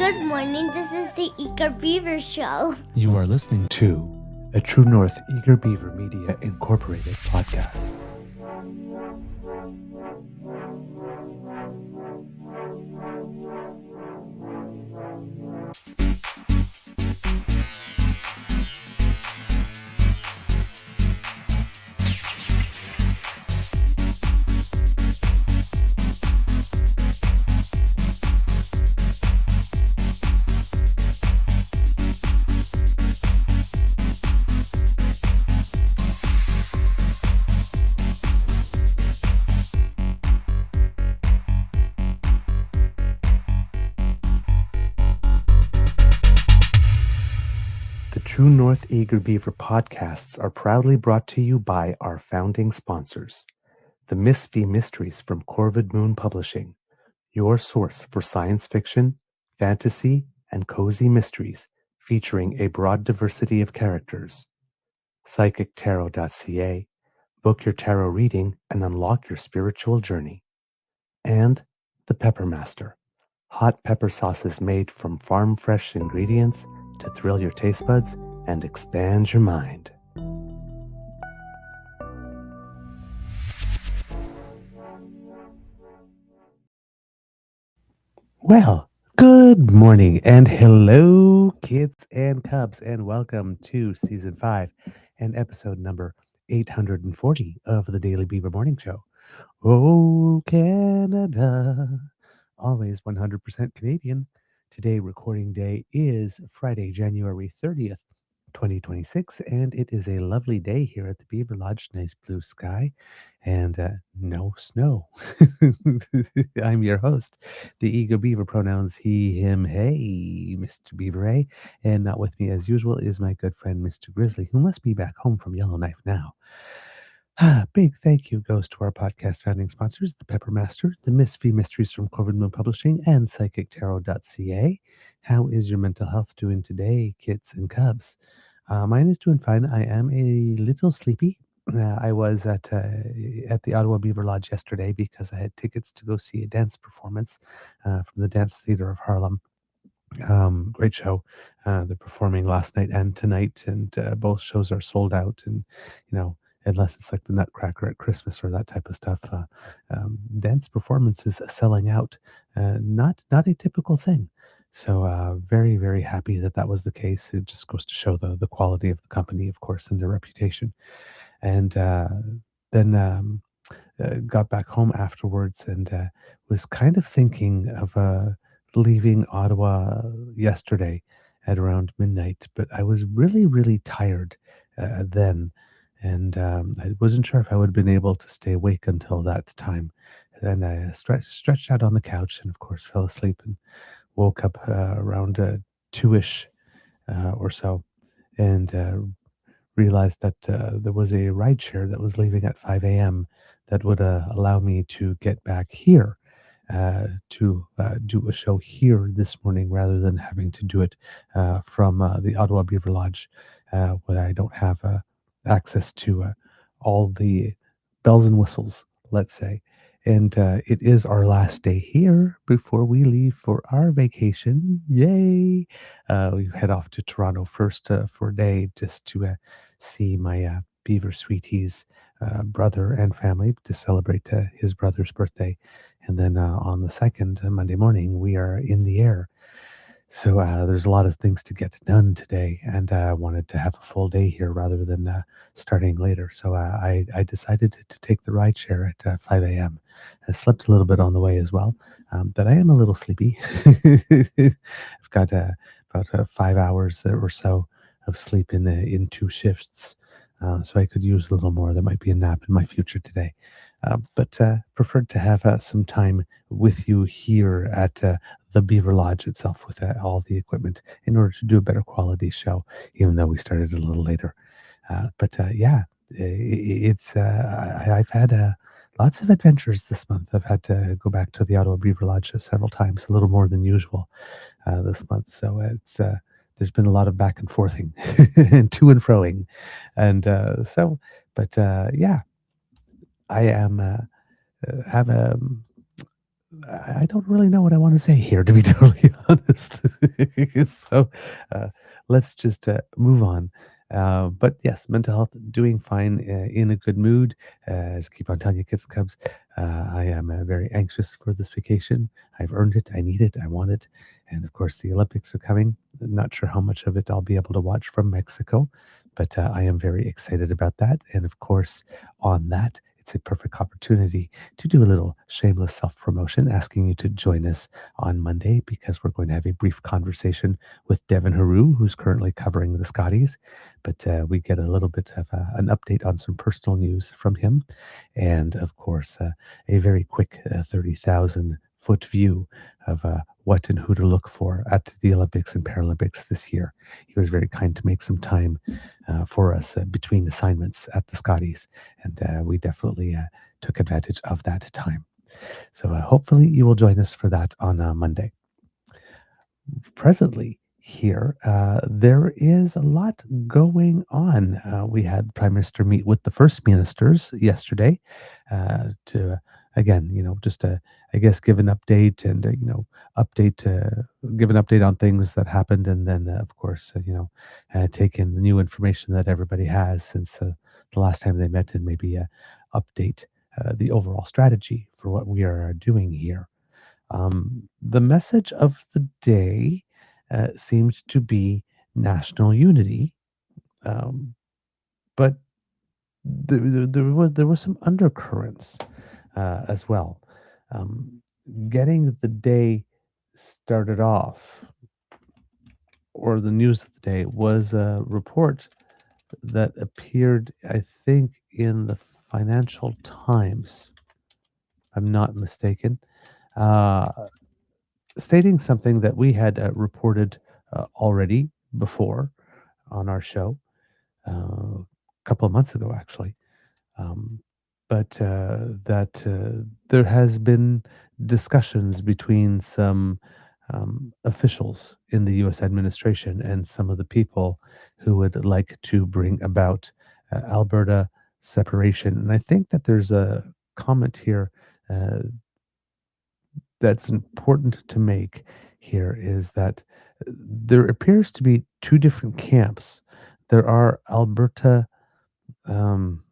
Good morning. This is the Eager Beaver Show. You are listening to a True North Eager Beaver Media Incorporated podcast. True North Eager Beaver podcasts are proudly brought to you by our founding sponsors, the Miss V Mysteries from Corvid Moon Publishing, your source for science fiction, fantasy, and cozy mysteries featuring a broad diversity of characters. PsychicTarot.ca, book your tarot reading and unlock your spiritual journey. And the Pepper Master, hot pepper sauces made from farm-fresh ingredients to thrill your taste buds and expand your mind. Well, good morning and hello, kids and cubs, and welcome to Season 5 and episode number 840 of the Daily Beaver Morning Show. Oh, Canada, always 100% Canadian. Today, recording day is Friday, January 30th, 2026, and it is a lovely day here at the Beaver Lodge. Nice blue sky and no snow. I'm your host, the Eager Beaver, pronouns he, him, hey, Mr. Beaver A. And not with me as usual is my good friend, Mr. Grizzly, who must be back home from Yellowknife now. Big thank you goes to our podcast founding sponsors, the Pepper Master, the Miss V Mysteries from Corvid Moon Publishing, and PsychicTarot.ca. How is your mental health doing today, kids and cubs? Mine is doing fine. I am a little sleepy. I was at the Ottawa Beaver Lodge yesterday because I had tickets to go see a dance performance from the Dance Theatre of Harlem. Great show. They're performing last night and tonight, and both shows are sold out. And unless it's like the Nutcracker at Christmas or that type of stuff, dance performances selling out. Not a typical thing. So very, very happy that was the case. It just goes to show the quality of the company, of course, and their reputation. And then got back home afterwards and was kind of thinking of leaving Ottawa yesterday at around midnight, but I was really, really tired then. And I wasn't sure if I would have been able to stay awake until that time. And I stretched out on the couch and, of course, fell asleep and woke up around 2-ish or so and realized that there was a rideshare that was leaving at 5 a.m. that would allow me to get back here to do a show here this morning rather than having to do it from the Ottawa Beaver Lodge where I don't have access to all the bells and whistles, let's say. And it is our last day here before we leave for our vacation. Yay! We head off to Toronto first for a day just to see my Beaver Sweetie's brother and family to celebrate his brother's birthday. And then on the second, Monday morning, we are in the air. So there's a lot of things to get done today, and I wanted to have a full day here rather than starting later. So I decided to take the rideshare at 5 a.m. I slept a little bit on the way as well, but I am a little sleepy. I've got about 5 hours or so of sleep in 2 shifts, so I could use a little more. There might be a nap in my future today. But preferred to have some time with you here at the Beaver Lodge itself with all the equipment in order to do a better quality show, even though we started a little later. I've had lots of adventures this month. I've had to go back to the Ottawa Beaver Lodge several times, a little more than usual this month. So there's been a lot of back and forthing and to and froing. And I am have I don't really know what I want to say here, to be totally honest. So uh, let's just move on. But yes, mental health doing fine, in a good mood. As I keep on telling you, kids and cubs, I am very anxious for this vacation. I've earned it. I need it. I want it. And of course, the Olympics are coming. Not sure how much of it I'll be able to watch from Mexico, but I am very excited about that. And of course, on that, it's a perfect opportunity to do a little shameless self promotion, asking you to join us on Monday because we're going to have a brief conversation with Devin Haru, who's currently covering the Scotties. But we get a little bit of an update on some personal news from him. And of course, a very quick 30,000-foot view of what and who to look for at the Olympics and Paralympics this year. He was very kind to make some time for us between assignments at the Scotties. And we definitely took advantage of that time. So hopefully you will join us for that on Monday. Presently, here, there is a lot going on. We had Prime Minister meet with the First Ministers yesterday to, again, just to, I guess, give an update and, give an update on things that happened. And then, of course, take in the new information that everybody has since the last time they met and maybe update the overall strategy for what we are doing here. The message of the day seemed to be national unity, um, but there was some undercurrents as well. Um, Getting the day started off, or the news of the day, was a report that appeared, I think, in the Financial Times. If I'm not mistaken. Uh, Stating something that we had reported already before on our show a couple of months ago, actually. Um, but that there has been discussions between some officials in the U.S. administration and some of the people who would like to bring about Alberta separation. And I think that there's a comment here uh, that's important to make here is that there appears to be two different camps. There are Alberta um,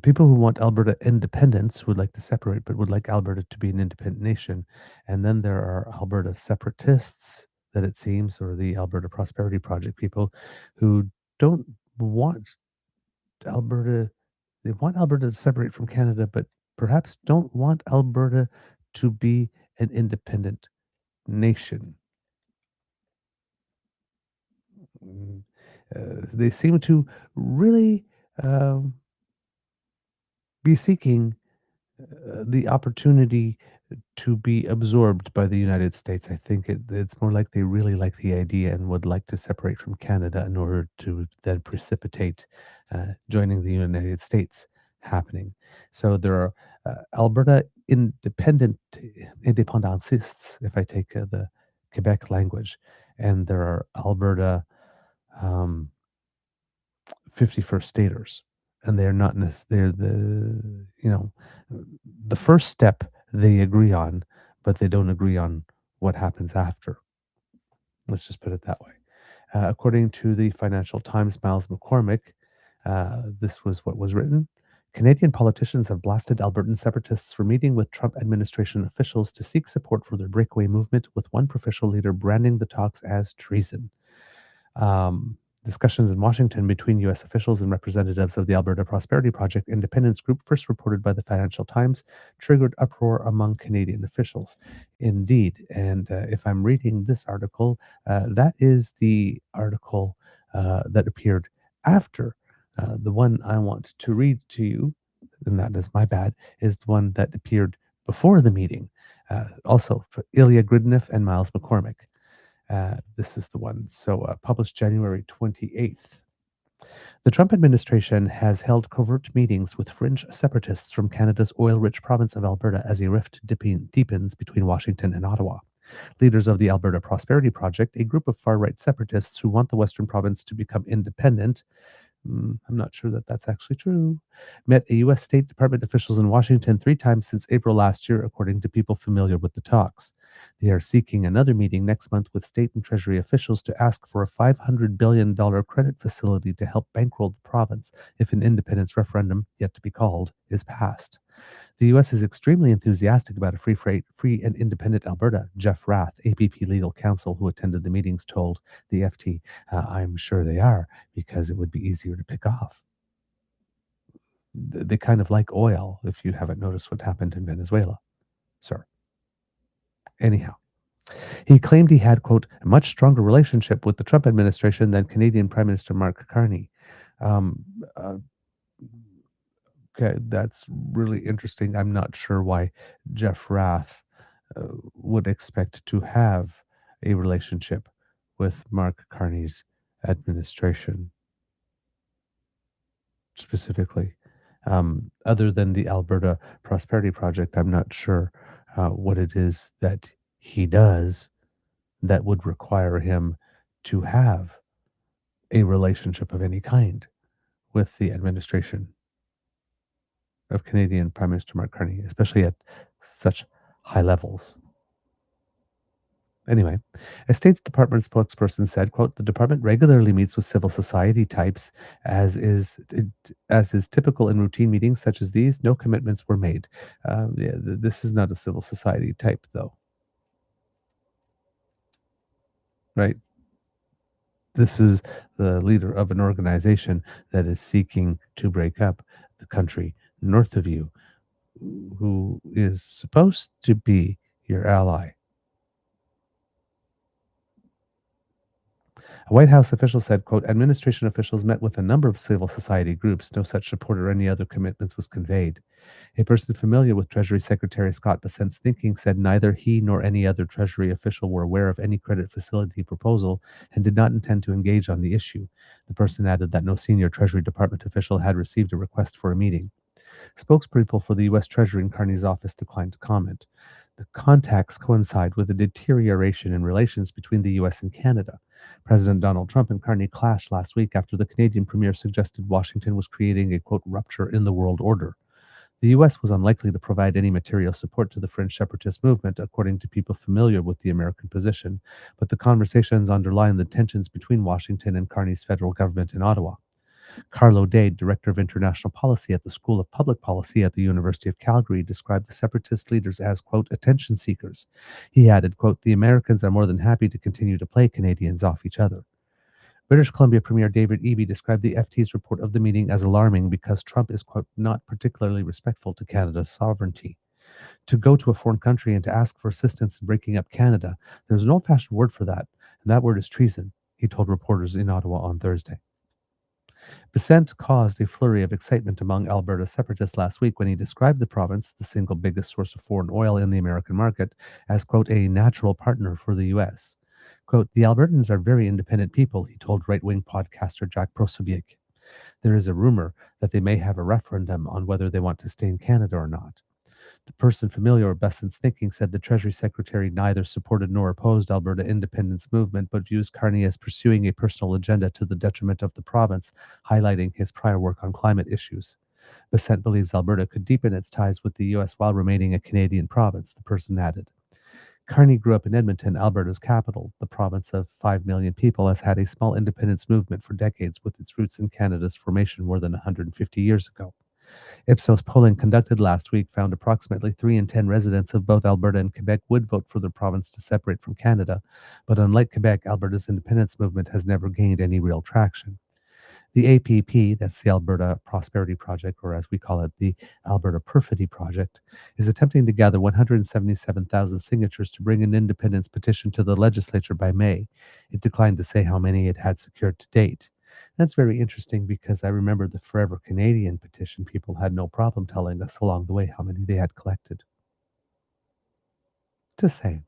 people who want Alberta independence, who would like to separate, but would like Alberta to be an independent nation. And then there are Alberta separatists, that it seems, or the Alberta Prosperity Project people who don't want Alberta, they want Alberta to separate from Canada, but perhaps don't want Alberta to be an independent nation. Mm, they seem to really um, be seeking the opportunity to be absorbed by the United States. I think it's more like they really like the idea and would like to separate from Canada in order to then precipitate joining the United States happening. So there are Alberta independentsists, if I take the Quebec language, and there are Alberta um, 51st staters, and they're not necessarily the first step they agree on, but they don't agree on what happens after. Let's just put it that way. According to the Financial Times, Miles McCormick, this was what was written. Canadian politicians have blasted Albertan separatists for meeting with Trump administration officials to seek support for their breakaway movement, with one provincial leader branding the talks as treason. Discussions in Washington between U.S. officials and representatives of the Alberta Prosperity Project independence group, first reported by the Financial Times, triggered uproar among Canadian officials. Indeed, and if I'm reading this article, that is the article that appeared after the one I want to read to you, and that is my bad, is the one that appeared before the meeting, also for Ilya Gridneff and Miles McCormick. This is the one. So, published January 28th. The Trump administration has held covert meetings with fringe separatists from Canada's oil rich province of Alberta as a rift deepens between Washington and Ottawa. Leaders of the Alberta Prosperity Project, a group of far right separatists who want the Western province to become independent, I'm not sure that that's actually true. Met a U.S. State Department officials in Washington 3 times since April last year, according to people familiar with the talks. They are seeking another meeting next month with state and treasury officials to ask for a $500 billion credit facility to help bankroll the province if an independence referendum, yet to be called, is passed. The U.S. is extremely enthusiastic about a free and independent Alberta. Jeff Rath, APP legal counsel who attended the meetings, told the FT, I'm sure they are, because it would be easier to pick off. They kind of like oil, if you haven't noticed what happened in Venezuela, sir. Anyhow, he claimed he had, quote, a much stronger relationship with the Trump administration than Canadian Prime Minister Mark Carney. Um, uh, Okay, that's really interesting. I'm not sure why Jeff Rath would expect to have a relationship with Mark Carney's administration specifically. Other than the Alberta Prosperity Project, I'm not sure what it is that he does that would require him to have a relationship of any kind with the administration of Canadian Prime Minister Mark Carney, especially at such high levels. Anyway, a State Department spokesperson said, quote, the department regularly meets with civil society types, as is typical in routine meetings such as these. No commitments were made. This is not a civil society type, though. Right? This is the leader of an organization that is seeking to break up the country north of you, who is supposed to be your ally. A White House official said, quote, administration officials met with a number of civil society groups. No such support or any other commitments was conveyed. A person familiar with Treasury Secretary Scott Bessent's thinking said neither he nor any other Treasury official were aware of any credit facility proposal and did not intend to engage on the issue. The person added that no senior Treasury Department official had received a request for a meeting. Spokespeople for the U.S. Treasury in Carney's office declined to comment. The contacts coincide with a deterioration in relations between the U.S. and Canada. President Donald Trump and Carney clashed last week after the Canadian premier suggested Washington was creating a, quote, rupture in the world order. The U.S. was unlikely to provide any material support to the French separatist movement, according to people familiar with the American position, but the conversations underline the tensions between Washington and Carney's federal government in Ottawa. Carlo Dade, Director of International Policy at the School of Public Policy at the University of Calgary, described the separatist leaders as, quote, attention seekers. He added, quote, the Americans are more than happy to continue to play Canadians off each other. British Columbia Premier David Eby described the FT's report of the meeting as alarming because Trump is, quote, not particularly respectful to Canada's sovereignty. To go to a foreign country and to ask for assistance in breaking up Canada, there's an old-fashioned word for that, and that word is treason, he told reporters in Ottawa on Thursday. Bessent caused a flurry of excitement among Alberta separatists last week when he described the province, the single biggest source of foreign oil in the American market, as, quote, a natural partner for the U.S. Quote, the Albertans are very independent people, he told right-wing podcaster Jack Prosobiec. There is a rumor that they may have a referendum on whether they want to stay in Canada or not. The person familiar with Bessent's thinking said the Treasury Secretary neither supported nor opposed Alberta independence movement, but views Carney as pursuing a personal agenda to the detriment of the province, highlighting his prior work on climate issues. Bessent believes Alberta could deepen its ties with the U.S. while remaining a Canadian province, the person added. Carney grew up in Edmonton, Alberta's capital. The province of 5 million people has had a small independence movement for decades, with its roots in Canada's formation more than 150 years ago. Ipsos polling conducted last week found approximately 3 in 10 residents of both Alberta and Quebec would vote for the province to separate from Canada, but unlike Quebec, Alberta's independence movement has never gained any real traction. The APP, that's the Alberta Prosperity Project, or as we call it, the Alberta Perfidy Project, is attempting to gather 177,000 signatures to bring an independence petition to the legislature by May. It declined to say how many it had secured to date. That's very interesting because I remember the Forever Canadian petition. People had no problem telling us along the way how many they had collected. Just saying.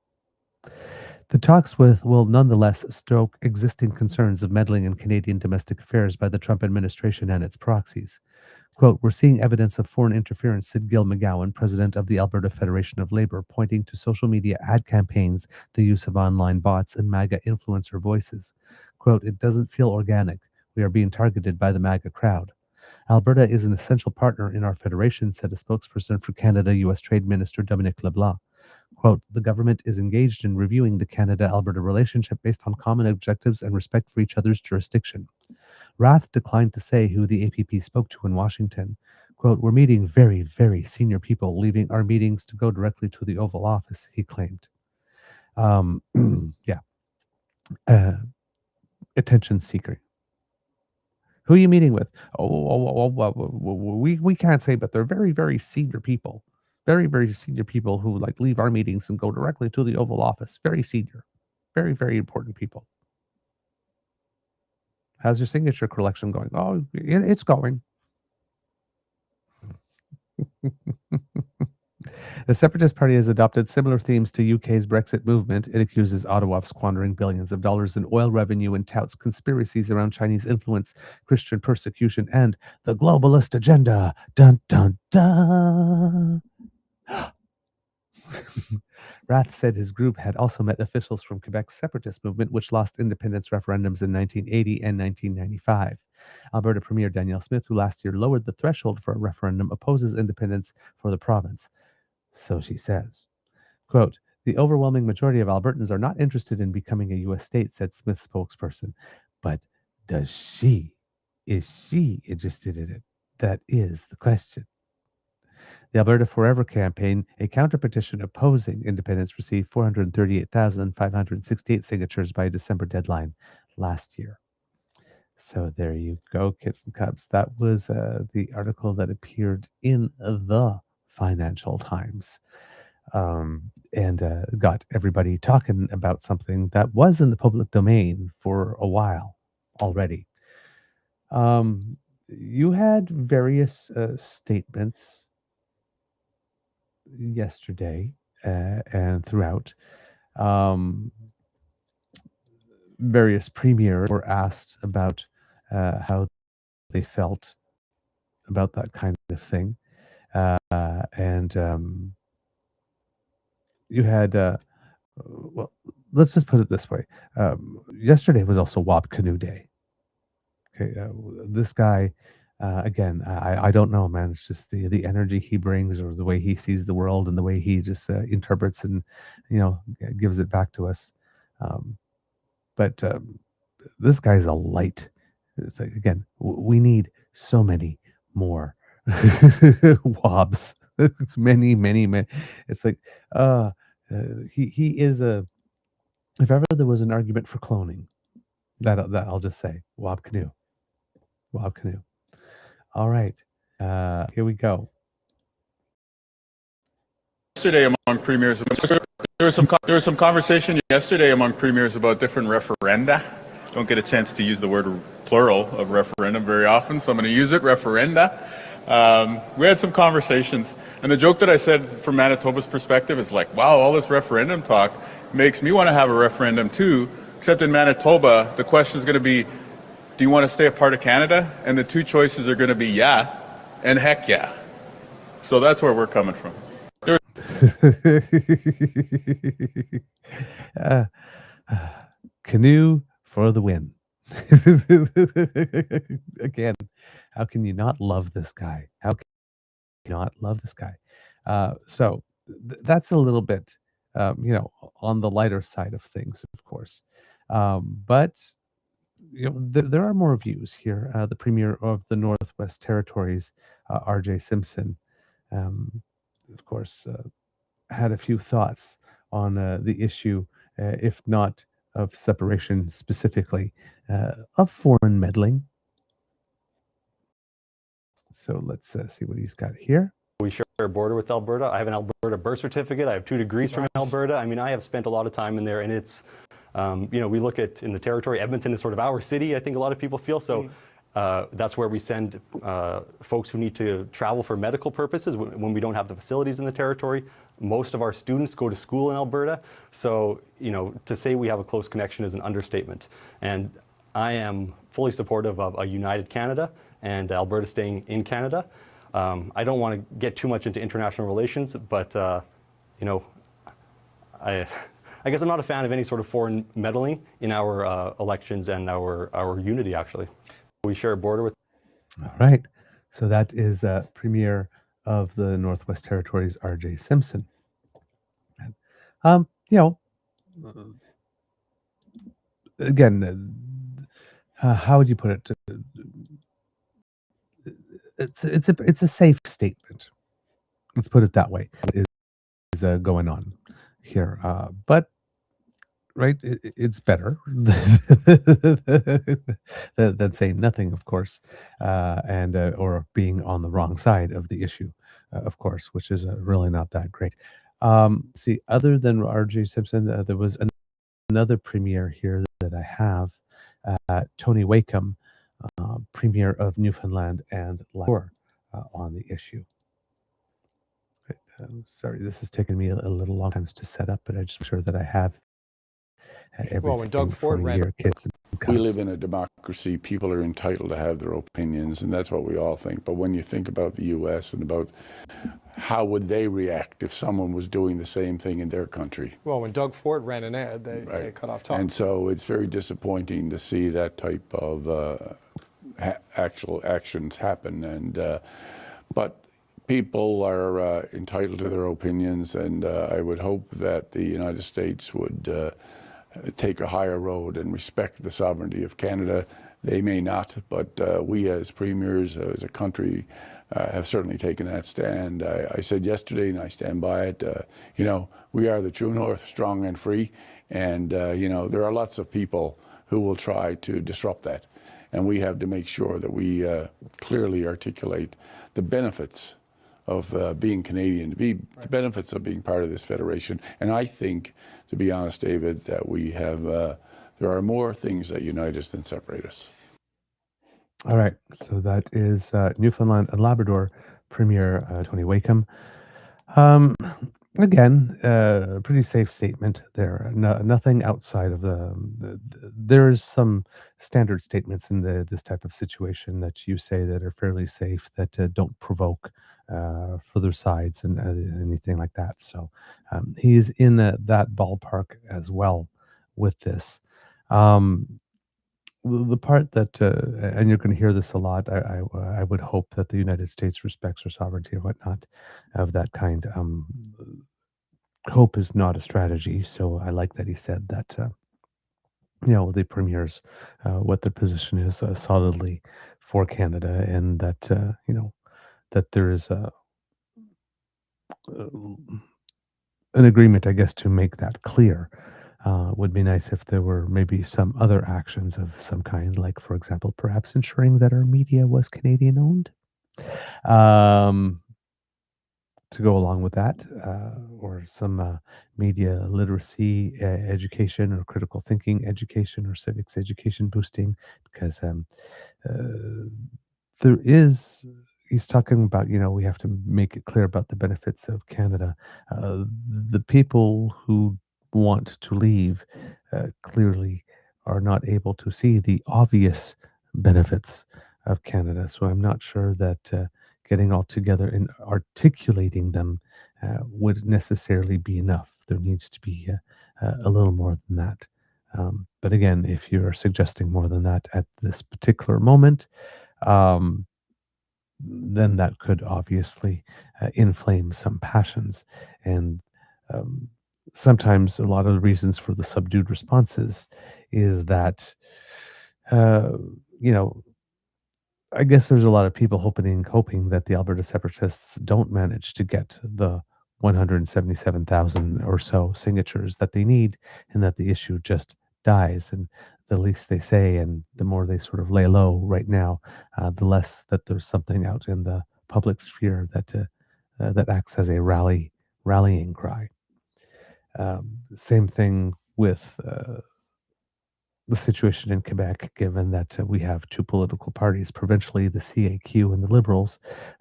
The talks will nonetheless stoke existing concerns of meddling in Canadian domestic affairs by the Trump administration and its proxies. Quote, we're seeing evidence of foreign interference, said Gil McGowan, president of the Alberta Federation of Labor, pointing to social media ad campaigns, the use of online bots, and MAGA influencer voices. Quote, it doesn't feel organic. We are being targeted by the MAGA crowd. Alberta is an essential partner in our federation, said a spokesperson for Canada-U.S. Trade Minister Dominic LeBlanc. Quote, the government is engaged in reviewing the Canada-Alberta relationship based on common objectives and respect for each other's jurisdiction. Rath declined to say who the APP spoke to in Washington. Quote, we're meeting very, very senior people, leaving our meetings to go directly to the Oval Office, he claimed. Yeah. Attention seeker. Who are you meeting with? We can't say, but they're very, very senior people. Very, very senior people who like leave our meetings and go directly to the Oval Office. Very senior. Very, very important people. How's your signature collection going? Oh, it's going. The Separatist Party has adopted similar themes to UK's Brexit movement. It accuses Ottawa of squandering billions of dollars in oil revenue and touts conspiracies around Chinese influence, Christian persecution, and the globalist agenda. Dun, dun, dun. Rath said his group had also met officials from Quebec's separatist movement, which lost independence referendums in 1980 and 1995. Alberta Premier Danielle Smith, who last year lowered the threshold for a referendum, opposes independence for the province. So she says, quote, the overwhelming majority of Albertans are not interested in becoming a U.S. state, said Smith's spokesperson. But is she interested in it? That is the question. The Alberta Forever campaign, a counter-petition opposing independence, received 438,568 signatures by a December deadline last year. So there you go, kids and cubs. That was the article that appeared in the Financial Times and got everybody talking about something that was in the public domain for a while already. You had various statements yesterday and throughout. Various premiers were asked about how they felt about that kind of thing. And you had, well, let's just put it this way. Yesterday was also Wab Canoe Day. Okay, this guy, again, I don't know, man. It's just the energy he brings, or the way he sees the world, and the way he just interprets and gives it back to us. But this guy's a light. It's like, again, we need so many more Wobs. many. It's like, he is a. If ever there was an argument for cloning, that I'll just say, Wob Canoe. All right, here we go. Yesterday among premiers, there was some conversation yesterday among premiers about different referenda. Don't get a chance to use the word plural of referendum very often, so I'm going to use it, referenda. We had some conversations, and the joke that I said from Manitoba's perspective is like, wow, all this referendum talk makes me want to have a referendum too, except in Manitoba, the question is going to be, do you want to stay a part of Canada? And the two choices are going to be yeah and heck yeah. So that's where we're coming from. Canoe for the win. Again, how can you not love this guy? How can you not love this guy? So that's a little bit, on the lighter side of things, of course. But there are more views here. The Premier of the Northwest Territories, R.J. Simpson, of course, had a few thoughts on the issue, if not of separation specifically, of foreign meddling. So let's see what he's got here. We share a border with Alberta. I have an Alberta birth certificate. I have 2 degrees from Alberta. I mean, I have spent a lot of time in there, and it's, we look at in the territory, Edmonton is sort of our city, I think a lot of people feel. So that's where we send folks who need to travel for medical purposes when we don't have the facilities in the territory. Most of our students go to school in Alberta. So, to say we have a close connection is an understatement. And I am fully supportive of a united Canada and Alberta staying in Canada. I don't want to get too much into international relations, but, I guess I'm not a fan of any sort of foreign meddling in our elections and our unity, actually. we share a border with. All right. So that is Premier of the Northwest Territories, R.J. Simpson. You know, again, how would you put it? It's a safe statement. Let's put it that way. Is going on here, but right, it's better than saying nothing, of course, and or being on the wrong side of the issue, of course, which is really not that great. See, other than R.J. Simpson, there was another premier here that I have, Tony Wakeham, Premier of Newfoundland and Labrador, on the issue. Sorry, this is taking me a little long times to set up, but I just make sure that I have Well, when Doug Ford ran, here, kids and we live in a democracy. People are entitled to have their opinions, and that's what we all think. But when you think about the U.S. and about how would they react if someone was doing the same thing in their country? well, when Doug Ford ran an ad, they cut off top. And so it's very disappointing to see that type of actual actions happen. And but people are entitled to their opinions, and I would hope that the United States would take a higher road and respect the sovereignty of Canada. They may not, but we as premiers, as a country, have certainly taken that stand. I said yesterday, and I stand by it, you know, we are the true North, strong and free. And, you know, there are lots of people who will try to disrupt that. And we have to make sure that we clearly articulate the benefits of being Canadian, the benefits of being part of this federation. And I think, to be honest, David, that we have, there are more things that unite us than separate us. All right, so that is Newfoundland and Labrador Premier Tony Wakeham. Again, pretty safe statement there. Nothing outside of there's some standard statements in this type of situation that you say that are fairly safe, that don't provoke further sides and anything like that. So he's in that ballpark as well with this. The part that, and you're going to hear this a lot, I would hope that the United States respects our sovereignty or whatnot of that kind. Hope is not a strategy, so I like that he said that, you know, the premiers, what their position is solidly for Canada, and that, you know, that there is an agreement, I guess, to make that clear. Would be nice if there were maybe some other actions of some kind, like, for example, perhaps ensuring that our media was Canadian owned. To go along with that, or some media literacy education, or critical thinking education, or civics education boosting, because there is, he's talking about, you know, we have to make it clear about the benefits of Canada. The people who want to leave clearly are not able to see the obvious benefits of Canada. So I'm not sure that getting all together and articulating them would necessarily be enough. There needs to be a little more than that. But again, if you're suggesting more than that at this particular moment, then that could obviously inflame some passions. And sometimes a lot of the reasons for the subdued responses is that, you know, I guess there's a lot of people hoping that the Alberta separatists don't manage to get the 177,000 or so signatures that they need, and that the issue just dies. And the least they say, and the more they sort of lay low right now, the less that there's something out in the public sphere that acts as a rallying cry. Same thing with the situation in Quebec, given that we have two political parties, provincially, the CAQ and the Liberals,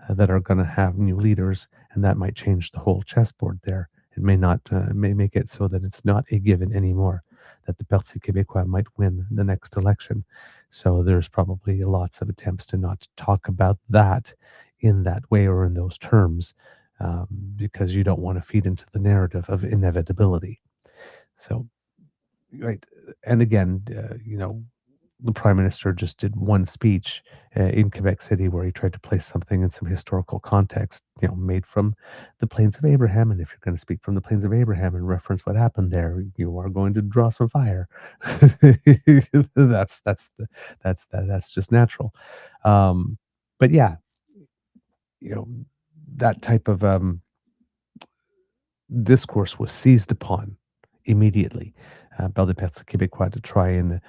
that are going to have new leaders, and that might change the whole chessboard there. It may not, may make it so that it's not a given anymore, that the Parti Québécois might win the next election. So there's probably lots of attempts to not talk about that in that way or in those terms, because you don't want to feed into the narrative of inevitability. So, right. And again, you know, the prime minister just did one speech in Quebec City where he tried to place something in some historical context, made from the Plains of Abraham. And if you're going to speak from the Plains of Abraham and reference what happened there, you are going to draw some fire. That's just natural. But yeah, that type of discourse was seized upon immediately by the Parti Québécois to try and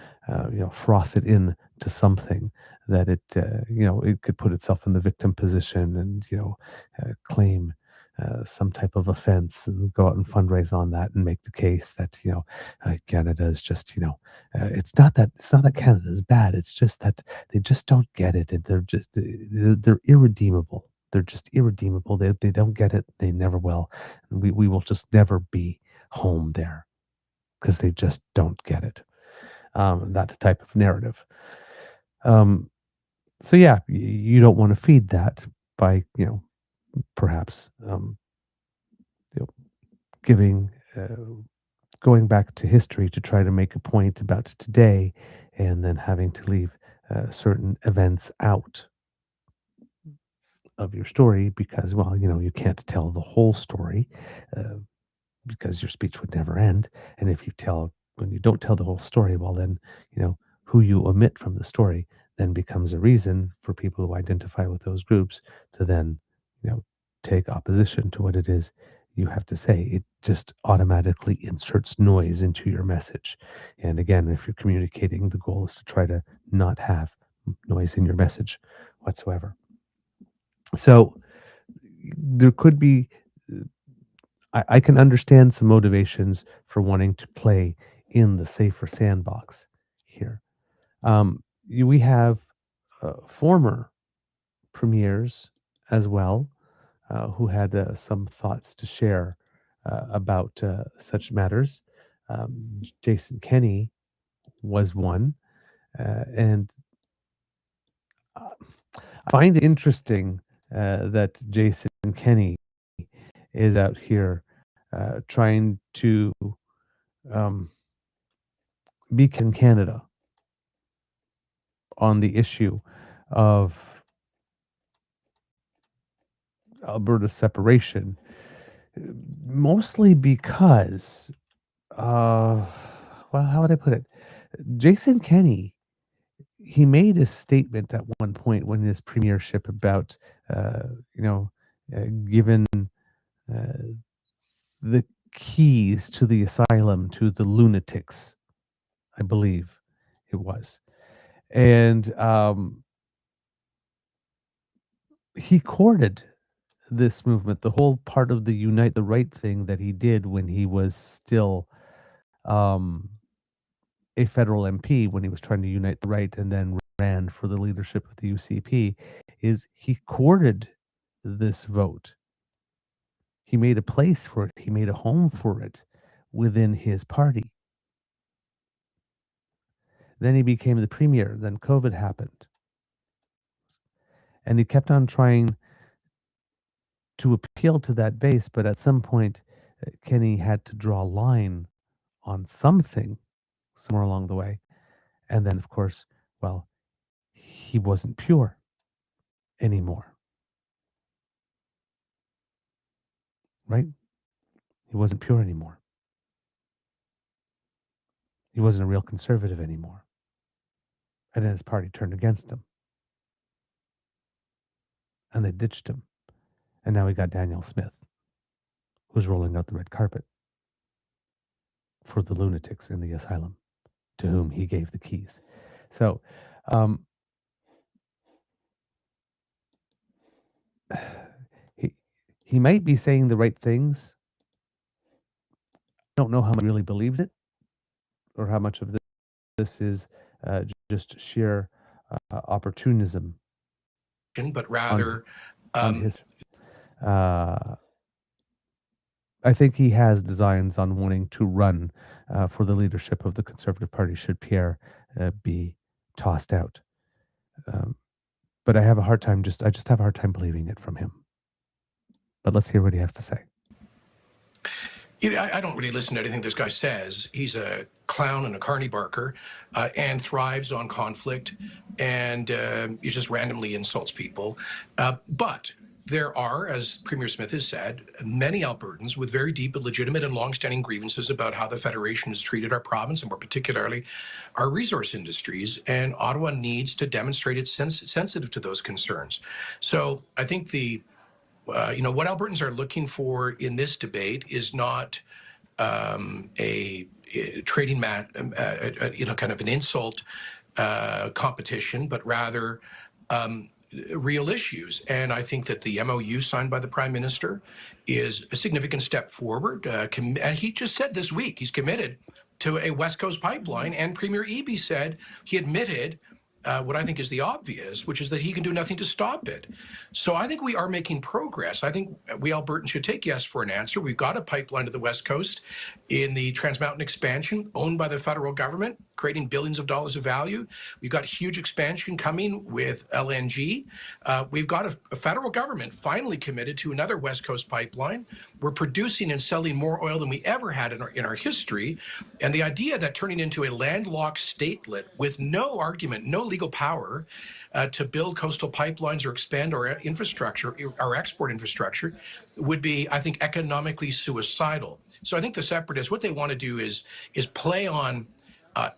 froth it in to something that it could put itself in the victim position and claim some type of offense and go out and fundraise on that and make the case that Canada is just it's not that Canada is bad, it's just that they just don't get it, and they're irredeemable. They're just irredeemable. They don't get it. They never will. And we will just never be home there because they just don't get it. That type of narrative. So yeah, you don't want to feed that by perhaps giving going back to history to try to make a point about today, and then having to leave certain events out of your story because, well, you can't tell the whole story because your speech would never end. And when you don't tell the whole story, well, then, who you omit from the story then becomes a reason for people who identify with those groups to then, take opposition to what it is you have to say. It just automatically inserts noise into your message. And again, if you're communicating, the goal is to try to not have noise in your message whatsoever. So there could be, I can understand some motivations for wanting to play in the safer sandbox here. We have former premiers as well who had some thoughts to share about such matters. Jason Kenney was one, and I find it interesting that Jason Kenney is out here trying to beacon Canada on the issue of Alberta separation, mostly because, well, how would I put it? Jason Kenney, he made a statement at one point when his premiership about, given the keys to the asylum to the lunatics, I believe it was. And he courted this movement, the whole part of the Unite the Right thing that he did when he was still a federal MP, when he was trying to unite the right and then ran for the leadership of the UCP, is he courted this vote. He made a place for it. He made a home for it within his party. Then he became the premier. Then COVID happened. And he kept on trying to appeal to that base, but at some point, Kenney had to draw a line on something somewhere along the way. And then, of course, well, he wasn't pure anymore. Right? He wasn't pure anymore. He wasn't a real conservative anymore. And then his party turned against him. And they ditched him. And now we got Daniel Smith, who's rolling out the red carpet for the lunatics in the asylum, to whom he gave the keys. So, he might be saying the right things. I don't know how much he really believes it, or how much of this is just sheer opportunism. But rather, on his, I think he has designs on wanting to run for the leadership of the Conservative Party should Pierre be tossed out. But I have a hard time I just have a hard time believing it from him. But let's hear what he has to say. I don't really listen to anything this guy says. He's a clown and a carny barker, and thrives on conflict, and he just randomly insults people. But there are, as Premier Smith has said, many Albertans with very deep, legitimate, and longstanding grievances about how the Federation has treated our province, and more particularly our resource industries. And Ottawa needs to demonstrate it's sensitive to those concerns. So I think what Albertans are looking for in this debate is not a trading mat, kind of an insult competition, but rather real issues. And I think that the MOU signed by the Prime Minister is a significant step forward. And he just said this week he's committed to a West Coast pipeline, and Premier Eby said he admitted what I think is the obvious, which is that he can do nothing to stop it. So I think we are making progress. I think we Albertans should take yes for an answer. We've got a pipeline to the West Coast in the Trans Mountain expansion owned by the federal government, creating billions of dollars of value. We've got huge expansion coming with LNG. We've got a federal government finally committed to another West Coast pipeline. We're producing and selling more oil than we ever had in our history. And the idea that turning into a landlocked statelet with no argument, no legal power to build coastal pipelines or expand our infrastructure, our export infrastructure, would be, I think, economically suicidal. So I think the separatists, what they want to do is play on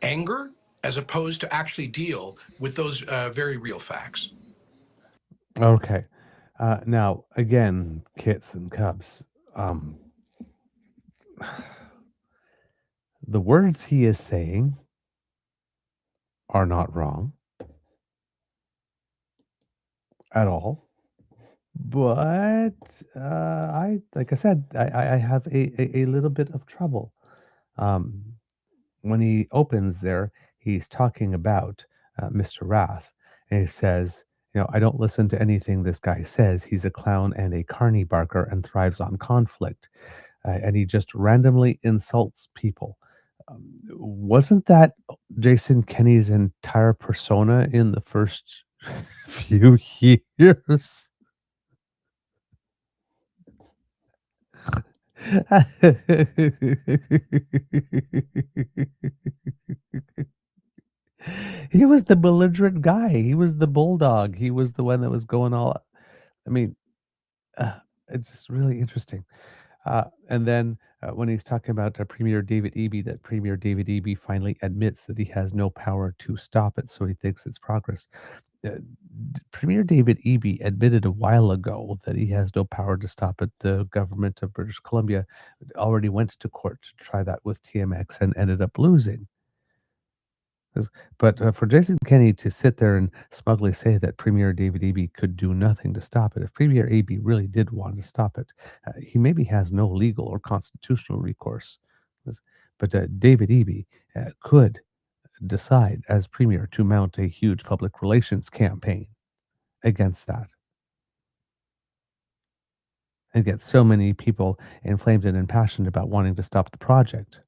anger as opposed to actually deal with those very real facts. Okay. Now, again, kits and cubs. The words he is saying are not wrong at all. But like I said, I have a little bit of trouble. When he opens there, he's talking about Mr. Rath, and he says, I don't listen to anything this guy says. He's a clown and a carny barker and thrives on conflict. And he just randomly insults people. Wasn't that Jason Kenney's entire persona in the first few years? He was the belligerent guy. He was the bulldog. He was the one that was going all. I mean, it's just really interesting. And then when he's talking about Premier David Eby, that Premier David Eby finally admits that he has no power to stop it, so he thinks it's progress. Premier David Eby admitted a while ago that he has no power to stop it. The government of British Columbia already went to court to try that with TMX and ended up losing. But for Jason Kenney to sit there and smugly say that Premier David Eby could do nothing to stop it, if Premier Eby really did want to stop it, he maybe has no legal or constitutional recourse. But David Eby could decide as Premier to mount a huge public relations campaign against that and get so many people inflamed and impassioned about wanting to stop the project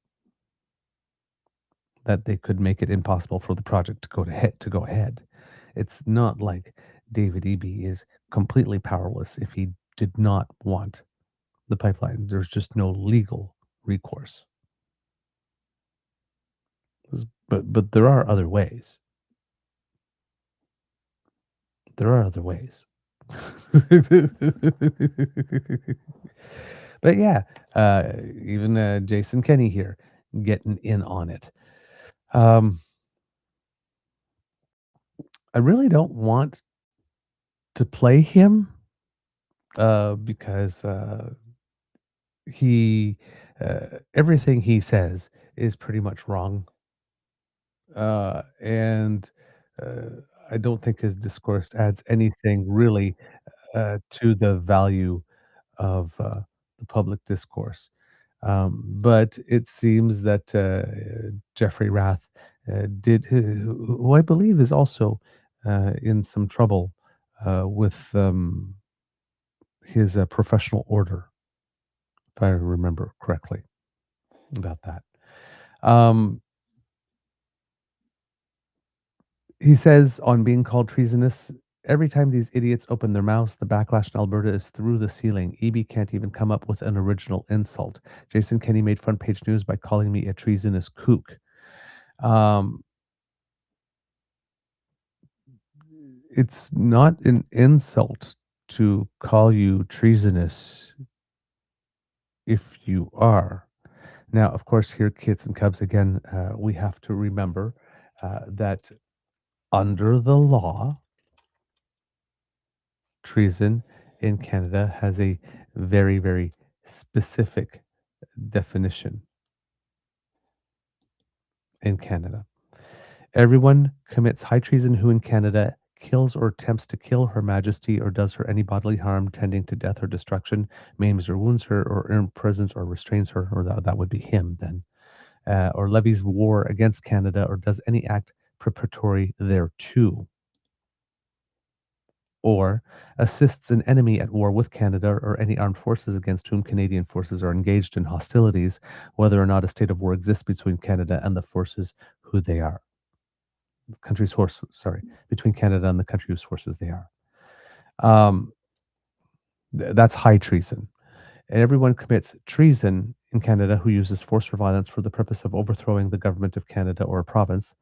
that they could make it impossible for the project to go ahead. It's not like David Eby is completely powerless if he did not want the pipeline. There's just no legal recourse. But there are other ways. There are other ways. But yeah, even Jason Kenney here getting in on it. I really don't want to play him because he everything he says is pretty much wrong, and I don't think his discourse adds anything really to the value of the public discourse. But it seems that Jeffrey Rath who I believe is also in some trouble with his professional order, if I remember correctly about that. He says on being called treasonous Every time these idiots open their mouths, the backlash in Alberta is through the ceiling. EB can't even come up with an original insult. Jason Kenney made front page news by calling me a treasonous kook. It's not an insult to call you treasonous if you are. Now, of course, here, kids and cubs, again, we have to remember that under the law, treason in Canada has a very, very specific definition in Canada. Everyone commits high treason who in Canada kills or attempts to kill Her Majesty or does her any bodily harm tending to death or destruction, maims or wounds her, or imprisons or restrains her, or that would be him then, or levies war against Canada or does any act preparatory thereto, or assists an enemy at war with Canada or any armed forces against whom Canadian forces are engaged in hostilities, whether or not a state of war exists between Canada and the forces who they are. Between Canada and the country whose forces they are. That's high treason. And everyone commits treason in Canada who uses force or violence for the purpose of overthrowing the government of Canada or a province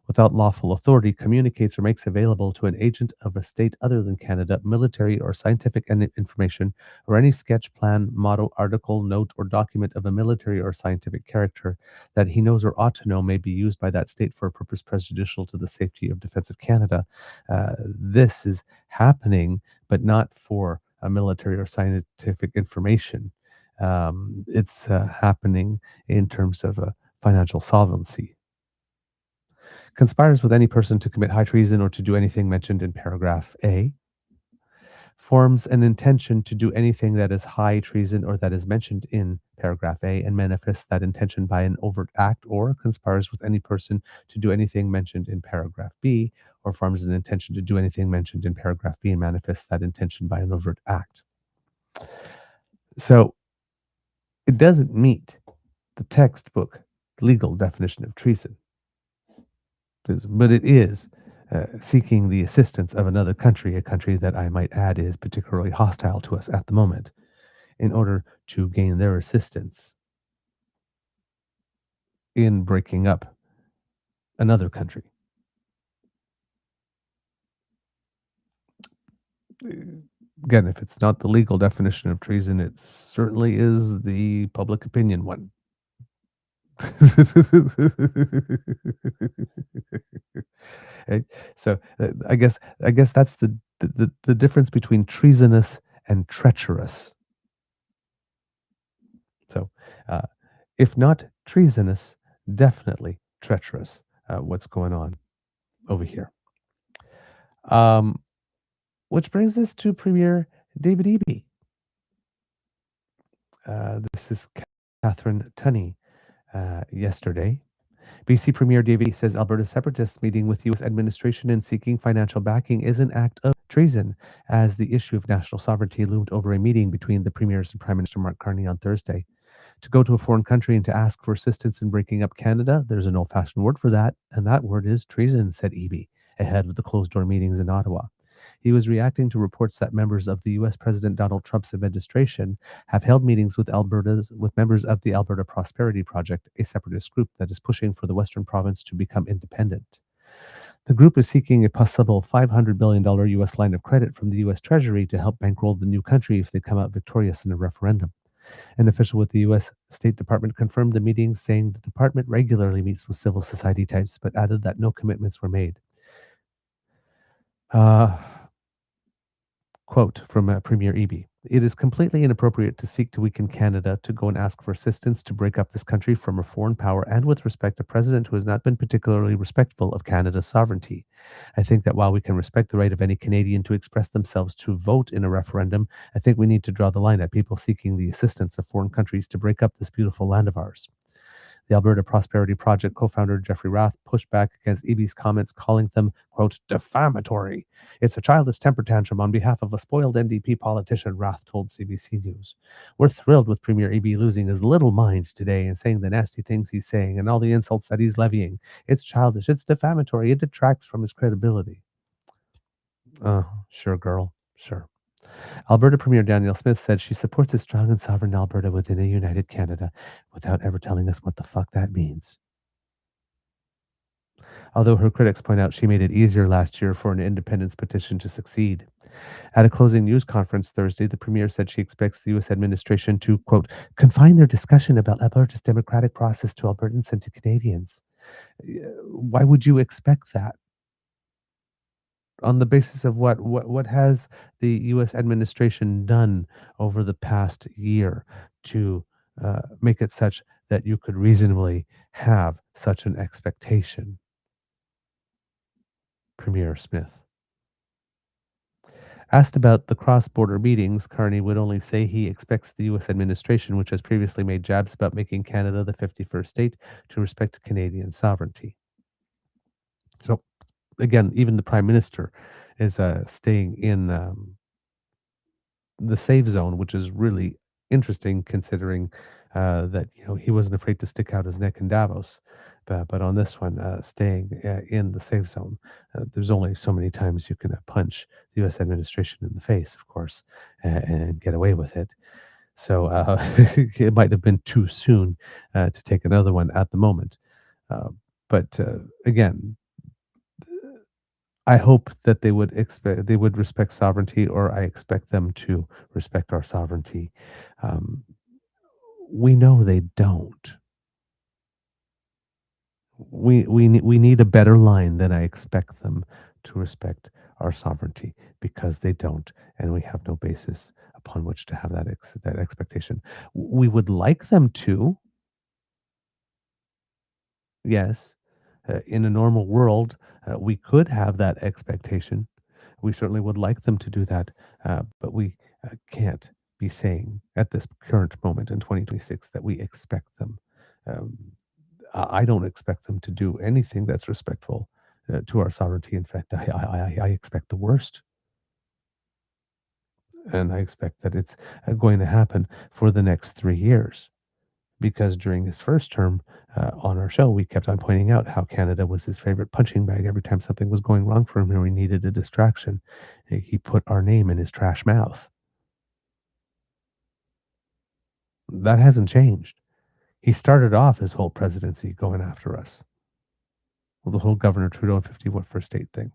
without lawful authority, communicates or makes available to an agent of a state other than Canada military or scientific information or any sketch, plan, model, article, note, or document of a military or scientific character that he knows or ought to know may be used by that state for a purpose prejudicial to the safety of defense of Canada. This is happening, but not for a military or scientific information. It's happening in terms of financial solvency. Conspires with any person to commit high treason or to do anything mentioned in paragraph A. Forms an intention to do anything that is high treason or that is mentioned in paragraph A and manifests that intention by an overt act, or conspires with any person to do anything mentioned in paragraph B, or forms an intention to do anything mentioned in paragraph B and manifests that intention by an overt act. So it doesn't meet the textbook legal definition of treason, but it is seeking the assistance of another country, a country that I might add is particularly hostile to us at the moment, in order to gain their assistance in breaking up another country. Again, if it's not the legal definition of treason, it certainly is the public opinion one. Right? So I guess that's the difference between treasonous and treacherous. So if not treasonous, definitely treacherous, what's going on over here. Which brings us to Premier David Eby. This is Catherine Tunney yesterday. BC Premier David says Alberta separatists meeting with U.S. administration and seeking financial backing is an act of treason, as the issue of national sovereignty loomed over a meeting between the Premiers and Prime Minister Mark Carney on Thursday. To go to a foreign country and to ask for assistance in breaking up Canada, there's an old-fashioned word for that, and that word is treason, said Eby, ahead of the closed-door meetings in Ottawa. He was reacting to reports that members of the U.S. President Donald Trump's administration have held meetings with members of the Alberta Prosperity Project, a separatist group that is pushing for the Western province to become independent. The group is seeking a possible $500 billion U.S. line of credit from the U.S. Treasury to help bankroll the new country if they come out victorious in a referendum. An official with the U.S. State Department confirmed the meeting, saying the department regularly meets with civil society types, but added that no commitments were made. Quote from Premier Eby: "It is completely inappropriate to seek to weaken Canada, to go and ask for assistance to break up this country from a foreign power, and with respect a president who has not been particularly respectful of Canada's sovereignty. I think that while we can respect the right of any Canadian to express themselves to vote in a referendum, I think we need to draw the line at people seeking the assistance of foreign countries to break up this beautiful land of ours." The Alberta Prosperity Project co-founder Jeffrey Rath pushed back against Eby's comments, calling them, quote, defamatory. "It's a childish temper tantrum on behalf of a spoiled NDP politician," Rath told CBC News. "We're thrilled with Premier Eby losing his little mind today and saying the nasty things he's saying and all the insults that he's levying. It's childish, it's defamatory, it detracts from his credibility." Sure, girl. Sure. Alberta Premier Danielle Smith said she supports a strong and sovereign Alberta within a united Canada without ever telling us what the fuck that means. Although her critics point out she made it easier last year for an independence petition to succeed. At a closing news conference Thursday, the Premier said she expects the U.S. administration to, quote, confine their discussion about Alberta's democratic process to Albertans and to Canadians. Why would you expect that? On the basis of what has the U.S. administration done over the past year to make it such that you could reasonably have such an expectation? Premier Smith. Asked about the cross-border meetings, Carney would only say he expects the U.S. administration, which has previously made jabs about making Canada the 51st state, to respect Canadian sovereignty. So, again, even the Prime Minister is staying in the safe zone, which is really interesting considering that he wasn't afraid to stick out his neck in Davos. But on this one, staying in the safe zone, there's only so many times you can punch the U.S. administration in the face, of course, and get away with it. So it might have been too soon to take another one at the moment. But again, I hope that they would respect sovereignty, or I expect them to respect our sovereignty. We know they don't. We need a better line than I expect them to respect our sovereignty, because they don't, and we have no basis upon which to have that expectation. We would like them to. Yes, in a normal world, we could have that expectation. We certainly would like them to do that, but we can't be saying at this current moment in 2026 that we expect them. I don't expect them to do anything that's respectful to our sovereignty. In fact, I expect the worst. And I expect that it's going to happen for the next 3 years. Because during his first term on our show, we kept on pointing out how Canada was his favorite punching bag. Every time something was going wrong for him or he needed a distraction, he put our name in his trash mouth. That hasn't changed. He started off his whole presidency going after us. Well, the whole Governor Trudeau and 51st state thing.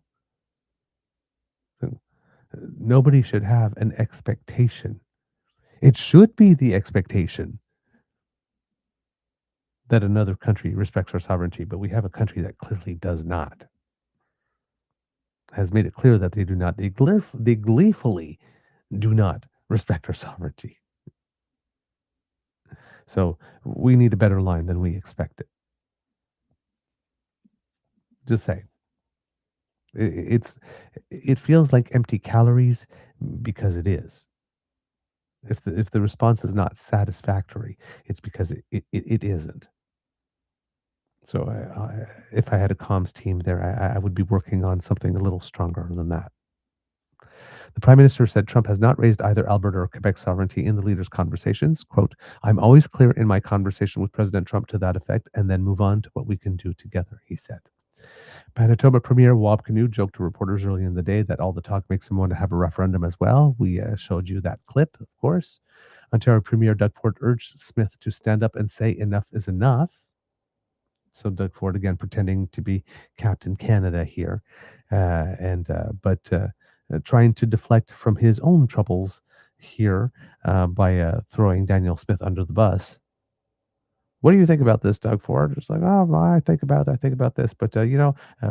Nobody should have an expectation. It should be the expectation that another country respects our sovereignty, but we have a country that clearly does not. Has made it clear that they do not. They gleefully do not respect our sovereignty. So we need a better line than we expected. Just say. It feels like empty calories because it is. If the response is not satisfactory, it's because it isn't. So if I had a comms team there, I would be working on something a little stronger than that. The Prime Minister said Trump has not raised either Alberta or Quebec sovereignty in the leaders' conversations. Quote, I'm always clear in my conversation with President Trump to that effect, and then move on to what we can do together, he said. Manitoba Premier Wab Kinew joked to reporters early in the day that all the talk makes him want to have a referendum as well. We showed you that clip, of course. Ontario Premier Doug Ford urged Smith to stand up and say enough is enough. So Doug Ford, again, pretending to be Captain Canada here, but trying to deflect from his own troubles here by throwing Danielle Smith under the bus. What do you think about this, Doug Ford? It's like, oh, I think about this. But,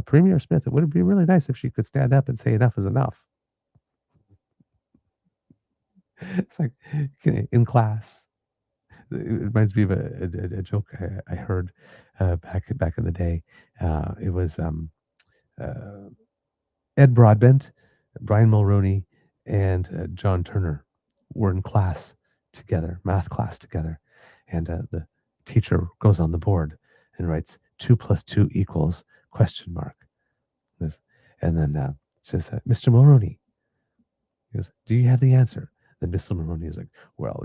Premier Smith, it would be really nice if she could stand up and say enough is enough. It's like in class. It reminds me of a joke I heard back in the day. It was Ed Broadbent, Brian Mulroney, and John Turner were in class together, math class together. And the teacher goes on the board and writes 2 + 2 =? And then says, Mr. Mulroney, he goes, do you have the answer? Then Mr. Mulroney is like, well,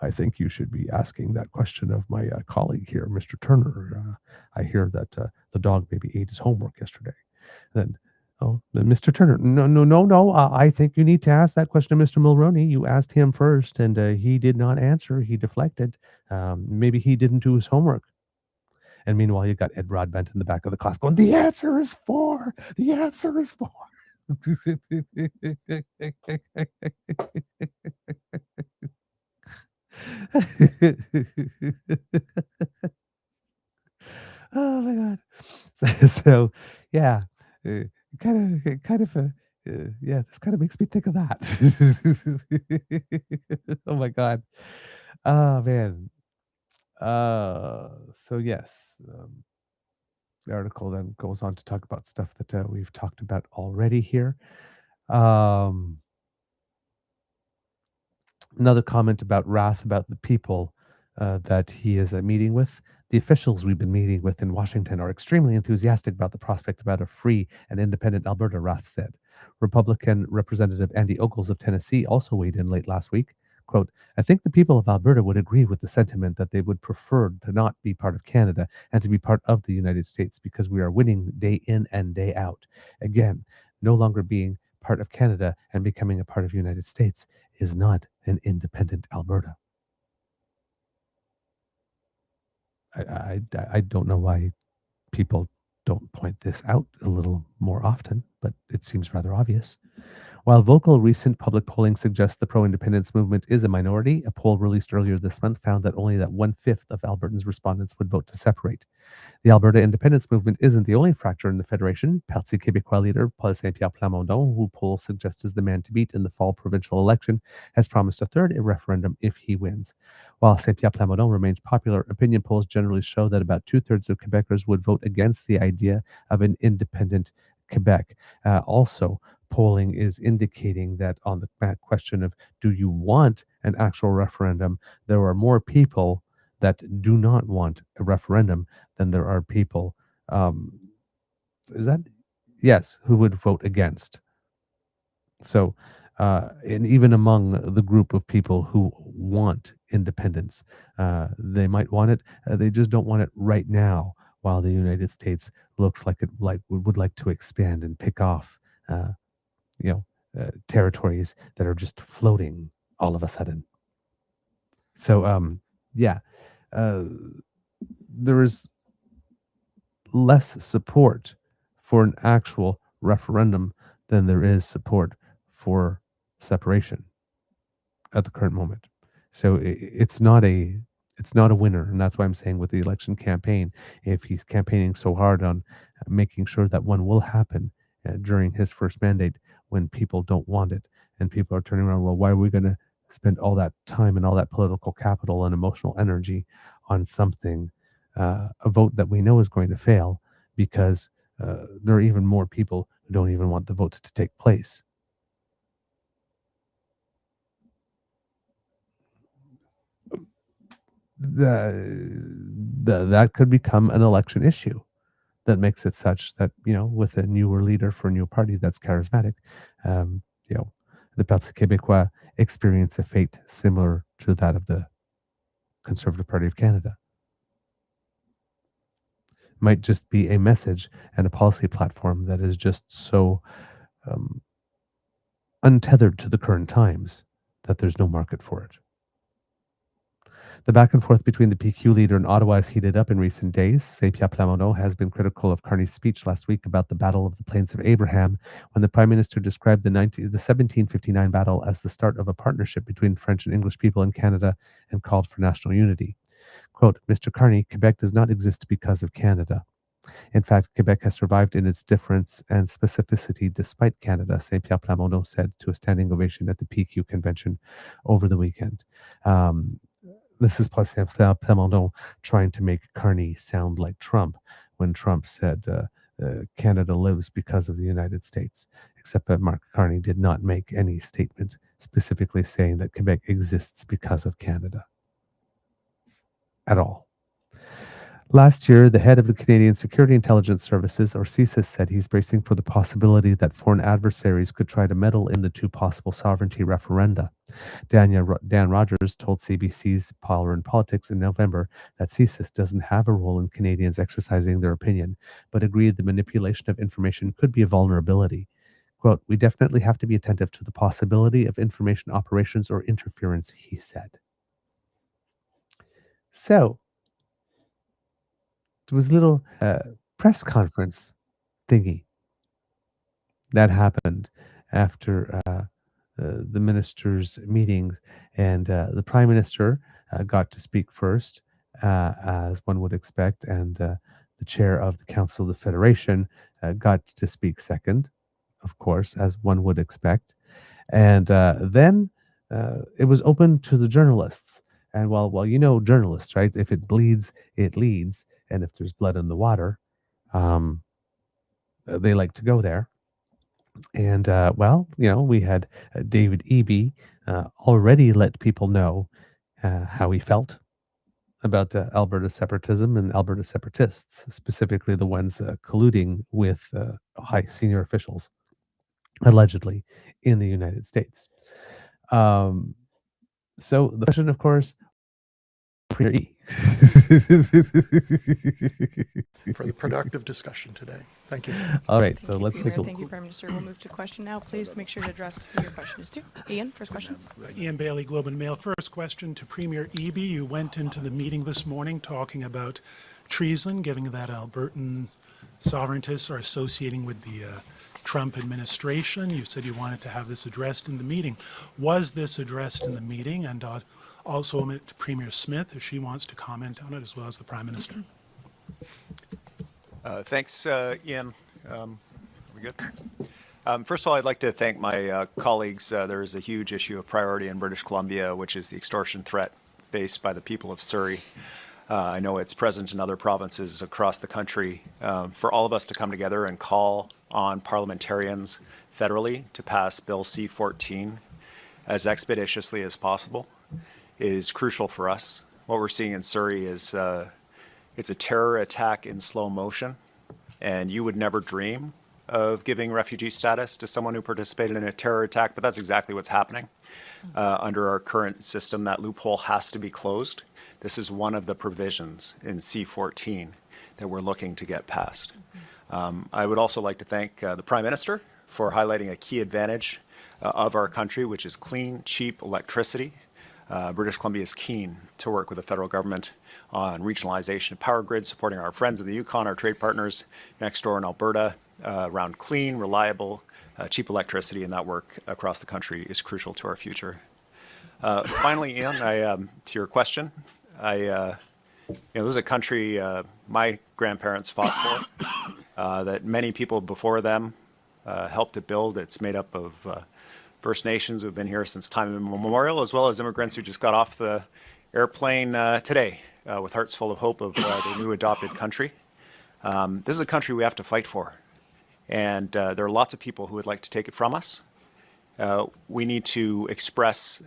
I think you should be asking that question of my colleague here, Mr. Turner. I hear that the dog maybe ate his homework yesterday. Then Oh, Mr. Turner. No. I think you need to ask that question to Mr. Mulroney. You asked him first, and he did not answer. He deflected. Maybe he didn't do his homework. And meanwhile, you got Ed Broadbent in the back of the class going, "The answer is 4. The answer is 4." Oh my God. So yeah, yeah, this kind of makes me think of that. Oh my God. Oh man. So yes, the article then goes on to talk about stuff that we've talked about already here. Um, Another comment about wrath about the people that he is meeting with. The officials we've been meeting with in Washington are extremely enthusiastic about the prospect about a free and independent Alberta, Rath said. Republican Representative Andy Ogles of Tennessee also weighed in late last week. Quote, I think the people of Alberta would agree with the sentiment that they would prefer to not be part of Canada and to be part of the United States because we are winning day in and day out. Again, no longer being part of Canada and becoming a part of the United States is not an independent Alberta. I don't know why people don't point this out a little more often, but it seems rather obvious. While vocal recent public polling suggests the pro-independence movement is a minority, a poll released earlier this month found that only 1/5 of Albertans' respondents would vote to separate. The Alberta independence movement isn't the only fracture in the Federation. Parti Québécois leader Paul Saint-Pierre Plamondon, who polls suggest is the man to beat in the fall provincial election, has promised a third referendum if he wins. While Saint-Pierre Plamondon remains popular, opinion polls generally show that about 2/3 of Quebecers would vote against the idea of an independent Quebec. Also, polling is indicating that on the question of do you want an actual referendum, there are more people that do not want a referendum than there are people, is that? Yes, who would vote against. So, and even among the group of people who want independence, they might want it, they just don't want it right now, while the United States looks like it would like to expand and pick off, uh, territories that are just floating all of a sudden. So, yeah, there is less support for an actual referendum than there is support for separation at the current moment. So it's not a winner, and that's why I'm saying with the election campaign, if he's campaigning so hard on making sure that one will happen during his first mandate when people don't want it and people are turning around, well, why are we going to spend all that time and all that political capital and emotional energy on something, a vote that we know is going to fail because there are even more people who don't even want the vote to take place. That could become an election issue that makes it such that, with a newer leader for a new party that's charismatic, the Parti Québécois experience a fate similar to that of the Conservative Party of Canada. Might just be a message and a policy platform that is just so untethered to the current times that there's no market for it. The back and forth between the PQ leader and Ottawa has heated up in recent days. Saint-Pierre Plamondon has been critical of Carney's speech last week about the Battle of the Plains of Abraham, when the Prime Minister described the 1759 battle as the start of a partnership between French and English people in Canada and called for national unity. Quote, Mr. Carney, Quebec does not exist because of Canada. In fact, Quebec has survived in its difference and specificity despite Canada, Saint-Pierre Plamondon said to a standing ovation at the PQ convention over the weekend. This is Pierre Plamondon trying to make Carney sound like Trump when Trump said Canada lives because of the United States, except that Mark Carney did not make any statement specifically saying that Quebec exists because of Canada at all. Last year, the head of the Canadian Security Intelligence Services, or CSIS, said he's bracing for the possibility that foreign adversaries could try to meddle in the two possible sovereignty referenda. Dan Rogers told CBC's Power and Politics in November that CSIS doesn't have a role in Canadians exercising their opinion, but agreed the manipulation of information could be a vulnerability. Quote, "We definitely have to be attentive to the possibility of information operations or interference," he said. So, there was a little press conference thingy that happened after the ministers' meetings, and the Prime Minister got to speak first, as one would expect, and the chair of the Council of the Federation got to speak second, of course, as one would expect, and then it was open to the journalists. And well, you know, journalists, right? If it bleeds, it leads, and if there's blood in the water, they like to go there. And well, you know, we had David Eby already let people know how he felt about Alberta separatism and Alberta separatists, specifically the ones colluding with high senior officials, allegedly, in the United States. So the question, of course, Premier E. For the productive discussion today. Thank you. All right, so Thank you, let's Premier. take a Thank you, Prime Minister. We'll move to question now. Please make sure to address who your question is to. Ian, first question. Ian Bailey, Globe and Mail. First question to Premier Eby. You went into the meeting this morning talking about treason, given that Albertan sovereigntists are associating with the Trump administration. You said you wanted to have this addressed in the meeting. Was this addressed in the meeting? And also to Premier Smith, if she wants to comment on it, as well as the Prime Minister. Thanks, Ian. Are we good? First of all, I'd like to thank my colleagues. There is a huge issue of priority in British Columbia, which is the extortion threat faced by the people of Surrey. I know it's present in other provinces across the country. For all of us to come together and call on parliamentarians federally to pass Bill C-14 as expeditiously as possible is crucial for us. What we're seeing in Surrey is it's a terror attack in slow motion, and you would never dream of giving refugee status to someone who participated in a terror attack, but that's exactly what's happening. Under our current system, that loophole has to be closed. This is one of the provisions in C-14 that we're looking to get passed. I would also like to thank the Prime Minister for highlighting a key advantage of our country, which is clean, cheap electricity. British Columbia is keen to work with the federal government on regionalization of power grids, supporting our friends in the Yukon, our trade partners next door in Alberta, around clean, reliable, cheap electricity, and that work across the country is crucial to our future. Finally, Ian, to your question, this is a country my grandparents fought for, that many people before them helped to build. It's made up of First Nations who have been here since time immemorial, as well as immigrants who just got off the airplane today with hearts full of hope of their new adopted country. This is a country we have to fight for, and there are lots of people who would like to take it from us. We need to express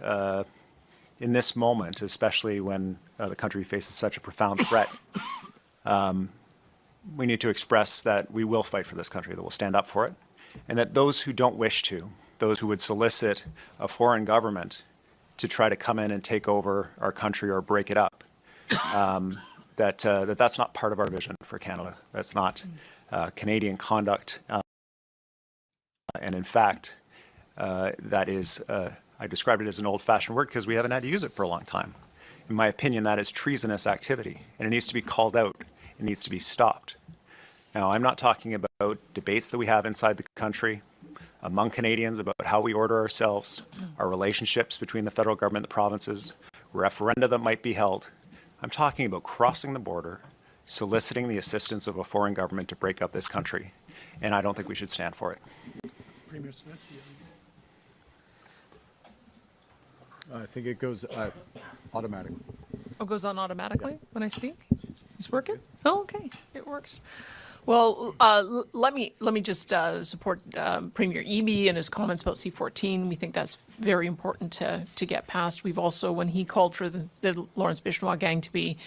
in this moment, especially when the country faces such a profound threat, we need to express that we will fight for this country, that we'll stand up for it, and that those who don't wish to, those who would solicit a foreign government to try to come in and take over our country or break it up, that's not part of our vision for Canada. That's not Canadian conduct. And in fact, that is, I described it as an old-fashioned word because we haven't had to use it for a long time. In my opinion, that is treasonous activity, and it needs to be called out. It needs to be stopped. Now, I'm not talking about debates that we have inside the country among Canadians about how we order ourselves, our relationships between the federal government and the provinces, referenda that might be held. I'm talking about crossing the border, soliciting the assistance of a foreign government to break up this country, and I don't think we should stand for it. Premier Smith, I think it goes automatically. Oh, it goes on automatically when I speak? It's working? Oh, okay. It works. Well, let me just support Premier Eby and his comments about C-14. We think that's very important to get passed. We've also, when he called for the Lawrence Bishonois gang to be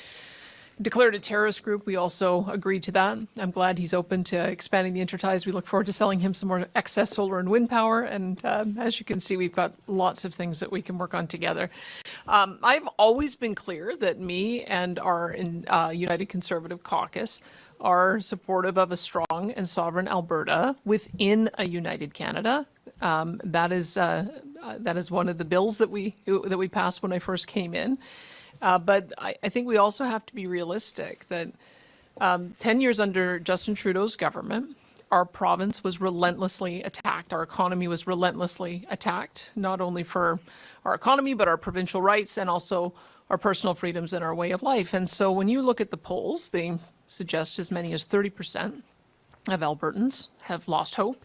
declared a terrorist group. We also agreed to that. I'm glad he's open to expanding the interties. We look forward to selling him some more excess solar and wind power. And as you can see, we've got lots of things that we can work on together. I've always been clear that me and our United Conservative Caucus are supportive of a strong and sovereign Alberta within a united Canada. That is one of the bills that we passed when I first came in. But I think we also have to be realistic that 10 years under Justin Trudeau's government, our province was relentlessly attacked. Our economy was relentlessly attacked, not only for our economy, but our provincial rights and also our personal freedoms and our way of life. And so when you look at the polls, they suggest as many as 30% of Albertans have lost hope.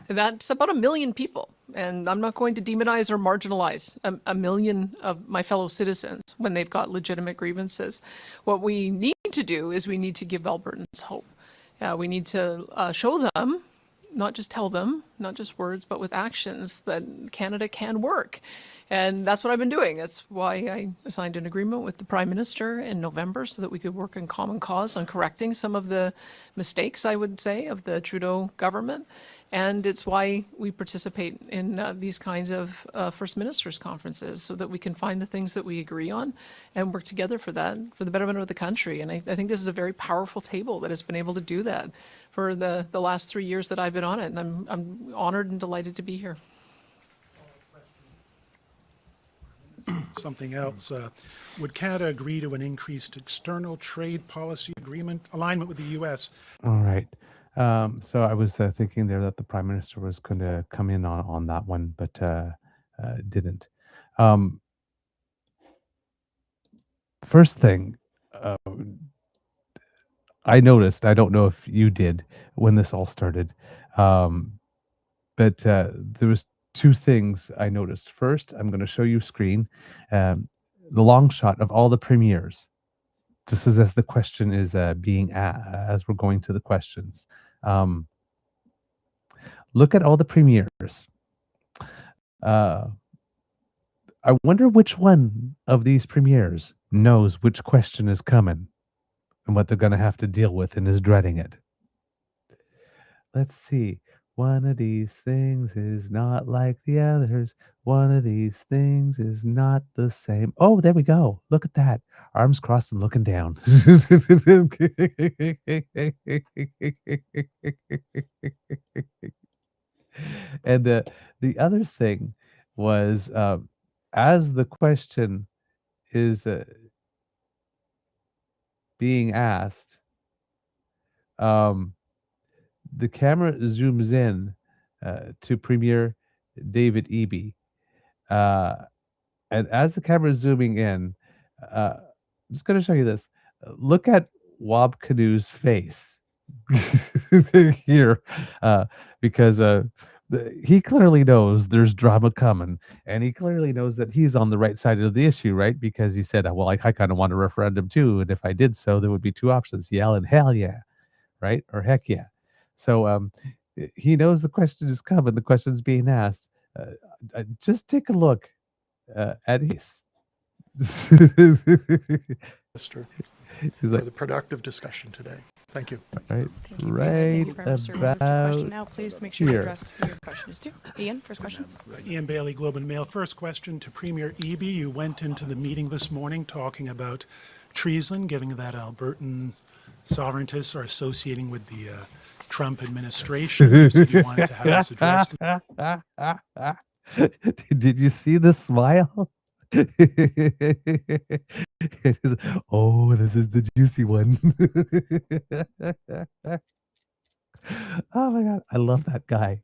That's about 1 million people. And I'm not going to demonize or marginalize a million of my fellow citizens when they've got legitimate grievances. What we need to do is we need to give Albertans hope. We need to show them, not just tell them, not just words, but with actions that Canada can work. And that's what I've been doing. That's why I signed an agreement with the Prime Minister in November so that we could work in common cause on correcting some of the mistakes, I would say, of the Trudeau government. And it's why we participate in these kinds of First Ministers conferences so that we can find the things that we agree on and work together for that, for the betterment of the country. And I think this is a very powerful table that has been able to do that for the last 3 years that I've been on it. And I'm honored and delighted to be here. Something else. Would Canada agree to an increased external trade policy agreement alignment with the U.S.? All right. So I was thinking there that the Prime Minister was going to come in on that one, but didn't. First thing, I noticed, I don't know if you did when this all started, but there was two things I noticed. First, I'm going to show you screen, the long shot of all the premiers. This is as the question is being as we're going to the questions. Look at all the premiers. I wonder which one of these premiers knows which question is coming and what they're going to have to deal with and is dreading it. Let's see. One of these things is not like the others. One of these things is not the same. Oh, there we go. Look at that. Arms crossed and looking down. And the other thing was, as the question is being asked, the camera zooms in to Premier David Eby. And as the camera is zooming in, I'm just going to show you this. Look at Wab Kinu's face here, because he clearly knows there's drama coming, and he clearly knows that he's on the right side of the issue, right? Because he said, well, I kind of want a referendum too, and if I did so, there would be two options, yell and hell yeah, right? Or heck yeah. So he knows the question is coming, the question's being asked. Just take a look at his. Mr. For the productive discussion today. Thank you. Right, Thank you. right Thank you, Prime Minister. We'll move to about question now. Please make sure you here. address who your question is to. Ian, first question. Ian Bailey, Globe and Mail. First question to Premier Eby. You went into the meeting this morning talking about treason, given that Albertan sovereigntists are associating with the Trump administration. You said you wanted to have this addressed. Did you see the smile? It is, oh, this is the juicy one. Oh my God, I love that guy.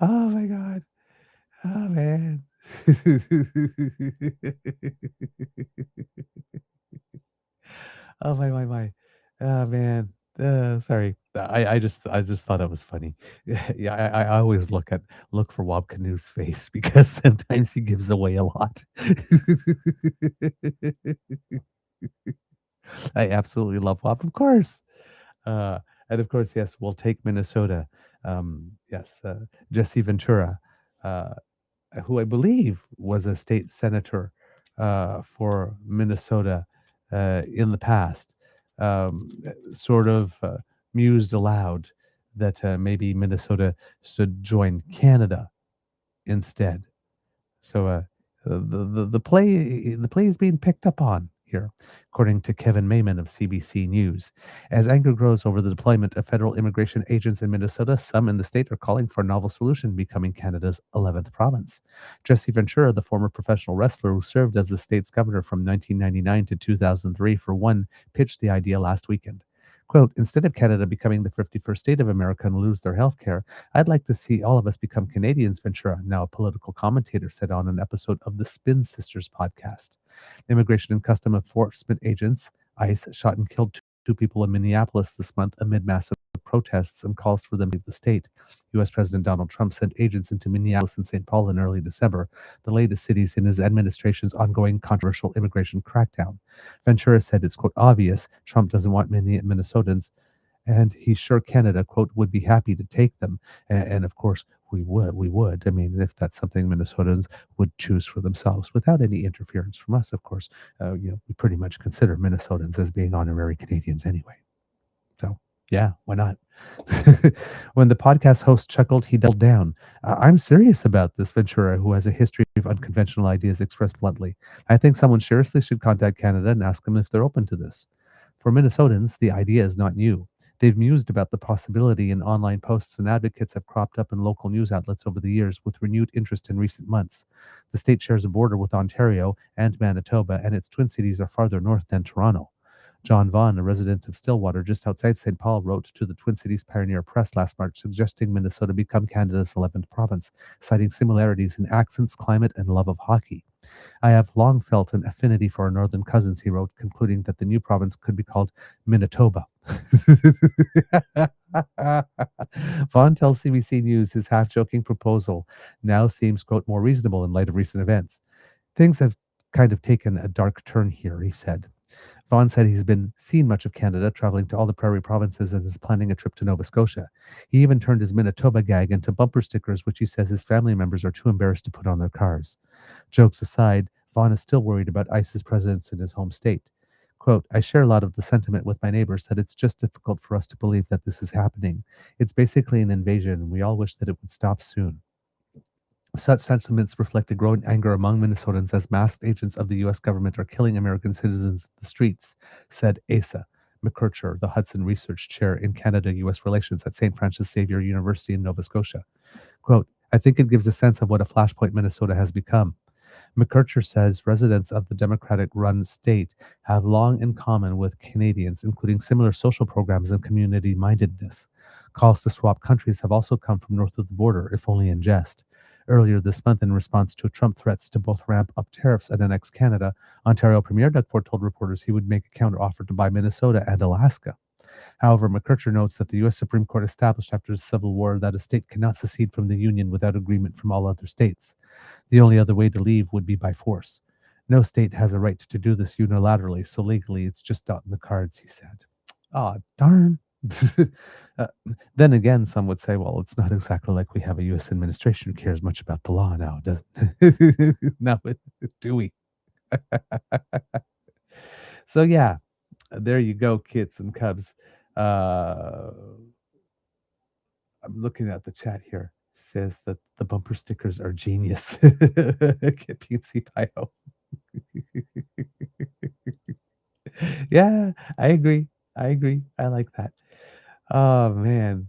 Oh my God. Oh man. Oh my. Oh man. Sorry. I just thought it was funny. Yeah, I always look for Wab Kinu's face because sometimes he gives away a lot. I absolutely love Wab, of course. And of course, yes, we'll take Minnesota. Yes, Jesse Ventura. who I believe was a state senator for Minnesota in the past, sort of mused aloud that maybe Minnesota should join Canada instead. So the play is being picked up on here, according to Kevin Mayman of CBC News. As anger grows over the deployment of federal immigration agents in Minnesota, some in the state are calling for a novel solution, becoming Canada's 11th province. Jesse Ventura, the former professional wrestler who served as the state's governor from 1999 to 2003 for one, pitched the idea last weekend. Quote, instead of Canada becoming the 51st state of America and lose their health care, I'd like to see all of us become Canadians, Ventura, now a political commentator, said on an episode of the Spin Sisters podcast. Immigration and Custom Enforcement agents, ICE, shot and killed two people in Minneapolis this month amid massive protests and calls for them to leave the state. U.S. President Donald Trump sent agents into Minneapolis and St. Paul in early December, the latest cities in his administration's ongoing controversial immigration crackdown. Ventura said it's, quote, obvious Trump doesn't want many Minnesotans, and he's sure Canada, quote, would be happy to take them. And of course, we would. I mean, if that's something Minnesotans would choose for themselves without any interference from us, of course, we pretty much consider Minnesotans as being honorary Canadians anyway. So, yeah, why not? When the podcast host chuckled, he doubled down. I'm serious about this, Ventura, who has a history of unconventional ideas expressed bluntly. I think someone seriously should contact Canada and ask them if they're open to this. For Minnesotans, the idea is not new. They've mused about the possibility, and online posts and advocates have cropped up in local news outlets over the years with renewed interest in recent months. The state shares a border with Ontario and Manitoba, and its twin cities are farther north than Toronto. John Vaughan, a resident of Stillwater just outside St. Paul, wrote to the Twin Cities Pioneer Press last March suggesting Minnesota become Canada's 11th province, citing similarities in accents, climate, and love of hockey. I have long felt an affinity for our northern cousins, he wrote, concluding that the new province could be called Manitoba. Vaughan tells CBC News his half-joking proposal now seems, quote, more reasonable in light of recent events. Things have kind of taken a dark turn here, he said. Vaughan said he's been seen much of Canada, traveling to all the prairie provinces and is planning a trip to Nova Scotia. He even turned his Manitoba gag into bumper stickers, which he says his family members are too embarrassed to put on their cars. Jokes aside, Vaughan is still worried about ICE's presence in his home state. Quote, I share a lot of the sentiment with my neighbors that it's just difficult for us to believe that this is happening. It's basically an invasion, and we all wish that it would stop soon. Such sentiments reflect a growing anger among Minnesotans as masked agents of the U.S. government are killing American citizens in the streets, said Asa McKercher, the Hudson Research Chair in Canada-U.S. Relations at St. Francis Xavier University in Nova Scotia. Quote, I think it gives a sense of what a flashpoint Minnesota has become. McKercher says residents of the Democratic-run state have long in common with Canadians, including similar social programs and community-mindedness. Calls to swap countries have also come from north of the border, if only in jest. Earlier this month, in response to Trump threats to both ramp up tariffs and annex Canada, Ontario Premier Doug Ford told reporters he would make a counteroffer to buy Minnesota and Alaska. However, McKercher notes that the U.S. Supreme Court established after the Civil War that a state cannot secede from the Union without agreement from all other states. The only other way to leave would be by force. No state has a right to do this unilaterally, so legally it's just not in the cards, he said. Ah, darn. Then again, some would say, well, it's not exactly like we have a U.S. administration who cares much about the law now, does it? No, do we? So, yeah, there you go, kids and cubs. I'm looking at the chat here. It says that the bumper stickers are genius. Get Pizzi Pio. Yeah, I agree. I like that. Oh, man.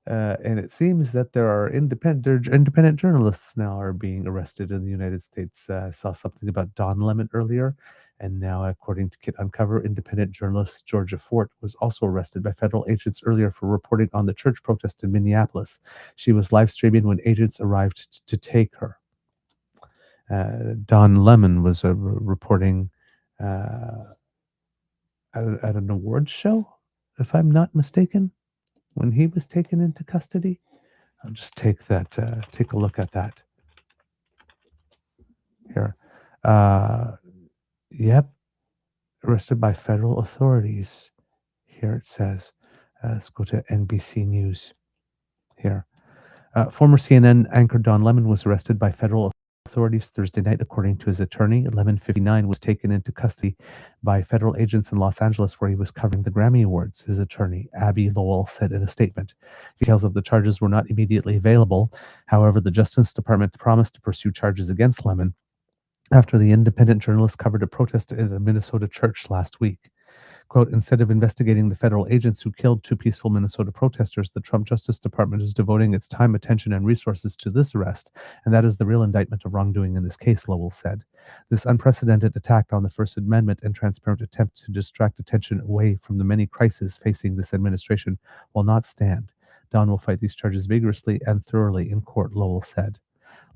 And it seems that there are independent journalists now are being arrested in the United States. I saw something about Don Lemon earlier, and now, according to Kit Uncover, independent journalist Georgia Fort was also arrested by federal agents earlier for reporting on the church protest in Minneapolis. She was live streaming when agents arrived to take her. Don Lemon was reporting at an awards show, if I'm not mistaken, when he was taken into custody. I'll just take a look at that here. Yep, arrested by federal authorities. Here it says, let's go to NBC News here. Former CNN anchor Don Lemon was arrested by federal authorities Thursday night, according to his attorney. Lemon, 59, was taken into custody by federal agents in Los Angeles, where he was covering the Grammy Awards. His attorney, Abby Lowell, said in a statement. Details of the charges were not immediately available. However, the Justice Department promised to pursue charges against Lemon after the independent journalist covered a protest at a Minnesota church last week. Quote, instead of investigating the federal agents who killed 2 peaceful Minnesota protesters, the Trump Justice Department is devoting its time, attention, and resources to this arrest, and that is the real indictment of wrongdoing in this case, Lowell said. This unprecedented attack on the First Amendment and transparent attempt to distract attention away from the many crises facing this administration will not stand. Don will fight these charges vigorously and thoroughly in court, Lowell said.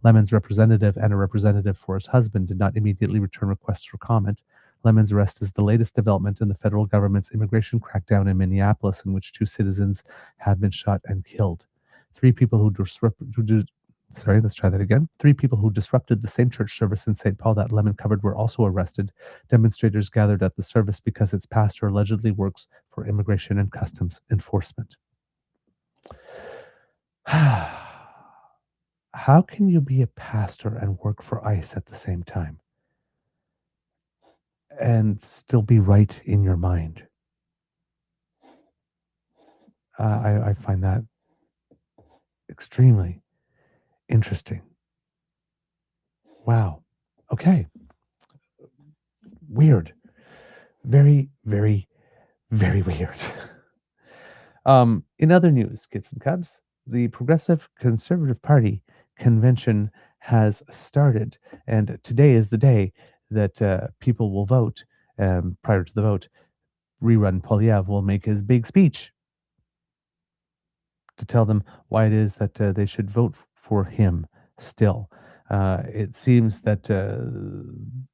Lemon's representative and a representative for his husband did not immediately return requests for comment. Lemon's arrest is the latest development in the federal government's immigration crackdown in Minneapolis, in which 2 citizens have been shot and killed. 3 people who disrupted the same church service in St. Paul that Lemon covered were also arrested. Demonstrators gathered at the service because its pastor allegedly works for Immigration and Customs Enforcement. How can you be a pastor and work for ICE at the same time? And still be right in your mind? I find that extremely interesting. Wow. Okay. Weird. Very, very, very weird. In other news, kids and cubs, the Progressive Conservative Party convention has started, and today is the day that people will vote. Prior to the vote, ReRun Poilièvre will make his big speech to tell them why it is that they should vote for him still. It seems that,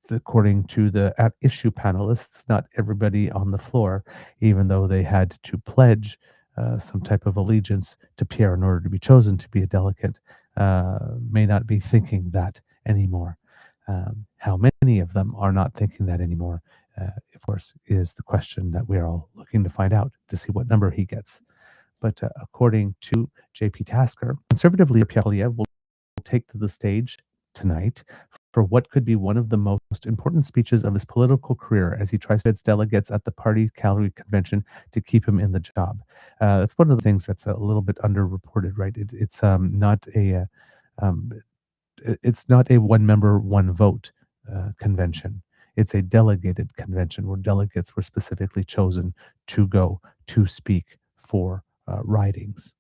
according to the at-issue panelists, not everybody on the floor, even though they had to pledge some type of allegiance to Pierre in order to be chosen to be a delegate, may not be thinking that anymore. How many of them are not thinking that anymore, of course, is the question that we're all looking to find out to see what number he gets. But according to JP Tasker, Conservative leader Pierre will take to the stage tonight for what could be one of the most important speeches of his political career as he tries to get delegates at the party Calgary convention to keep him in the job. That's one of the things that's a little bit underreported, right? It's not a one member, one vote convention. It's a delegated convention where delegates were specifically chosen to go to speak for ridings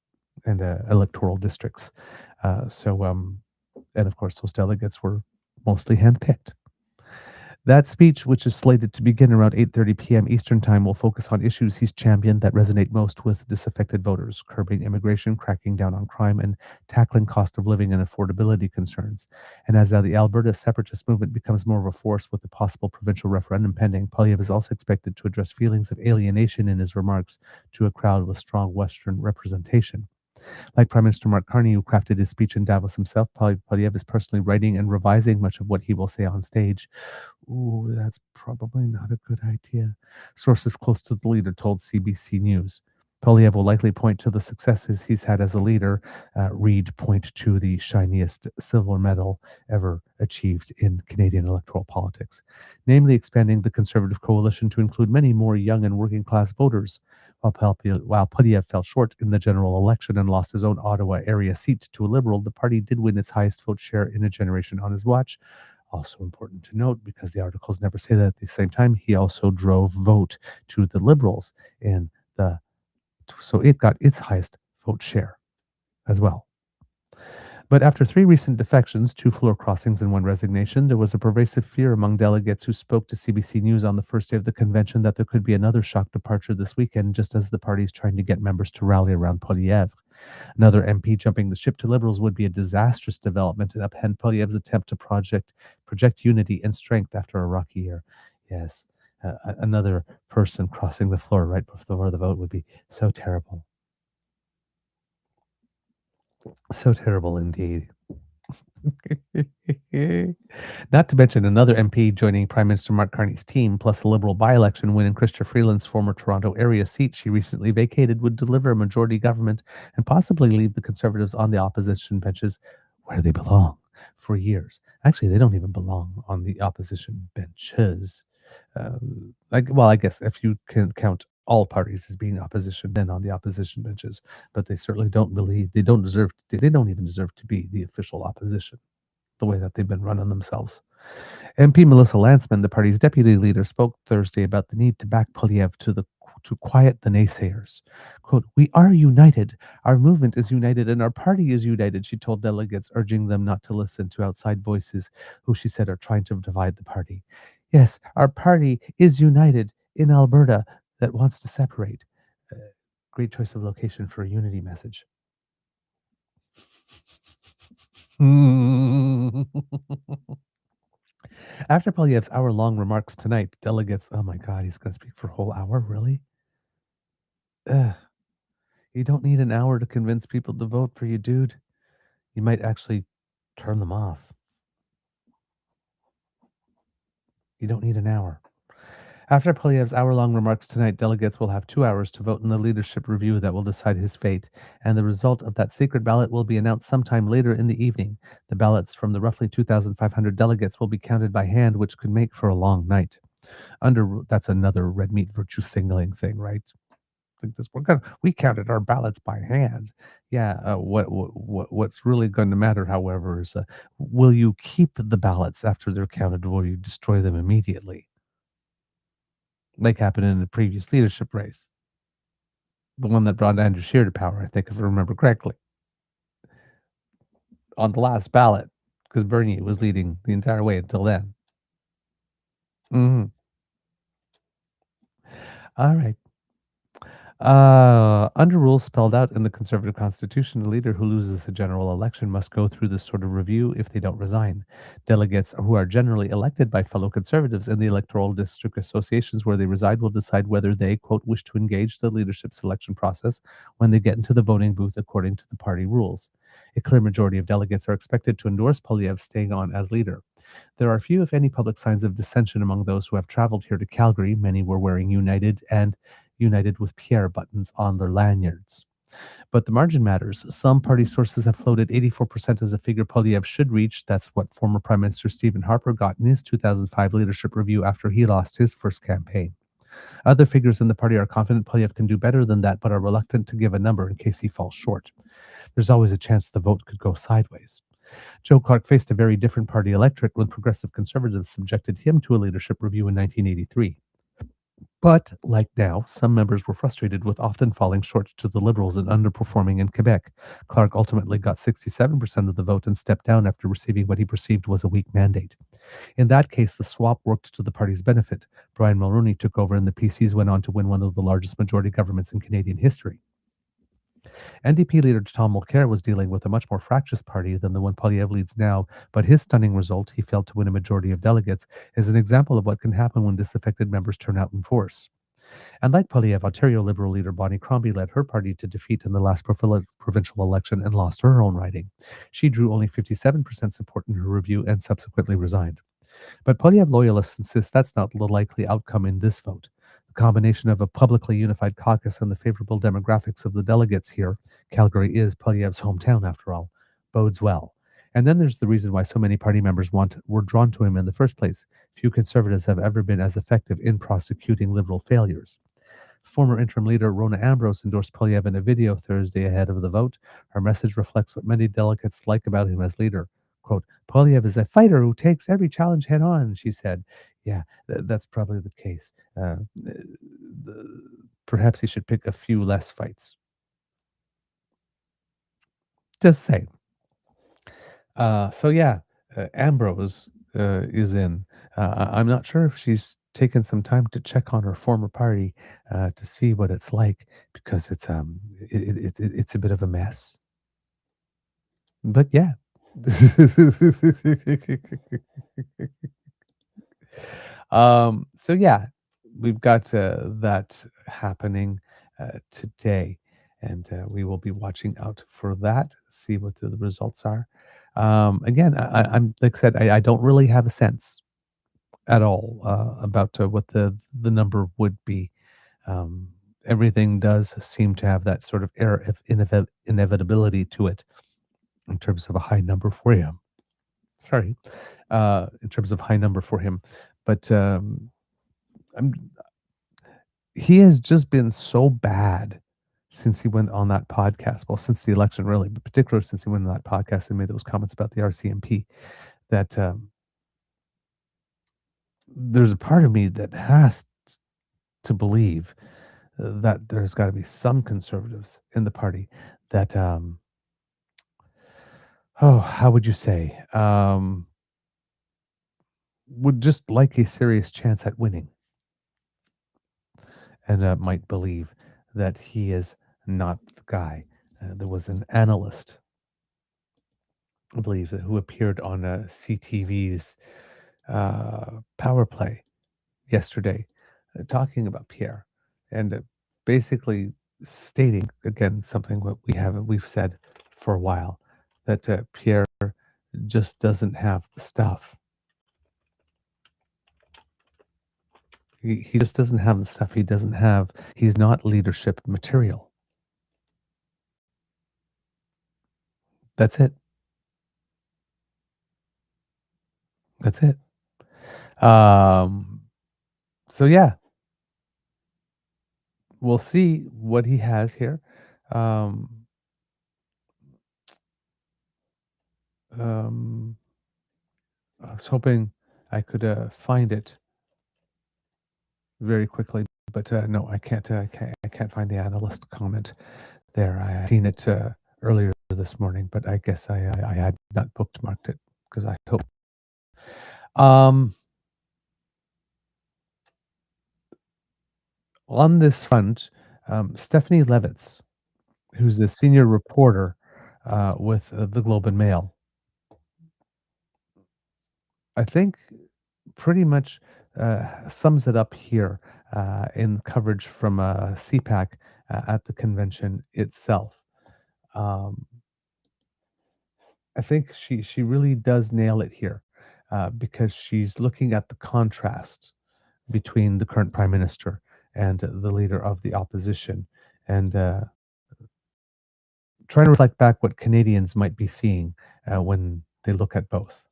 and electoral districts. And of course, those delegates were mostly handpicked. That speech, which is slated to begin around 8:30 p.m. Eastern Time, will focus on issues he's championed that resonate most with disaffected voters: curbing immigration, cracking down on crime, and tackling cost of living and affordability concerns. And as the Alberta separatist movement becomes more of a force with the possible provincial referendum pending, Poilièvre is also expected to address feelings of alienation in his remarks to a crowd with strong Western representation. Like Prime Minister Mark Carney, who crafted his speech in Davos himself, Poilièvre is personally writing and revising much of what he will say on stage. Ooh, that's probably not a good idea, sources close to the leader told CBC News. Poilièvre will likely point to the successes he's had as a leader. Reid point to the shiniest silver medal ever achieved in Canadian electoral politics, namely expanding the Conservative coalition to include many more young and working class voters. While Poilièvre fell short in the general election and lost his own Ottawa area seat to a Liberal, the party did win its highest vote share in a generation on his watch. Also important to note, because the articles never say that at the same time, he also drove vote to the Liberals so it got its highest vote share as well. But after 3 recent defections, 2 floor crossings and 1 resignation, there was a pervasive fear among delegates who spoke to CBC News on the first day of the convention that there could be another shock departure this weekend, just as the party is trying to get members to rally around Poilièvre. Another MP jumping the ship to Liberals would be a disastrous development and upend Poilièvre's attempt to project unity and strength after a rocky year. Yes, another person crossing the floor right before the vote would be so terrible. So terrible indeed. Not to mention another MP joining Prime Minister Mark Carney's team, plus a Liberal by-election win in Chrystia Freeland's former Toronto area seat she recently vacated, would deliver a majority government and possibly leave the Conservatives on the opposition benches where they belong for years. Actually, they don't even belong on the opposition benches. I guess if you can count all parties as being opposition, then on the opposition benches, but they certainly don't believe they don't even deserve to be the official opposition, the way that they've been running themselves. MP Melissa Lantsman, the party's deputy leader, spoke Thursday about the need to back Poilièvre to quiet the naysayers. Quote, "We are united. Our movement is united and our party is united," she told delegates, urging them not to listen to outside voices who she said are trying to divide the party. Yes, our party is united in Alberta that wants to separate. Great choice of location for a unity message. After Poilievre's hour-long remarks tonight, delegates, oh my God, he's going to speak for a whole hour? Really? Ugh. You don't need an hour to convince people to vote for you, dude. You might actually turn them off. You don't need an hour. After Poilievre's hour-long remarks tonight, delegates will have 2 hours to vote in the leadership review that will decide his fate, and the result of that secret ballot will be announced sometime later in the evening. The ballots from the roughly 2,500 delegates will be counted by hand, which could make for a long night. That's another red meat virtue signaling thing, right? Like this, we counted our ballots by hand. Yeah. What's really going to matter, however, is will you keep the ballots after they're counted, or will you destroy them immediately? Like happened in the previous leadership race, the one that brought Andrew Scheer to power, I think, if I remember correctly. On the last ballot, because Bernier was leading the entire way until then. All right. Under rules spelled out in the Conservative Constitution, a leader who loses the general election must go through this sort of review if they don't resign. Delegates who are generally elected by fellow Conservatives in the electoral district associations where they reside will decide whether they, quote, wish to engage the leadership selection process when they get into the voting booth according to the party rules. A clear majority of delegates are expected to endorse Poilievre staying on as leader. There are few, if any, public signs of dissension among those who have traveled here to Calgary. Many were wearing United with Pierre buttons on their lanyards. But the margin matters. Some party sources have floated 84% as a figure Poilievre should reach. That's what former Prime Minister Stephen Harper got in his 2005 leadership review after he lost his first campaign. Other figures in the party are confident Poilievre can do better than that, but are reluctant to give a number in case he falls short. There's always a chance the vote could go sideways. Joe Clark faced a very different party electorate when progressive Conservatives subjected him to a leadership review in 1983. But, like now, some members were frustrated with often falling short to the Liberals and underperforming in Quebec. Clark ultimately got 67% of the vote and stepped down after receiving what he perceived was a weak mandate. In that case, the swap worked to the party's benefit. Brian Mulroney took over and the PCs went on to win one of the largest majority governments in Canadian history. NDP leader Tom Mulcair was dealing with a much more fractious party than the one Poilievre leads now, but his stunning result, he failed to win a majority of delegates, is an example of what can happen when disaffected members turn out in force. And like Poilievre, Ontario Liberal leader Bonnie Crombie led her party to defeat in the last provincial election and lost her own riding. She drew only 57% support in her review and subsequently resigned. But Poilievre loyalists insist that's not the likely outcome in this vote. The combination of a publicly unified caucus and the favorable demographics of the delegates here, Calgary is Poilievre's hometown after all, bodes well. And then there's the reason why so many party members were drawn to him in the first place. Few Conservatives have ever been as effective in prosecuting Liberal failures. Former interim leader Rona Ambrose endorsed Poilievre in a video Thursday ahead of the vote. Her message reflects what many delegates like about him as leader. Quote, Poilievre is a fighter who takes every challenge head on, she said. Yeah, that's probably the case. Perhaps he should pick a few less fights. Just saying. Ambrose is in. I'm not sure if she's taken some time to check on her former party to see what it's like, because it's a bit of a mess. But yeah. We've got that happening today, and we will be watching out for that, see what the results are. Again, I'm like I said, I don't really have a sense at all about what the number would be. Everything does seem to have that sort of air of inevitability to it in terms of a high number for him. Sorry, in terms of high number for him, but he has just been so bad since he went on that podcast. Well, since the election, really, but particularly since he went on that podcast and made those comments about the RCMP, that there's a part of me that has to believe that there's got to be some conservatives in the party that, how would you say, would just like a serious chance at winning and might believe that he is not the guy. There was an analyst, I believe, who appeared on CTV's Power Play yesterday, talking about Pierre, and basically stating again something that we've said for a while, that Pierre just doesn't have the stuff. He just doesn't have the stuff. He's not leadership material. That's it. That's it. So yeah, we'll see what he has here. I was hoping I could find it very quickly, but no, I can't. I can't find the analyst comment there. I had seen it earlier this morning, but I guess I had not bookmarked it because I hope. On this front, Stephanie Levitz, who's a senior reporter with the Globe and Mail, I think pretty much sums it up here in coverage from CPAC at the convention itself. I think she really does nail it here because she's looking at the contrast between the current prime minister and the leader of the opposition, and trying to reflect back what Canadians might be seeing when they look at both.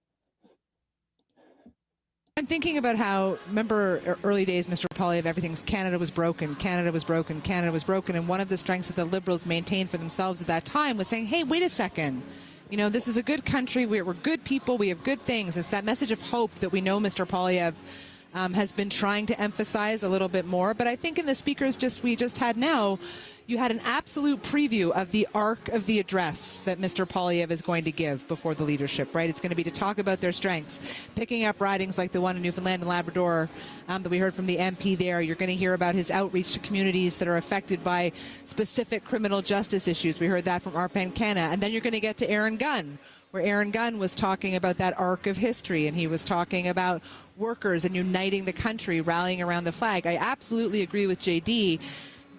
I'm thinking about how, remember early days, Mr. Poilièvre, everything's Canada was broken, Canada was broken, Canada was broken. And one of the strengths that the Liberals maintained for themselves at that time was saying, hey, wait a second. You know, this is a good country. We're good people. We have good things. It's that message of hope that we know Mr. Poilièvre has been trying to emphasize a little bit more. But I think in the speakers we just had now, you had an absolute preview of the arc of the address that Mr. Poilièvre is going to give before the leadership, right? It's going to be to talk about their strengths, picking up ridings like the one in Newfoundland and Labrador that we heard from the MP there. You're going to hear about his outreach to communities that are affected by specific criminal justice issues. We heard that from Arpan Canna. And then you're going to get to Aaron Gunn, where Aaron Gunn was talking about that arc of history, and he was talking about workers and uniting the country, rallying around the flag. I absolutely agree with JD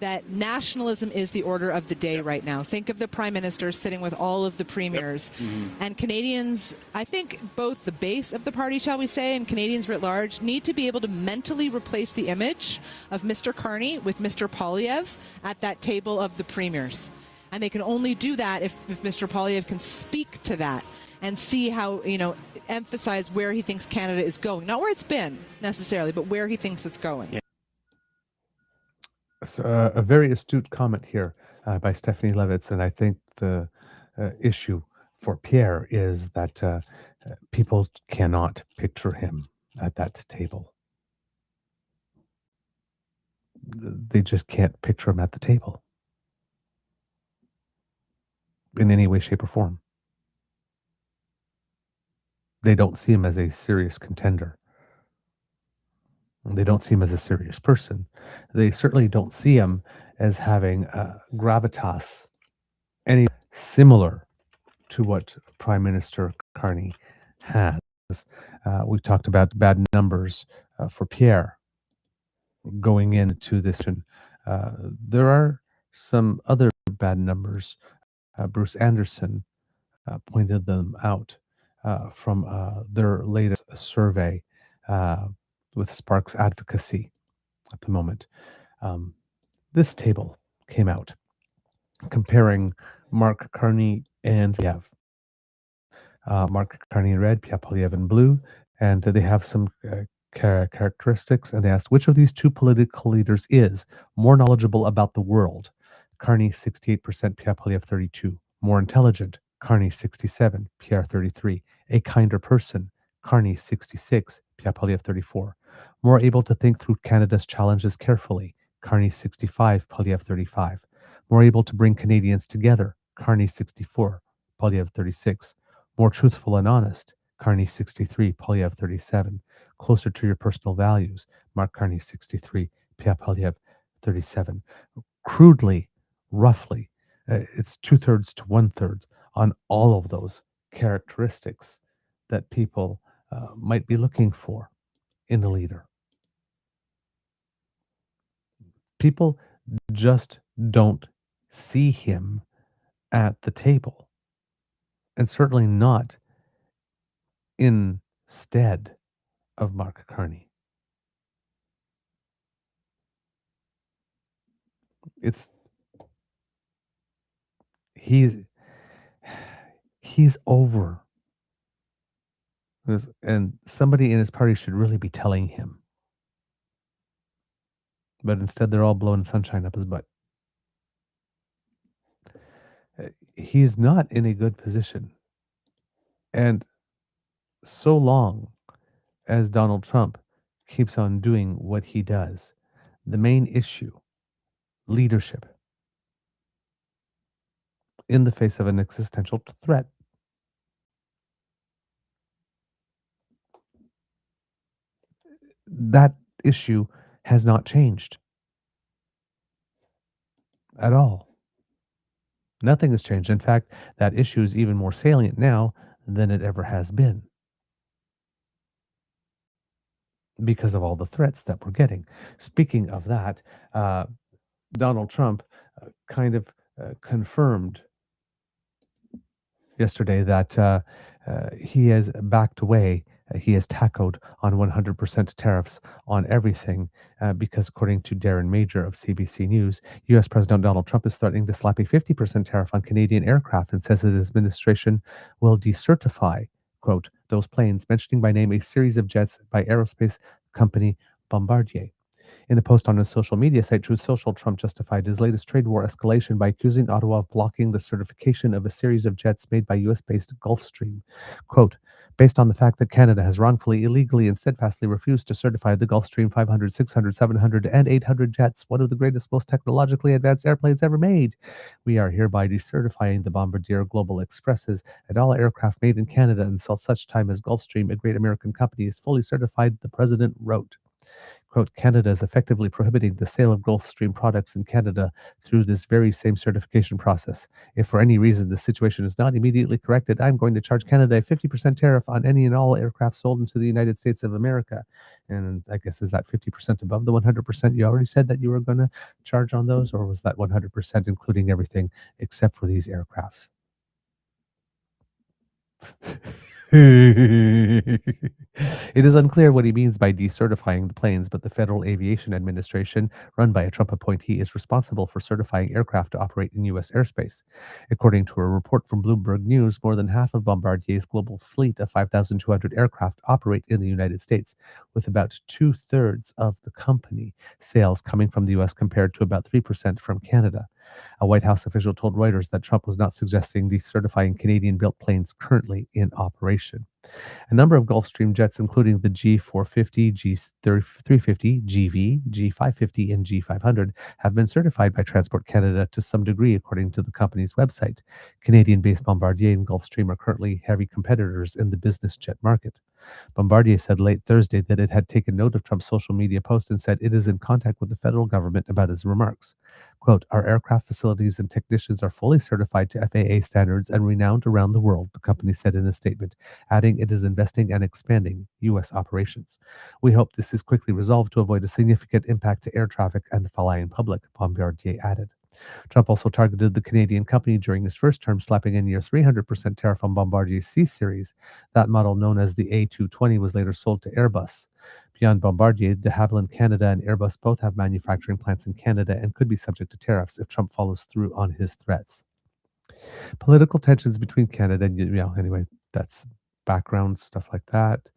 that nationalism is the order of the day right now. Think of the Prime Minister sitting with all of the premiers. Yep. Mm-hmm. And Canadians, I think both the base of the party, shall we say, and Canadians writ large need to be able to mentally replace the image of Mr. Carney with Mr. Poilièvre at that table of the premiers. And they can only do that if Mr. Poilièvre can speak to that and see how, emphasize where he thinks Canada is going. Not where it's been necessarily, but where he thinks it's going. Yeah. So, a very astute comment here by Stephanie Levitz, and I think the issue for Pierre is that people cannot picture him at that table. They just can't picture him at the table in any way, shape, or form. They don't see him as a serious contender. They don't see him as a serious person. They certainly don't see him as having gravitas any similar to what Prime Minister Carney has. We talked about bad numbers for Pierre going into this. There are some other bad numbers. Bruce Anderson pointed them out from their latest survey with Sparks Advocacy at the moment. This table came out comparing Mark Carney and Poilièvre. Mark Carney in red, Pierre Poilièvre in blue, and they have some characteristics, and they asked which of these two political leaders is more knowledgeable about the world. Carney 68%, Pierre Poilièvre 32%. More intelligent, Carney 67%, Pierre 33%. A kinder person, Carney 66%, Pierre Poilièvre 34%. More able to think through Canada's challenges carefully, Carney 65%, Poilièvre 35%. More able to bring Canadians together, Carney 64%, Poilièvre 36%. More truthful and honest, Carney 63%, Poilièvre 37%. Closer to your personal values, Mark Carney 63%, Pierre Poilièvre 37%. Crudely, roughly, it's 2/3 to 1/3 on all of those characteristics that people might be looking for in a leader. People just don't see him at the table, and certainly not instead of Mark Carney. He's over. And somebody in his party should really be telling him. But instead, they're all blowing sunshine up his butt. He's not in a good position. And so long as Donald Trump keeps on doing what he does, the main issue, leadership, in the face of an existential threat, that issue has not changed at all. Nothing has changed. In fact, that issue is even more salient now than it ever has been because of all the threats that we're getting. Speaking of that, Donald Trump kind of confirmed yesterday that he has backed away. He has tackled on 100% tariffs on everything because, according to Darren Major of CBC News, U.S. President Donald Trump is threatening to slap a 50% tariff on Canadian aircraft and says his administration will decertify, quote, those planes, mentioning by name a series of jets by aerospace company Bombardier. In a post on his social media site, Truth Social, Trump justified his latest trade war escalation by accusing Ottawa of blocking the certification of a series of jets made by U.S.-based Gulfstream. Quote, based on the fact that Canada has wrongfully, illegally, and steadfastly refused to certify the Gulfstream 500, 600, 700, and 800 jets, one of the greatest, most technologically advanced airplanes ever made, we are hereby decertifying the Bombardier Global Expresses and all aircraft made in Canada until such time as Gulfstream, a great American company, is fully certified, the president wrote. Quote, Canada is effectively prohibiting the sale of Gulfstream products in Canada through this very same certification process. If for any reason the situation is not immediately corrected, I'm going to charge Canada a 50% tariff on any and all aircraft sold into the United States of America. And I guess, is that 50% above the 100% you already said that you were going to charge on those? Or was that 100% including everything except for these aircrafts? It is unclear what he means by decertifying the planes, but the Federal Aviation Administration, run by a Trump appointee, is responsible for certifying aircraft to operate in U.S. airspace. According to a report from Bloomberg News, more than half of Bombardier's global fleet of 5,200 aircraft operate in the United States, with about 2/3 of the company sales coming from the U.S. compared to about 3% from Canada. A White House official told Reuters that Trump was not suggesting decertifying Canadian-built planes currently in operation. A number of Gulfstream jets, including the G450, G350, GV, G550, and G500, have been certified by Transport Canada to some degree, according to the company's website. Canadian-based Bombardier and Gulfstream are currently heavy competitors in the business jet market. Bombardier said late Thursday that it had taken note of Trump's social media post and said it is in contact with the federal government about his remarks. Quote, our aircraft facilities and technicians are fully certified to FAA standards and renowned around the world, the company said in a statement, adding it is investing and expanding U.S. operations. We hope this is quickly resolved to avoid a significant impact to air traffic and the flying public, Bombardier added. Trump also targeted the Canadian company during his first term, slapping a near 300% tariff on Bombardier's C series. That model, known as the A220, was later sold to Airbus. Beyond Bombardier, de Havilland Canada and Airbus both have manufacturing plants in Canada and could be subject to tariffs if Trump follows through on his threats. Political tensions between Canada and, anyway, that's background, stuff like that.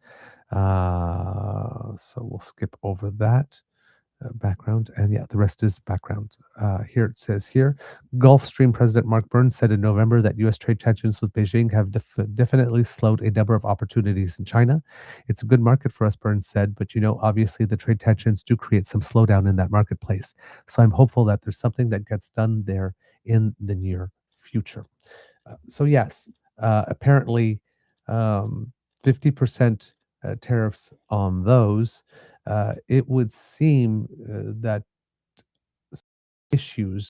So we'll skip over that. Background, and the rest is background. Here it says here, Gulfstream President Mark Burns said in November that U.S. trade tensions with Beijing have definitely slowed a number of opportunities in China. It's a good market for us, Burns said, but obviously the trade tensions do create some slowdown in that marketplace. So I'm hopeful that there's something that gets done there in the near future. So yes, apparently 50% tariffs on those. It would seem that issues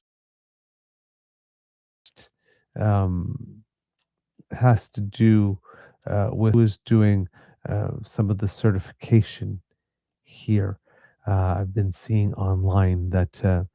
has to do with who's doing some of the certification here. I've been seeing online that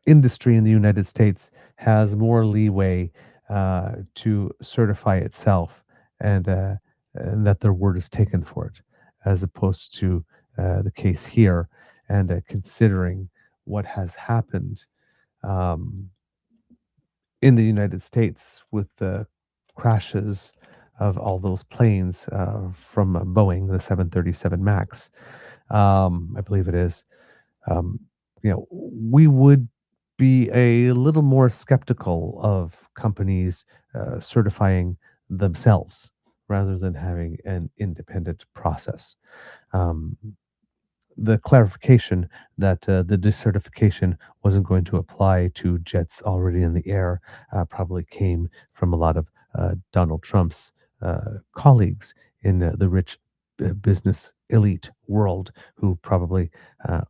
industry in the United States has more leeway to certify itself, and that their word is taken for it, as opposed to the case here. And considering what has happened in the United States with the crashes of all those planes from Boeing, the 737 MAX, I believe it is, we would be a little more skeptical of companies certifying themselves rather than having an independent process. The clarification that the decertification wasn't going to apply to jets already in the air probably came from a lot of Donald Trump's colleagues in the rich business elite world who probably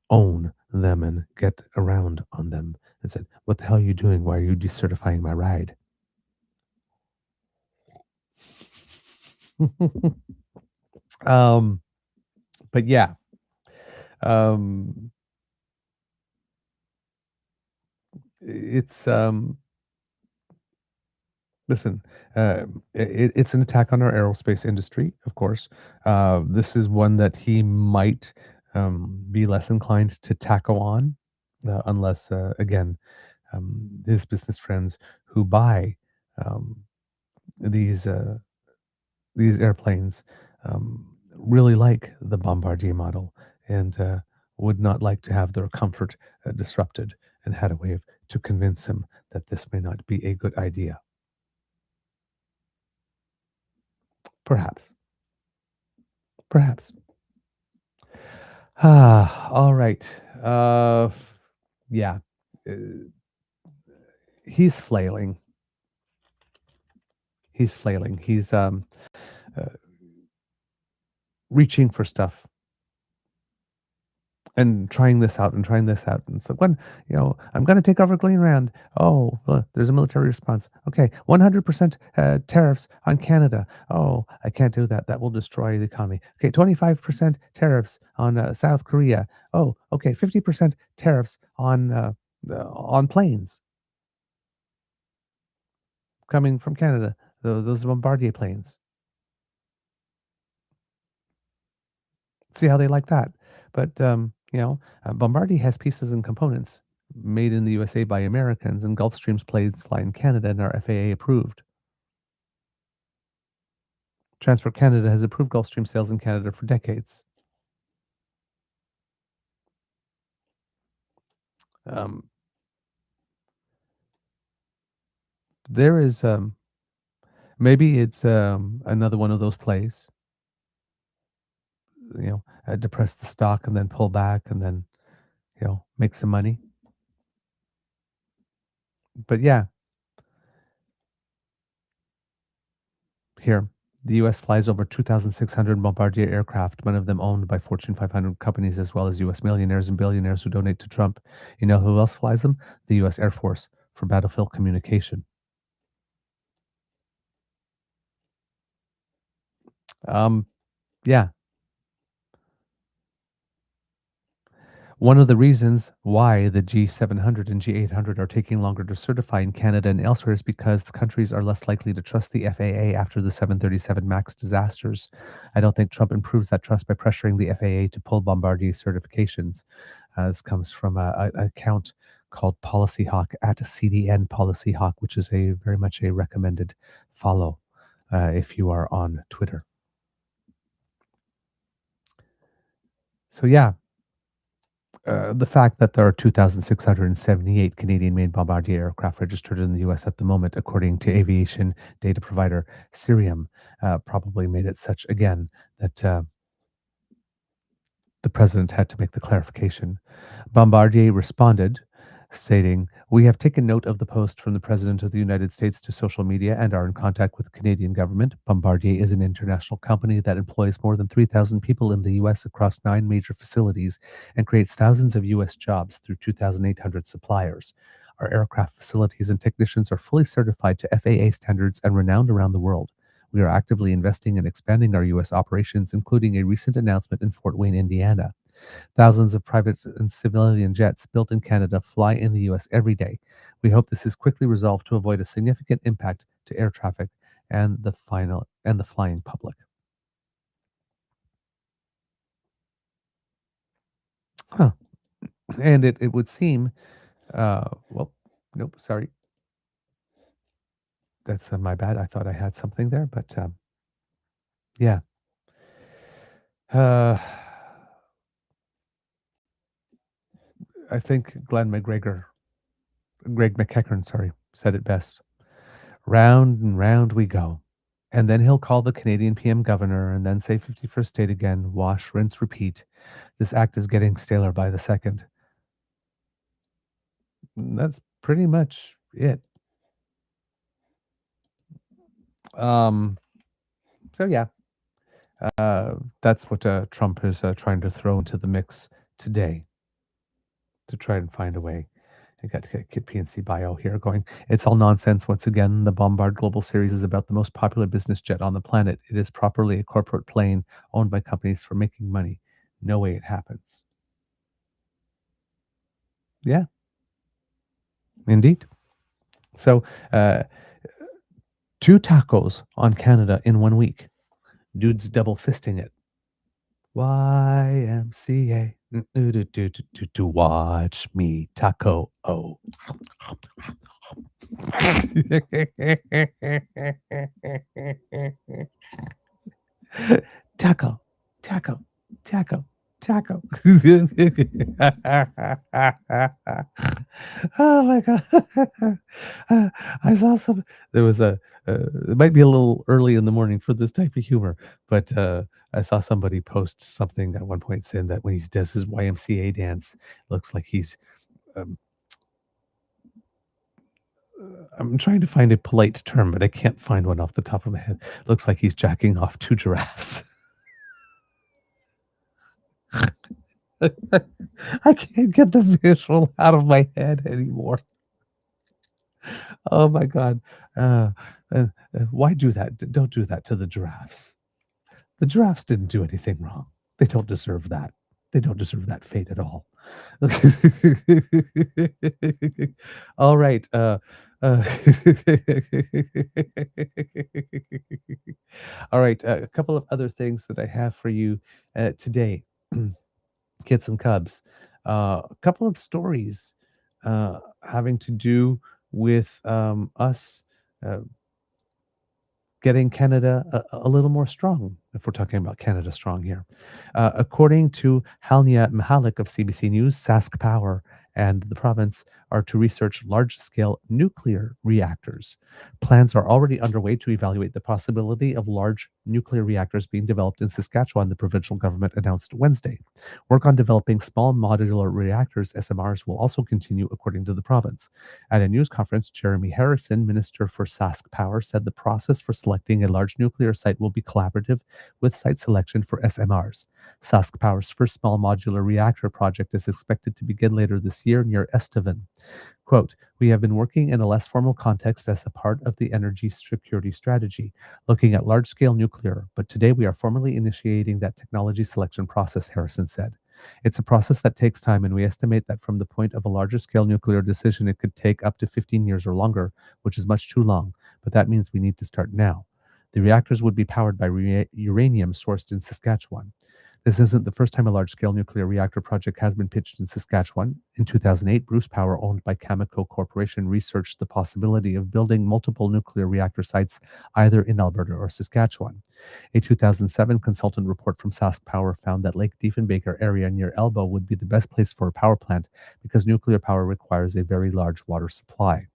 own them and get around on them and said, "What the hell are you doing? Why are you decertifying my ride?" But yeah. It's listen, it's an attack on our aerospace industry, of course. This is one that he might be less inclined to tackle on, unless, again, his business friends who buy um, these airplanes really like the Bombardier model and would not like to have their comfort disrupted, and had a way to convince him that this may not be a good idea. Perhaps. Perhaps. All right. Yeah. Uh, he's flailing. He's flailing. He's reaching for stuff and trying this out and trying this out. And so when, I'm going to take over Greenland. Oh, well, there's a military response. Okay, 100% tariffs on Canada. Oh, I can't do that. That will destroy the economy. Okay, 25% tariffs on South Korea. Oh, okay, 50% tariffs on planes coming from Canada. Those Bombardier planes. See how they like that. But, Bombardier has pieces and components made in the USA by Americans, and Gulfstream's planes fly in Canada and are FAA approved. Transport Canada has approved Gulfstream sales in Canada for decades. There is, maybe it's another one of those plays, depress the stock and then pull back and then, make some money. But yeah, here, the U.S. flies over 2,600 Bombardier aircraft, one of them owned by Fortune 500 companies, as well as U.S. millionaires and billionaires who donate to Trump. You know who else flies them? The U.S. Air Force for battlefield communication. Yeah. One of the reasons why the G700 and G800 are taking longer to certify in Canada and elsewhere is because the countries are less likely to trust the FAA after the 737 MAX disasters. I don't think Trump improves that trust by pressuring the FAA to pull Bombardier certifications. This comes from an account called PolicyHawk at CDN PolicyHawk, which is a very much a recommended follow if you are on Twitter. So yeah, the fact that there are 2,678 Canadian-made Bombardier aircraft registered in the U.S. at the moment, according to aviation data provider Cirium, probably made it such, again, that the president had to make the clarification. Bombardier responded, stating, "We have taken note of the post from the President of the United States to social media and are in contact with the Canadian government. Bombardier is an international company that employs more than 3,000 people in the U.S. across 9 major facilities and creates thousands of U.S. jobs through 2,800 suppliers. Our aircraft facilities and technicians are fully certified to FAA standards and renowned around the world. We are actively investing in expanding our U.S. operations, including a recent announcement in Fort Wayne, Indiana. Thousands of private and civilian jets built in Canada fly in the U.S. every day. We hope this is quickly resolved to avoid a significant impact to air traffic and the flying public." Huh. And it would seem, well, nope, sorry. That's my bad. I thought I had something there, but yeah. I think Greg McEachern, sorry, said it best. Round and round we go. And then he'll call the Canadian PM governor and then say 51st state again, wash, rinse, repeat. This act is getting staler by the second. And that's pretty much it. So yeah, that's what Trump is trying to throw into the mix today to try and find a way. I got Kit PNC bio here going, "It's all nonsense once again. The Bombard Global Series is about the most popular business jet on the planet. It is properly a corporate plane owned by companies for making money. No way it happens." Yeah, indeed. So 2 tacos on Canada in 1 week. Dude's double fisting it. YMCA to watch me taco. Oh. Taco, taco, taco, taco. Oh my God. I saw there was it might be a little early in the morning for this type of humor, but I saw somebody post something at one point saying that when he does his YMCA dance, it looks like he's I'm trying to find a polite term, but I can't find one off the top of my head. Looks like he's jacking off 2 giraffes. I can't get the visual out of my head anymore. Oh my God. Why do that? Don't do that to the giraffes. The giraffes didn't do anything wrong. They don't deserve that. They don't deserve that fate at all. All right. All right. A couple of other things that I have for you today, kids and cubs. A couple of stories having to do with us getting Canada a little more strong, if we're talking about Canada strong here. According to Halnia Mihalik of CBC News, Sask Power and the province are to research large-scale nuclear reactors. Plans are already underway to evaluate the possibility of large nuclear reactors being developed in Saskatchewan, the provincial government announced Wednesday. Work on developing small modular reactors, SMRs, will also continue, according to the province. At a news conference, Jeremy Harrison, Minister for Sask Power, said the process for selecting a large nuclear site will be collaborative with site selection for SMRs. Sask Power's first small modular reactor project is expected to begin later this year near Estevan. Quote, "We have been working in a less formal context as a part of the energy security strategy, looking at large-scale nuclear, but today we are formally initiating that technology selection process," Harrison said. It's a process that takes time, and we estimate that from the point of a larger scale nuclear decision, it could take up to 15 years or longer, which is much too long, but that means we need to start now. The reactors would be powered by uranium sourced in Saskatchewan. This isn't the first time a large-scale nuclear reactor project has been pitched in Saskatchewan. In 2008, Bruce Power, owned by Cameco Corporation, researched the possibility of building multiple nuclear reactor sites either in Alberta or Saskatchewan. A 2007 consultant report from Sask Power found that Lake Diefenbaker area near Elbow would be the best place for a power plant because nuclear power requires a very large water supply.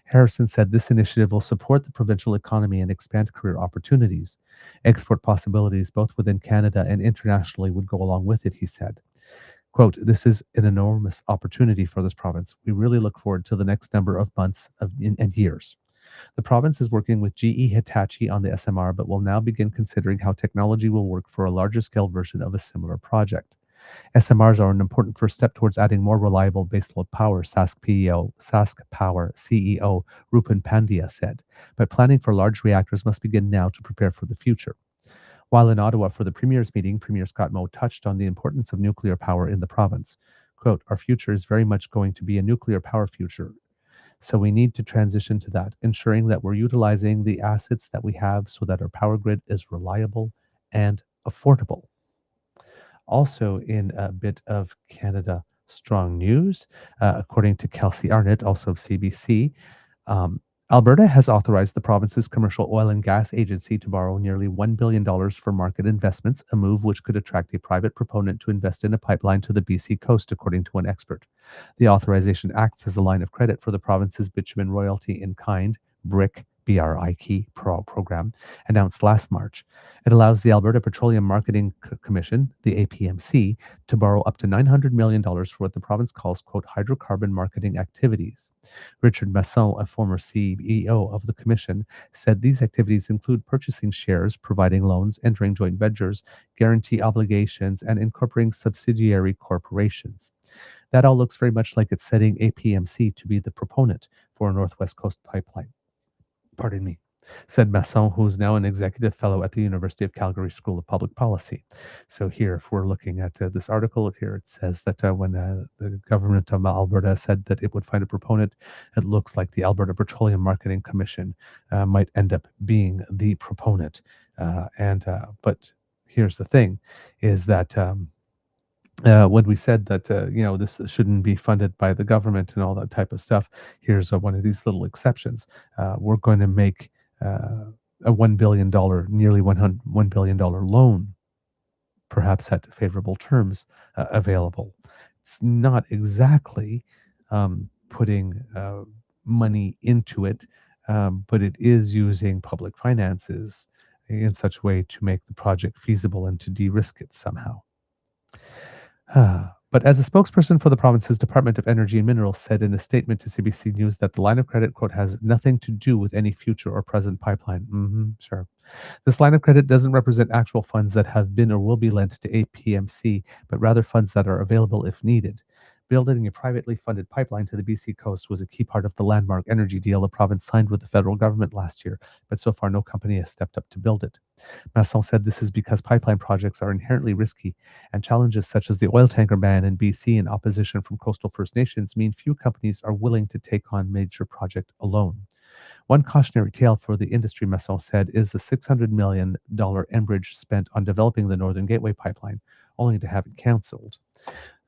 Harrison said this initiative will support the provincial economy and expand career opportunities. Export possibilities both within Canada and internationally would go along with it, he said. Quote, "This is an enormous opportunity for this province. We really look forward to the next number of months and years." The province is working with GE Hitachi on the SMR, but will now begin considering how technology will work for a larger scale version of a similar project. SMRs are an important first step towards adding more reliable baseload power, Sask Power CEO Rupan Pandya said. But planning for large reactors must begin now to prepare for the future. While in Ottawa for the Premier's meeting, Premier Scott Moe touched on the importance of nuclear power in the province. Quote, "Our future is very much going to be a nuclear power future. So we need to transition to that, ensuring that we're utilizing the assets that we have so that our power grid is reliable and affordable." Also, in a bit of Canada strong news, according to Kelsey Arnott, also of CBC, Alberta has authorized the province's commercial oil and gas agency to borrow nearly $1 billion for market investments, a move which could attract a private proponent to invest in a pipeline to the BC coast, according to an expert. The authorization acts as a line of credit for the province's bitumen royalty in kind, BRIC, BRIK program, announced last March. It allows the Alberta Petroleum Marketing Commission, the APMC, to borrow up to $900 million for what the province calls, quote, hydrocarbon marketing activities. Richard Masson, a former CEO of the commission, said these activities include purchasing shares, providing loans, entering joint ventures, guarantee obligations, and incorporating subsidiary corporations. That all looks very much like it's setting APMC to be the proponent for a Northwest Coast pipeline. Pardon me, said Masson, who is now an executive fellow at the University of Calgary School of Public Policy. So here, if we're looking at this article here, it says that when the government of Alberta said that it would find a proponent, it looks like the Alberta Petroleum Marketing Commission might end up being the proponent. But here's the thing, is that when we said that this shouldn't be funded by the government and all that type of stuff, here's one of these little exceptions. We're going to make a $1 billion, nearly $1 billion loan, perhaps at favorable terms, available. It's not exactly putting money into it, but it is using public finances in such a way to make the project feasible and to de-risk it somehow. But as a spokesperson for the province's Department of Energy and Minerals said in a statement to CBC News that the line of credit, quote, has nothing to do with any future or present pipeline. Sure. This line of credit doesn't represent actual funds that have been or will be lent to APMC, but rather funds that are available if needed. Building a privately funded pipeline to the BC coast was a key part of the landmark energy deal the province signed with the federal government last year, but so far no company has stepped up to build it. Masson said this is because pipeline projects are inherently risky, and challenges such as the oil tanker ban in BC and opposition from coastal First Nations mean few companies are willing to take on major project alone. One cautionary tale for the industry, Masson said, is the $600 million Enbridge spent on developing the Northern Gateway pipeline, only to have it cancelled.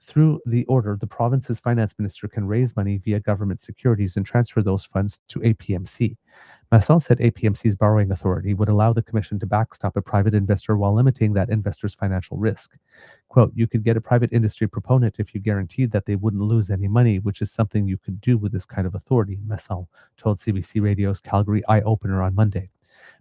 Through the order, the province's finance minister can raise money via government securities and transfer those funds to APMC. Masson said APMC's borrowing authority would allow the commission to backstop a private investor while limiting that investor's financial risk. Quote, you could get a private industry proponent if you guaranteed that they wouldn't lose any money, which is something you could do with this kind of authority, Masson told CBC Radio's Calgary Eye Opener on Monday.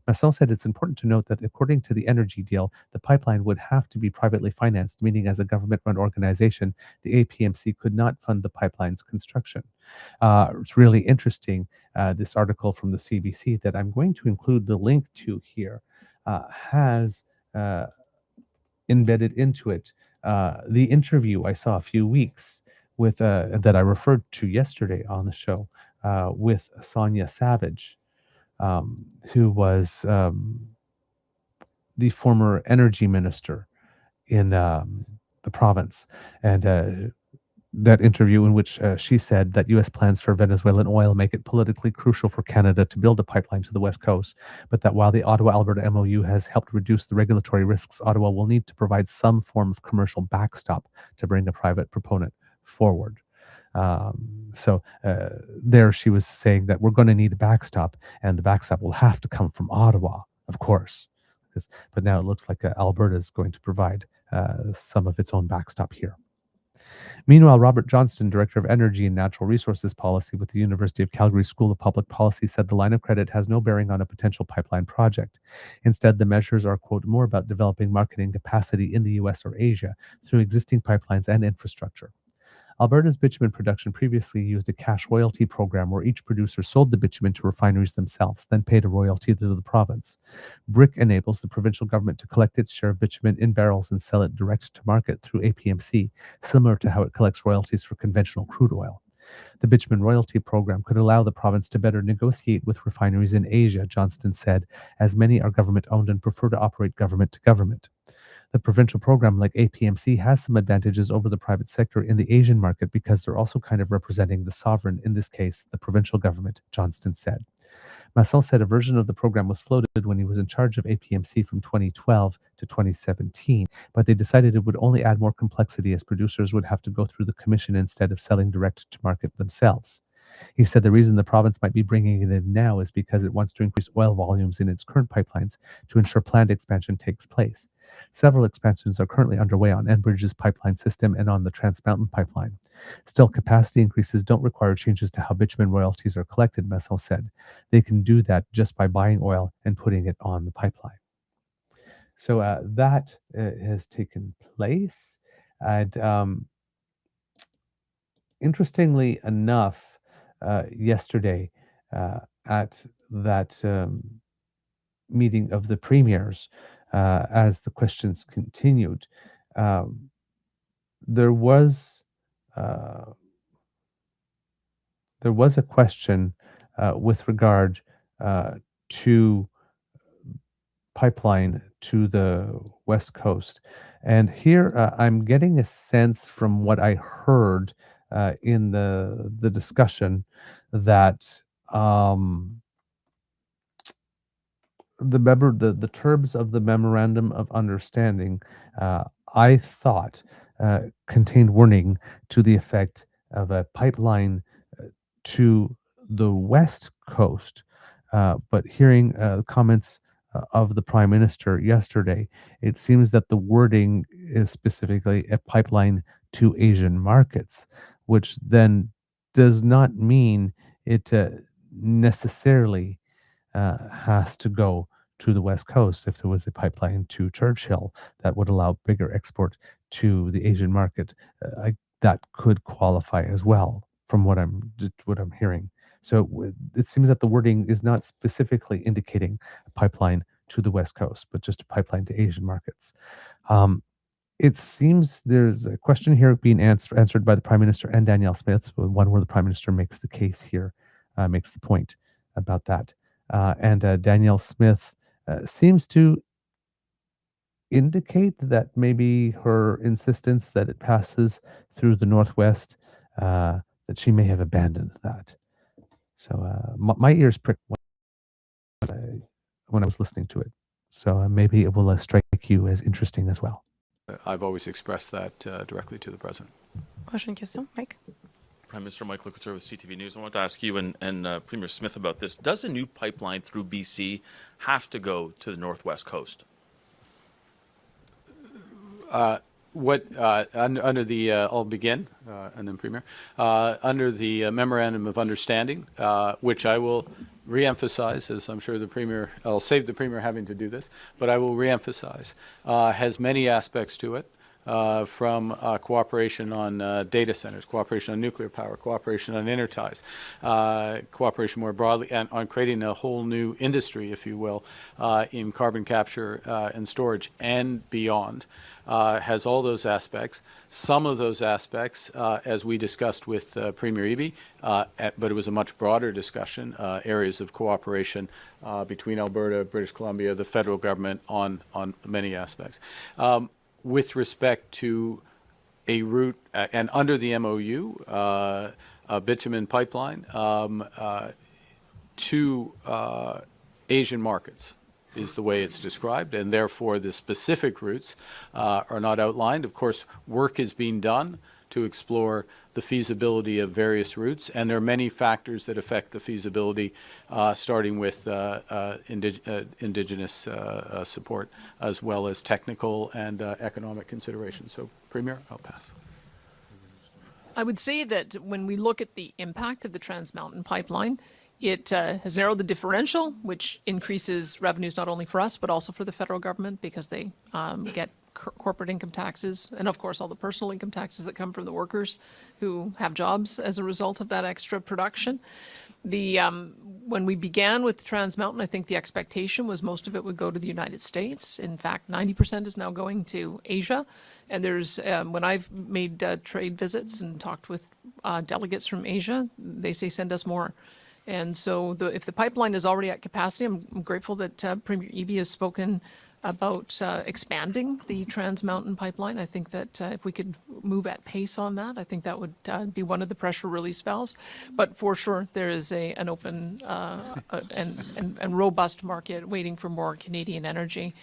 Masson said it's important to note that according to the energy deal, the pipeline would have to be privately financed, meaning as a government-run organization, the APMC could not fund the pipeline's construction. It's really interesting, this article from the CBC that I'm going to include the link to here has embedded into it the interview I saw a few weeks with that I referred to yesterday on the show with Sonia Savage, who was the former energy minister in the province. And that interview in which she said that U.S. plans for Venezuelan oil make it politically crucial for Canada to build a pipeline to the West Coast, but that while the Ottawa-Alberta MOU has helped reduce the regulatory risks, Ottawa will need to provide some form of commercial backstop to bring a private proponent forward. There she was saying that we're going to need a backstop, and the backstop will have to come from Ottawa, of course. But now it looks like Alberta is going to provide some of its own backstop here. Meanwhile, Robert Johnston, Director of Energy and Natural Resources Policy with the University of Calgary School of Public Policy, said the line of credit has no bearing on a potential pipeline project. Instead, the measures are, quote, more about developing marketing capacity in the US or Asia through existing pipelines and infrastructure. Alberta's bitumen production previously used a cash royalty program where each producer sold the bitumen to refineries themselves, then paid a royalty to the province. BRIC enables the provincial government to collect its share of bitumen in barrels and sell it direct to market through APMC, similar to how it collects royalties for conventional crude oil. The bitumen royalty program could allow the province to better negotiate with refineries in Asia, Johnston said, as many are government-owned and prefer to operate government to government. The provincial program, like APMC, has some advantages over the private sector in the Asian market because they're also kind of representing the sovereign, in this case, the provincial government, Johnston said. Massel said a version of the program was floated when he was in charge of APMC from 2012 to 2017, but they decided it would only add more complexity as producers would have to go through the commission instead of selling direct to market themselves. He said the reason the province might be bringing it in now is because it wants to increase oil volumes in its current pipelines to ensure planned expansion takes place. Several expansions are currently underway on Enbridge's pipeline system and on the Trans Mountain pipeline. Still, capacity increases don't require changes to how bitumen royalties are collected, Massel said. They can do that just by buying oil and putting it on the pipeline. So that has taken place. And interestingly enough, yesterday at that meeting of the premiers, as the questions continued, there was a question with regard to pipeline to the West Coast. And here I'm getting a sense from what I heard in the discussion that the terms of the memorandum of understanding, I thought, contained warning to the effect of a pipeline to the West Coast. But hearing comments of the Prime Minister yesterday, it seems that the wording is specifically a pipeline to Asian markets, which then does not mean it necessarily has to go to the West Coast. If there was a pipeline to Churchill that would allow bigger export to the Asian market, that could qualify as well, from what I'm hearing. So it seems that the wording is not specifically indicating a pipeline to the West Coast, but just a pipeline to Asian markets. It seems there's a question here being answered by the Prime Minister and Danielle Smith, one where the Prime Minister makes the case here, makes the point about that. And Danielle Smith seems to indicate that maybe her insistence that it passes through the Northwest, that she may have abandoned that. So my ears pricked when I was listening to it. So maybe it will strike you as interesting as well. I've always expressed that directly to the President. Question, question, Mike. Prime Minister Mike Lukather with CTV News. I want to ask you and Premier Smith about this. Does a new pipeline through BC have to go to the Northwest Coast? Under the I'll begin and then Premier, under the memorandum of understanding, which I will reemphasize, as I'm sure the Premier, I'll save the Premier having to do this, but I will reemphasize, has many aspects to it. From cooperation on data centers, cooperation on nuclear power, cooperation on interties, cooperation more broadly, and on creating a whole new industry, if you will, in carbon capture and storage and beyond, has all those aspects. Some of those aspects, as we discussed with Premier Eby, but it was a much broader discussion, areas of cooperation between Alberta, British Columbia, the federal government on many aspects. With respect to a route, and under the MOU, a bitumen pipeline to Asian markets is the way it's described, and therefore the specific routes are not outlined. Of course, work is being done to explore the feasibility of various routes, and there are many factors that affect the feasibility, starting with Indigenous support, as well as technical and economic considerations. So, Premier, I'll pass. I would say that when we look at the impact of the Trans Mountain Pipeline, it has narrowed the differential, which increases revenues not only for us, but also for the federal government, because they get corporate income taxes, and of course all the personal income taxes that come from the workers who have jobs as a result of that extra production. When we began with Trans Mountain, I think the expectation was most of it would go to the United States. In fact, 90% is now going to Asia. And there's, when I've made trade visits and talked with delegates from Asia, they say send us more. And so if the pipeline is already at capacity, I'm grateful that Premier Eby has spoken about expanding the Trans Mountain Pipeline. I think that if we could move at pace on that, I think that would be one of the pressure release valves. But for sure, there is an open and robust market waiting for more Canadian energy.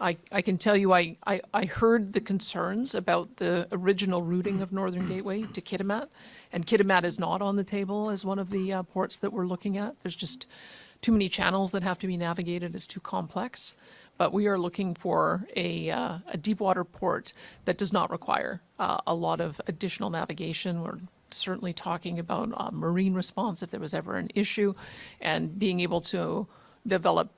I can tell you, I heard the concerns about the original routing of Northern Gateway to Kitimat, and Kitimat is not on the table as one of the ports that we're looking at. There's just too many channels that have to be navigated. It's too complex. But we are looking for a deep water port that does not require a lot of additional navigation. We're certainly talking about marine response if there was ever an issue, and being able to develop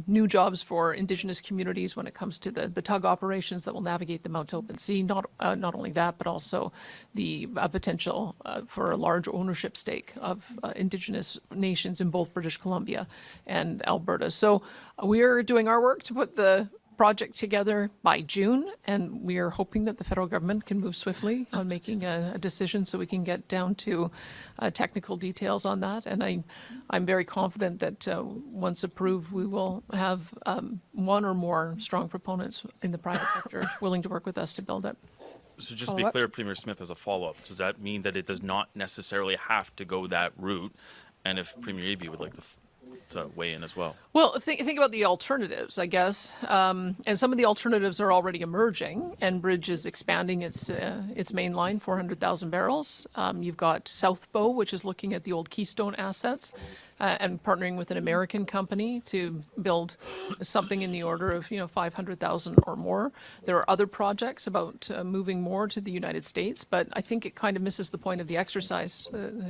new jobs for Indigenous communities when it comes to the tug operations that will navigate them out to open sea. Not only that, but also the potential for a large ownership stake of Indigenous nations in both British Columbia and Alberta. So we are doing our work to put the project together by June, and we are hoping that the federal government can move swiftly on making a decision so we can get down to technical details on that. And I'm very confident that once approved, we will have one or more strong proponents in the private sector willing to work with us to build it. So just to be clear, Premier Smith, as a follow-up, does that mean that it does not necessarily have to go that route? And if Premier Eby would like to weigh in as well. Well, think about the alternatives, I guess. And some of the alternatives are already emerging. Enbridge is expanding its main line, 400,000 barrels. You've got South Bow, which is looking at the old Keystone assets and partnering with an American company to build something in the order of 500,000 or more. There are other projects about moving more to the United States, but I think it kind of misses the point of the exercise.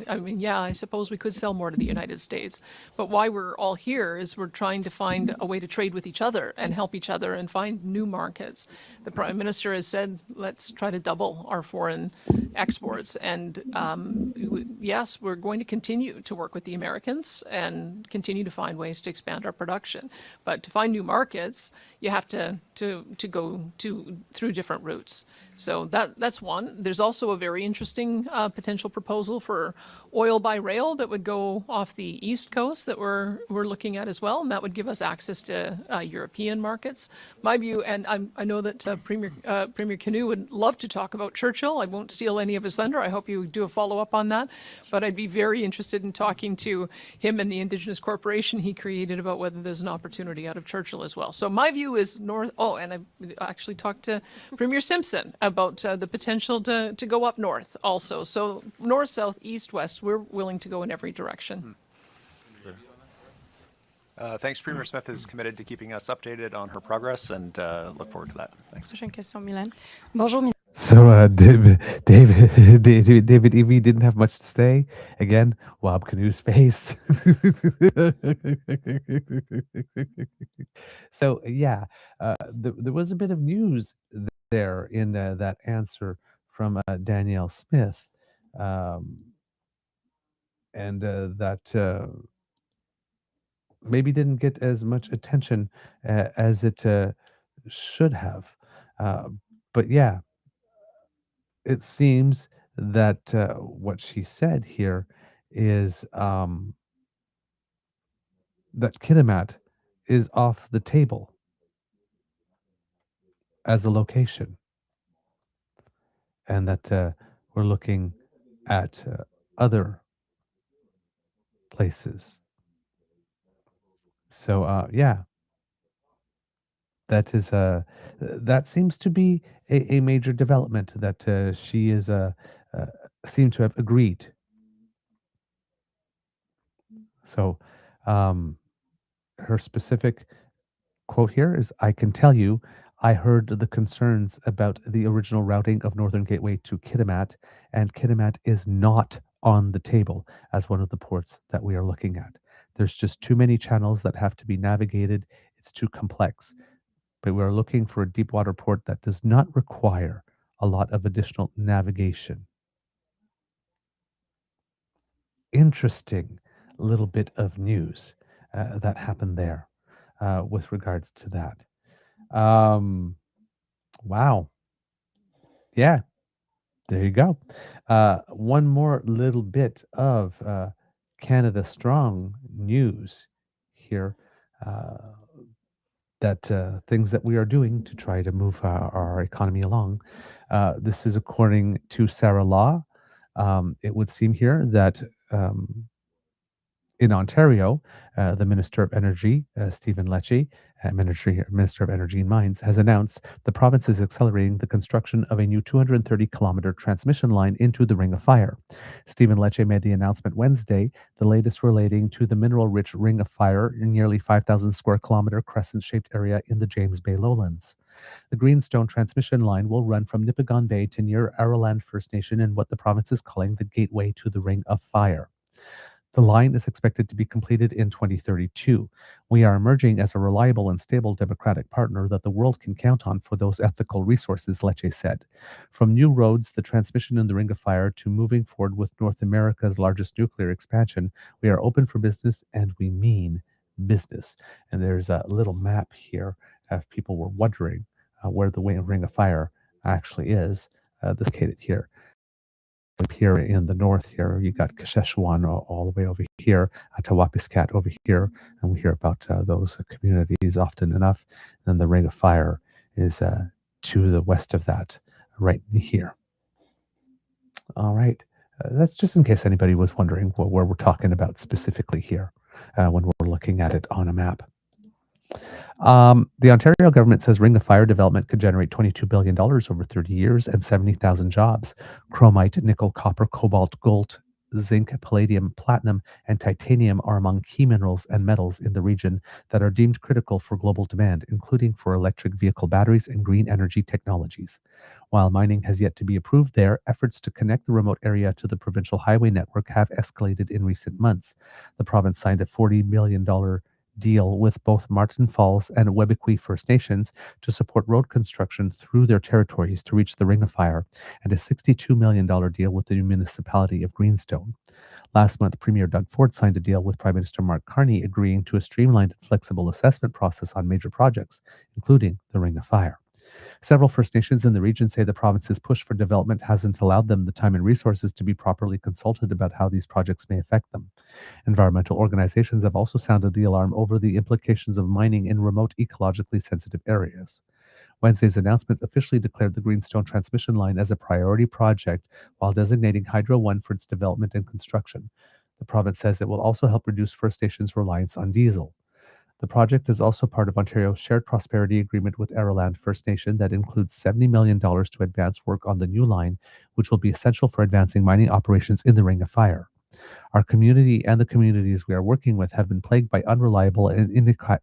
I mean, yeah, I suppose we could sell more to the United States, but why we're all here is we're trying to find a way to trade with each other and help each other and find new markets. The Prime Minister has said, let's try to double our foreign exports. And yes, we're going to continue to work with the Americans and continue to find ways to expand our production. But to find new markets, you have to go through different routes. So that's one. There's also a very interesting potential proposal for oil by rail that would go off the East Coast that we're looking at as well, and that would give us access to European markets. My view, and I know that Premier Canoe would love to talk about Churchill. I won't steal any of his thunder. I hope you do a follow-up on that. But I'd be very interested in talking to him and the Indigenous corporation he created about whether there's an opportunity out of Churchill as well. So my view is north. Oh, and I actually talked to Premier Simpson about the potential to go up north also. So north, south, east, west, we're willing to go in every direction. Thanks. Premier Smith is committed to keeping us updated on her progress, and look forward to that. Thanks. Prochaine question, Mylène. Bonjour. So David Eby didn't have much to say. Again, Wob Canoe's face. So yeah, there was a bit of news there in that answer from Danielle Smith, and that maybe didn't get as much attention as it should have. But yeah, it seems that what she said here is that Kitimat is off the table as a location. and that we're looking at other places. So yeah, that seems to be a major development that she is seem to have agreed. So her specific quote here is, I can tell you, I heard the concerns about the original routing of Northern Gateway to Kitimat, and Kitimat is not on the table as one of the ports that we are looking at. There's just too many channels that have to be navigated. It's too complex. But we're looking for a deep water port that does not require a lot of additional navigation. Interesting little bit of news that happened there with regards to that. Wow. Yeah, there you go. One more little bit of Canada Strong news here. That things that we are doing to try to move our economy along. This is according to Sarah Law. It would seem here that in Ontario, the Minister of Energy, Stephen Lecce, Minister of Energy and Mines, has announced the province is accelerating the construction of a new 230-kilometer transmission line into the Ring of Fire. Stephen Lecce made the announcement Wednesday, the latest relating to the mineral-rich Ring of Fire, a nearly 5,000 square kilometer crescent-shaped area in the James Bay lowlands. The Greenstone transmission line will run from Nipigon Bay to near Araland First Nation in what the province is calling the gateway to the Ring of Fire. The line is expected to be completed in 2032. We are emerging as a reliable and stable democratic partner that the world can count on for those ethical resources, Lecce said. From new roads, the transmission in the Ring of Fire, to moving forward with North America's largest nuclear expansion, we are open for business, and we mean business. And there's a little map here if people were wondering where the Ring of Fire actually is. This is located here. Up here in the north here, you got Kasheshuan all the way over here, Tawapiskat over here, and we hear about those communities often enough. And the Ring of Fire is to the west of that, right here. All right. That's just in case anybody was wondering where we're talking about specifically here when we're looking at it on a map. The Ontario government says Ring of Fire development could generate $22 billion over 30 years and 70,000 jobs. Chromite, nickel, copper, cobalt, gold, zinc, palladium, platinum, and titanium are among key minerals and metals in the region that are deemed critical for global demand, including for electric vehicle batteries and green energy technologies. While mining has yet to be approved there, efforts to connect the remote area to the provincial highway network have escalated in recent months. The province signed a $40 million deal with both Martin Falls and Webequie First Nations to support road construction through their territories to reach the Ring of Fire, and a $62 million deal with the municipality of Greenstone. Last month, Premier Doug Ford signed a deal with Prime Minister Mark Carney, agreeing to a streamlined and flexible assessment process on major projects, including the Ring of Fire. Several First Nations in the region say the province's push for development hasn't allowed them the time and resources to be properly consulted about how these projects may affect them. Environmental organizations have also sounded the alarm over the implications of mining in remote, ecologically sensitive areas. Wednesday's announcement officially declared the Greenstone transmission line as a priority project while designating Hydro One for its development and construction. The province says it will also help reduce First Nations' reliance on diesel. The project is also part of Ontario's Shared Prosperity Agreement with Araland First Nation that includes $70 million to advance work on the new line, which will be essential for advancing mining operations in the Ring of Fire. Our community and the communities we are working with have been plagued by unreliable and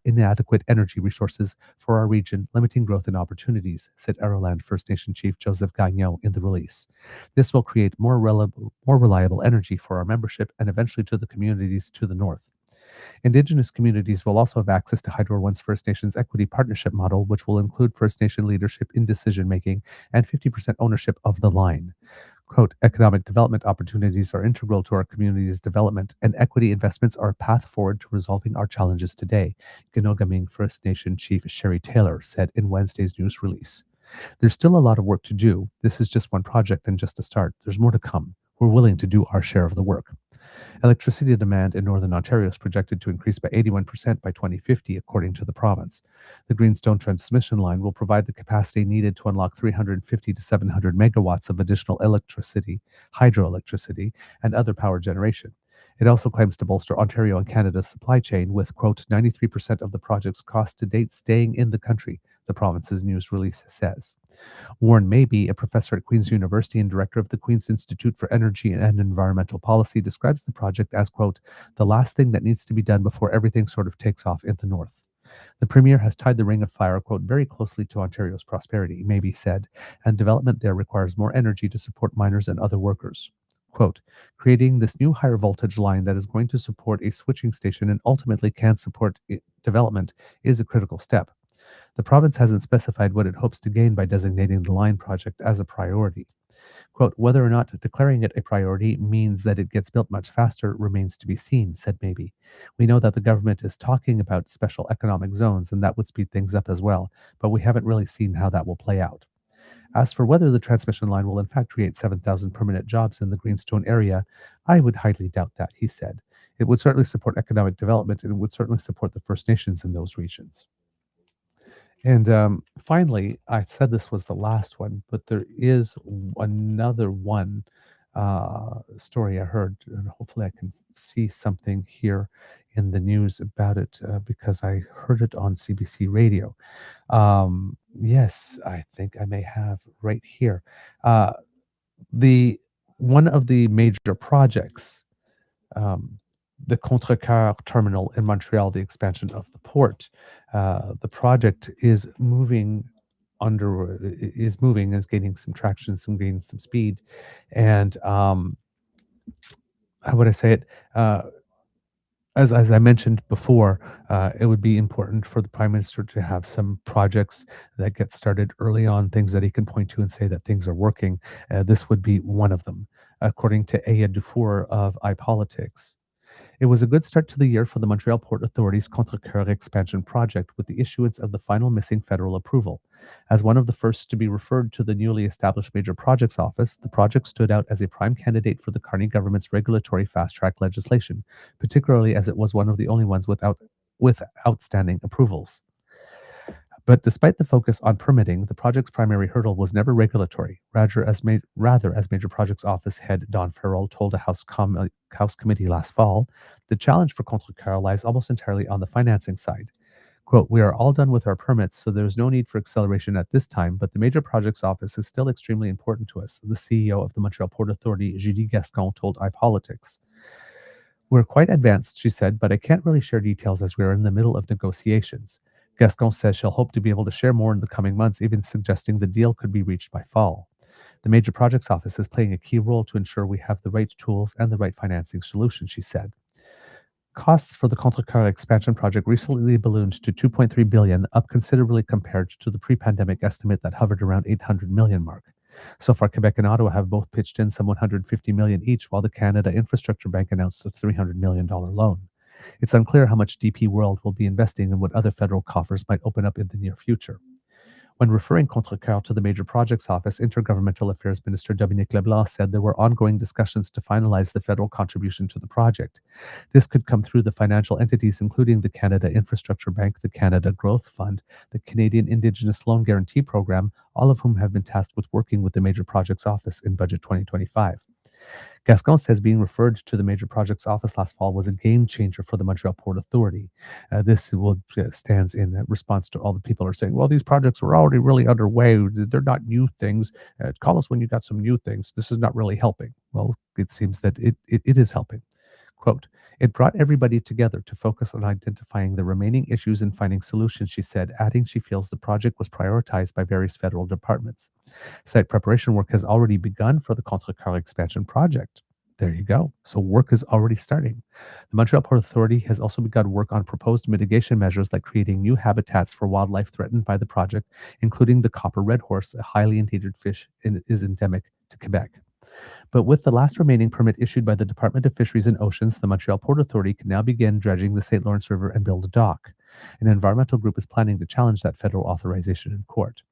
inadequate energy resources for our region, limiting growth and opportunities, said Araland First Nation Chief Joseph Gagnon in the release. This will create more reliable energy for our membership and eventually to the communities to the north. Indigenous communities will also have access to Hydro One's First Nations Equity Partnership model, which will include First Nation leadership in decision-making and 50% ownership of the line. Quote, economic development opportunities are integral to our community's development, and equity investments are a path forward to resolving our challenges today, Ganogaming First Nation Chief Sherry Taylor said in Wednesday's news release. There's still a lot of work to do. This is just one project and just a start. There's more to come. We're willing to do our share of the work. Electricity demand in Northern Ontario is projected to increase by 81% by 2050, according to the province. The Greenstone transmission line will provide the capacity needed to unlock 350 to 700 megawatts of additional electricity, hydroelectricity, and other power generation. It also claims to bolster Ontario and Canada's supply chain with, quote, 93% of the project's cost to date staying in the country, the province's news release says. Warren Mabey, a professor at Queen's University and director of the Queen's Institute for Energy and Environmental Policy, describes the project as, quote, the last thing that needs to be done before everything sort of takes off in the north. The Premier has tied the Ring of Fire, quote, very closely to Ontario's prosperity, Mabey said, and development there requires more energy to support miners and other workers. Quote, creating this new higher voltage line that is going to support a switching station and ultimately can support development is a critical step. The province hasn't specified what it hopes to gain by designating the line project as a priority. Quote, whether or not declaring it a priority means that it gets built much faster remains to be seen, said Mabey. We know that the government is talking about special economic zones and that would speed things up as well, but we haven't really seen how that will play out. As for whether the transmission line will in fact create 7,000 permanent jobs in the Greenstone area, I would highly doubt that, he said. It would certainly support economic development and it would certainly support the First Nations in those regions. And finally, I said this was the last one, but there is another one story I heard, and hopefully I can see something here in the news about it because I heard it on CBC radio. Yes, I think I may have right here. One of the major projects, the Contrecoeur terminal in Montreal, the expansion of the port. The project is moving, is gaining some traction, gaining some speed. And how would I say it? As I mentioned before, it would be important for the Prime Minister to have some projects that get started early on, things that he can point to and say that things are working. This would be one of them, according to Aya Dufour of iPolitics. It was a good start to the year for the Montreal Port Authority's Contrecoeur expansion project with the issuance of the final missing federal approval. As one of the first to be referred to the newly established Major Projects Office, the project stood out as a prime candidate for the Carney government's regulatory fast-track legislation, particularly as it was one of the only ones with outstanding approvals. But despite the focus on permitting, the project's primary hurdle was never regulatory. Rather, as Major Projects Office head Don Farrell told a House committee last fall, the challenge for Contrecoeur lies almost entirely on the financing side. Quote, we are all done with our permits, so there is no need for acceleration at this time, but the Major Projects Office is still extremely important to us, the CEO of the Montreal Port Authority, Julie Gascon, told iPolitics. We're quite advanced, she said, but I can't really share details as we are in the middle of negotiations. Gascon says she'll hope to be able to share more in the coming months, even suggesting the deal could be reached by fall. The Major Projects Office is playing a key role to ensure we have the right tools and the right financing solution, she said. Costs for the Contrecoeur expansion project recently ballooned to $2.3 billion, up considerably compared to the pre-pandemic estimate that hovered around $800 million mark. So far, Quebec and Ottawa have both pitched in some $150 million each, while the Canada Infrastructure Bank announced a $300 million loan. It's unclear how much DP World will be investing and what other federal coffers might open up in the near future. When referring Contrecoeur to the Major Projects Office, Intergovernmental Affairs Minister Dominique Leblanc said there were ongoing discussions to finalize the federal contribution to the project. This could come through the financial entities including the Canada Infrastructure Bank, the Canada Growth Fund, the Canadian Indigenous Loan Guarantee Program, all of whom have been tasked with working with the Major Projects Office in Budget 2025. Gascon says being referred to the Major Projects Office last fall was a game changer for the Montreal Port Authority. This stands in response to all the people who are saying, well, these projects were already really underway. They're not new things. Call us when you got some new things. This is not really helping. Well, it seems that it is helping. Quote, it brought everybody together to focus on identifying the remaining issues and finding solutions, she said, adding she feels the project was prioritized by various federal departments. Site preparation work has already begun for the Contrecoeur expansion project. There you go. So work is already starting. The Montreal Port Authority has also begun work on proposed mitigation measures like creating new habitats for wildlife threatened by the project, including the copper red horse, a highly endangered fish and is endemic to Quebec. But with the last remaining permit issued by the Department of Fisheries and Oceans, the Montreal Port Authority can now begin dredging the St. Lawrence River and build a dock. An environmental group is planning to challenge that federal authorization in court.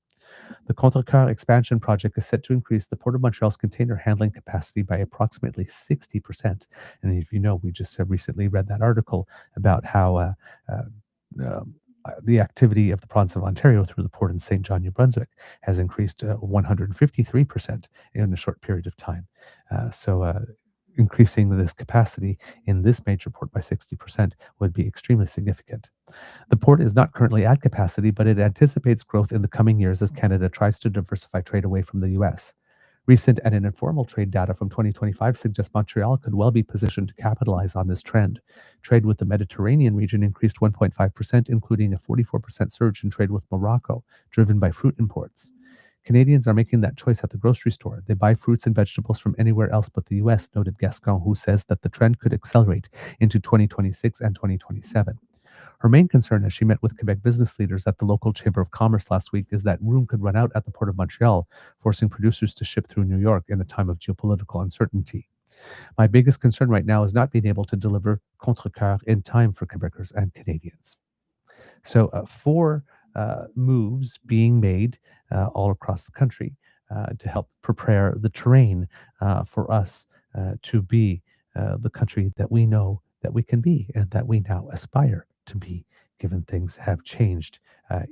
The Contrecoeur expansion project is set to increase the Port of Montreal's container handling capacity by approximately 60%. And if you know, we just recently read that article about how the activity of the province of Ontario through the port in St. John, New Brunswick, has increased 153% in a short period of time. Increasing this capacity in this major port by 60% would be extremely significant. The port is not currently at capacity, but it anticipates growth in the coming years as Canada tries to diversify trade away from the US. Recent and informal trade data from 2025 suggests Montreal could well be positioned to capitalize on this trend. Trade with the Mediterranean region increased 1.5%, including a 44% surge in trade with Morocco, driven by fruit imports. Canadians are making that choice at the grocery store. They buy fruits and vegetables from anywhere else but the US, noted Gascon, who says that the trend could accelerate into 2026 and 2027. Her main concern as she met with Quebec business leaders at the local Chamber of Commerce last week is that room could run out at the Port of Montreal, forcing producers to ship through New York in a time of geopolitical uncertainty. My biggest concern right now is not being able to deliver Contrecoeur in time for Quebecers and Canadians. So 4 moves being made all across the country to help prepare the terrain for us to be the country that we know that we can be and that we now aspire to be, given things have changed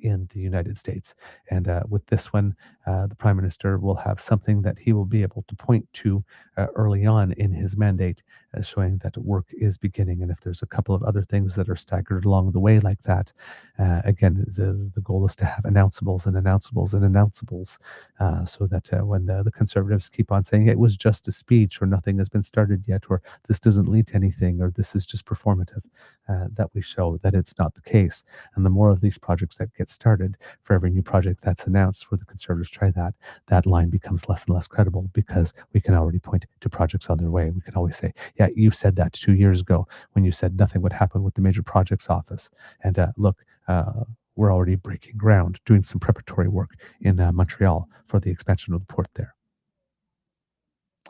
in the United States. And with this one, the Prime Minister will have something that he will be able to point to early on in his mandate, showing that work is beginning. And if there's a couple of other things that are staggered along the way like that, again, the goal is to have announceables and announceables and announceables, so that when the Conservatives keep on saying it was just a speech or nothing has been started yet or this doesn't lead to anything or this is just performative, that we show that it's not the case. And the more of these projects that get started, for every new project that's announced where the Conservatives try that line becomes less and less credible because we can already point to projects on their way. We can always say, yeah, you said that 2 years ago when you said nothing would happen with the major projects office. And look, we're already breaking ground, doing some preparatory work in Montreal for the expansion of the port there.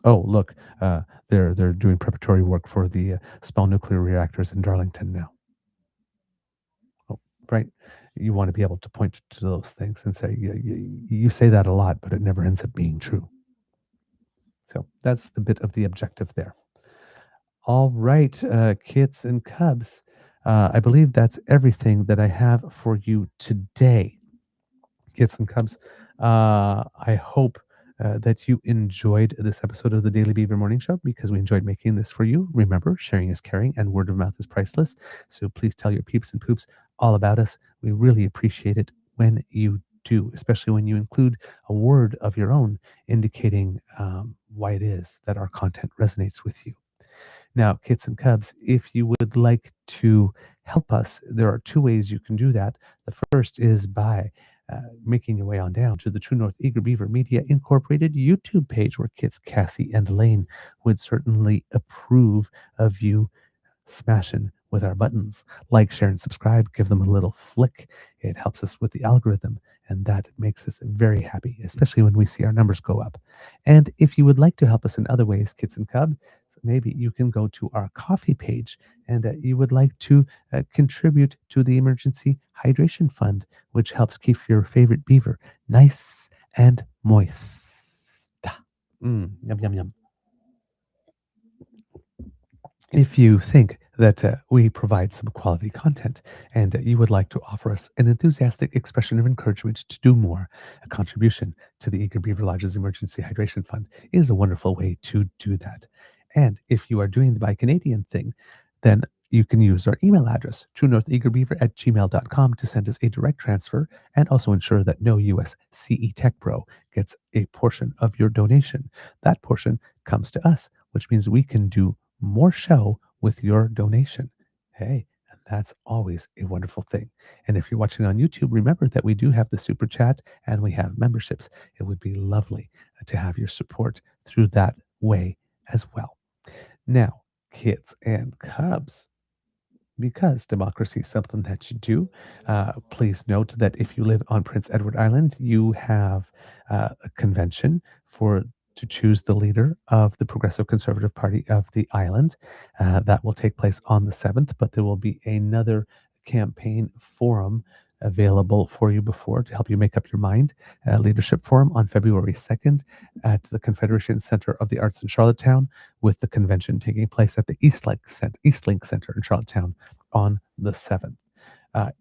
Oh, look, they're doing preparatory work for the small nuclear reactors in Darlington now. Oh, right. You want to be able to point to those things and say, you say that a lot, but it never ends up being true. So that's the bit of the objective there. All right, kids and cubs, I believe that's everything that I have for you today. Kids and cubs, I hope that you enjoyed this episode of the Daily Beaver Morning Show because we enjoyed making this for you. Remember, sharing is caring and word of mouth is priceless. So please tell your peeps and poops all about us. We really appreciate it when you do, especially when you include a word of your own indicating why it is that our content resonates with you. Now, kids and cubs, if you would like to help us, there are 2 ways you can do that. The first is by making your way on down to the True North Eager Beaver Media Incorporated YouTube page, where kids Cassie and Elaine would certainly approve of you smashing with our buttons. Like, share, and subscribe. Give them a little flick. It helps us with the algorithm, and that makes us very happy, especially when we see our numbers go up. And if you would like to help us in other ways, kids and cub, maybe you can go to our coffee page and you would like to contribute to the Emergency Hydration Fund, which helps keep your favorite beaver nice and moist. Yum, yum, yum. If you think that we provide some quality content and you would like to offer us an enthusiastic expression of encouragement to do more, a contribution to the Eager Beaver Lodge's Emergency Hydration Fund is a wonderful way to do that. And if you are doing the Buy Canadian thing, then you can use our email address, truenortheagerbeaver@gmail.com, to send us a direct transfer and also ensure that no US CE Tech Bro gets a portion of your donation. That portion comes to us, which means we can do more show with your donation. Hey, and that's always a wonderful thing. And if you're watching on YouTube, remember that we do have the super chat and we have memberships. It would be lovely to have your support through that way as well. Now, kids and cubs, because democracy is something that you do, please note that if you live on Prince Edward Island, you have a convention to choose the leader of the Progressive Conservative Party of the island. That will take place on the 7th, but there will be another campaign forum available for you before to help you make up your mind. Leadership Forum on February 2nd at the Confederation Center of the Arts in Charlottetown, with the convention taking place at the Eastlink Center in Charlottetown on the 7th.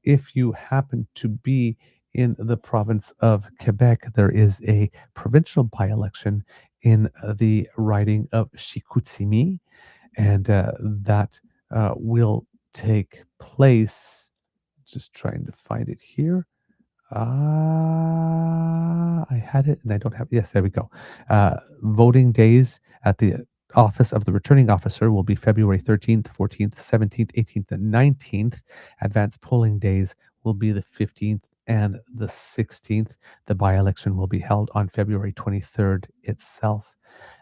If you happen to be in the province of Quebec, there is a provincial by-election in the riding of Chicoutimi, and that will take place. Just trying to find it here. I had it and I don't have it. Yes, there we go. Voting days at the office of the returning officer will be February 13th, 14th, 17th, 18th, and 19th. Advanced polling days will be the 15th and the 16th. The by-election will be held on February 23rd itself.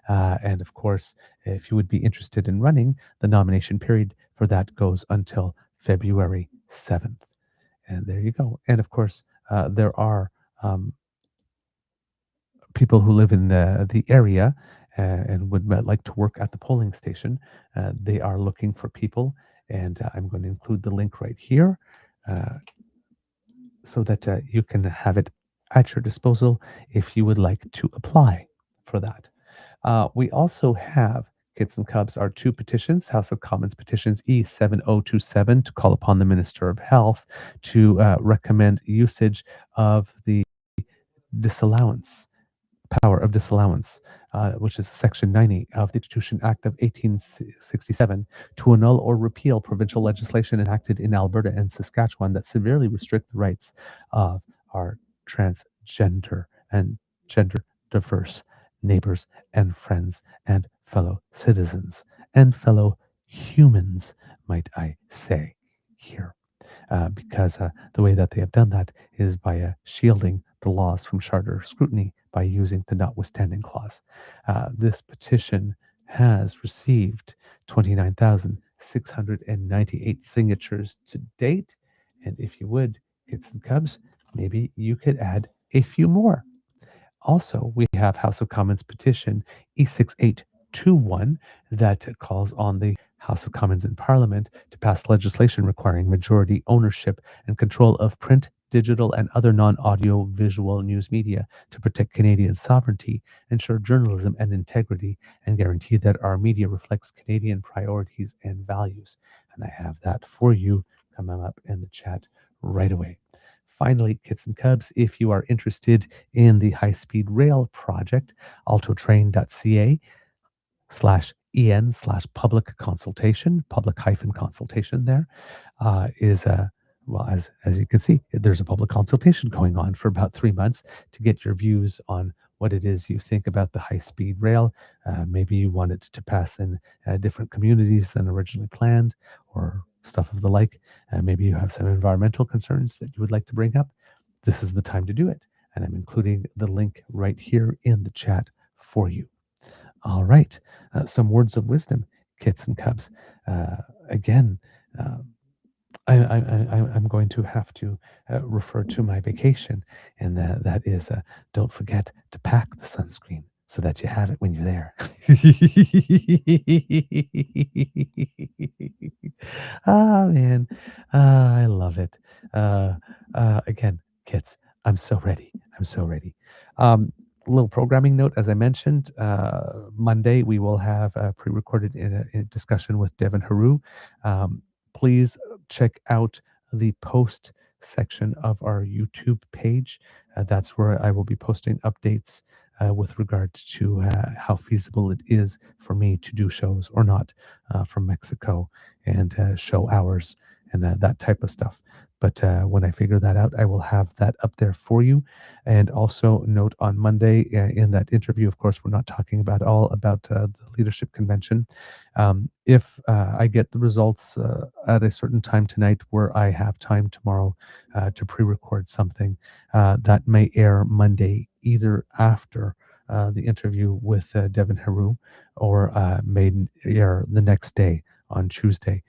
And of course, if you would be interested in running, the nomination period for that goes until February 7th. And there you go. And of course, there are people who live in the area and would like to work at the polling station. They are looking for people, and I'm going to include the link right here so that you can have it at your disposal if you would like to apply for that. We also have, Kids and Cubs, our two petitions, House of Commons petitions E7027 to call upon the Minister of Health to recommend usage of the power of disallowance, which is Section 90 of the Constitution Act of 1867, to annul or repeal provincial legislation enacted in Alberta and Saskatchewan that severely restrict the rights of our transgender and gender diverse neighbors and friends and fellow citizens and fellow humans, might I say here. Because the way that they have done that is by shielding the laws from charter scrutiny by using the notwithstanding clause. This petition has received 29,698 signatures to date. And if you would, Kids and Cubs, maybe you could add a few more. Also, we have House of Commons petition E6821 that calls on the House of Commons in Parliament to pass legislation requiring majority ownership and control of print, digital, and other non-audio visual news media to protect Canadian sovereignty, ensure journalism and integrity, and guarantee that our media reflects Canadian priorities and values. And I have that for you coming up in the chat right away. Finally, Kids and Cubs, if you are interested in the high-speed rail project, altotrain.ca/en/public consultation, public-consultation there is well, as you can see, there's a public consultation going on for about 3 months to get your views on what it is you think about the high-speed rail. Maybe you want it to pass in different communities than originally planned, or stuff of the like. Maybe you have some environmental concerns that you would like to bring up. This is the time to do it. And I'm including the link right here in the chat for you. All right. Some words of wisdom, Kids and Cubs. Again, I'm going to have to refer to my vacation, and that is don't forget to pack the sunscreen so that you have it when you're there. Oh, man. I love it. Again, kids, I'm so ready. I'm so ready. Little programming note, as I mentioned, Monday we will have a pre-recorded in a discussion with Devin Haru. Please check out the post section of our YouTube page. That's where I will be posting updates with regard to how feasible it is for me to do shows or not from Mexico, and show hours and that type of stuff. But when I figure that out, I will have that up there for you. And also note on Monday in that interview, of course, we're not talking about the leadership convention. If I get the results at a certain time tonight where I have time tomorrow to pre-record something, that may air Monday, either after the interview with Devin Haru, or may air the next day on Tuesday.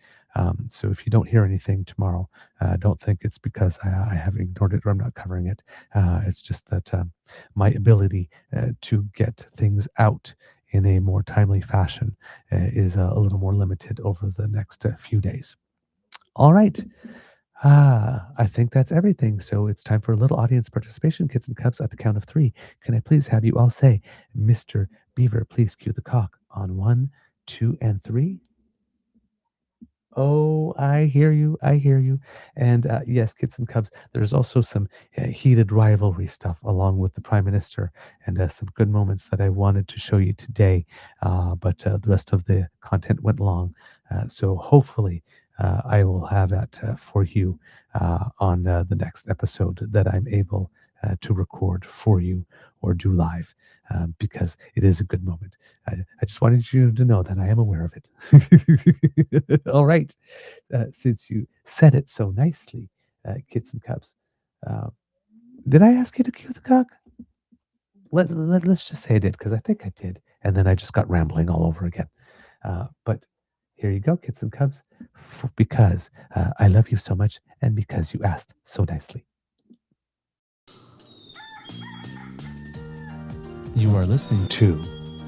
So if you don't hear anything tomorrow, don't think it's because I have ignored it or I'm not covering it. It's just that my ability to get things out in a more timely fashion is a little more limited over the next few days. All right. I think that's everything. So it's time for a little audience participation, kids and cubs. At the count of three, can I please have you all say, Mr. Beaver, please cue the cock on 1, 2, and 3? Oh, I hear you. I hear you. And yes, kids and cubs, there's also some heated rivalry stuff along with the Prime Minister and some good moments that I wanted to show you today. But the rest of the content went long. So hopefully I will have that for you on the next episode that I'm able to record for you or do live because it is a good moment. I just wanted you to know that I am aware of it. All right. Since you said it so nicely, kids and cubs, did I ask you to cue the cock? Let's just say I did, because I think I did. And then I just got rambling all over again. But here you go, kids and cubs, because I love you so much and because you asked so nicely. You are listening to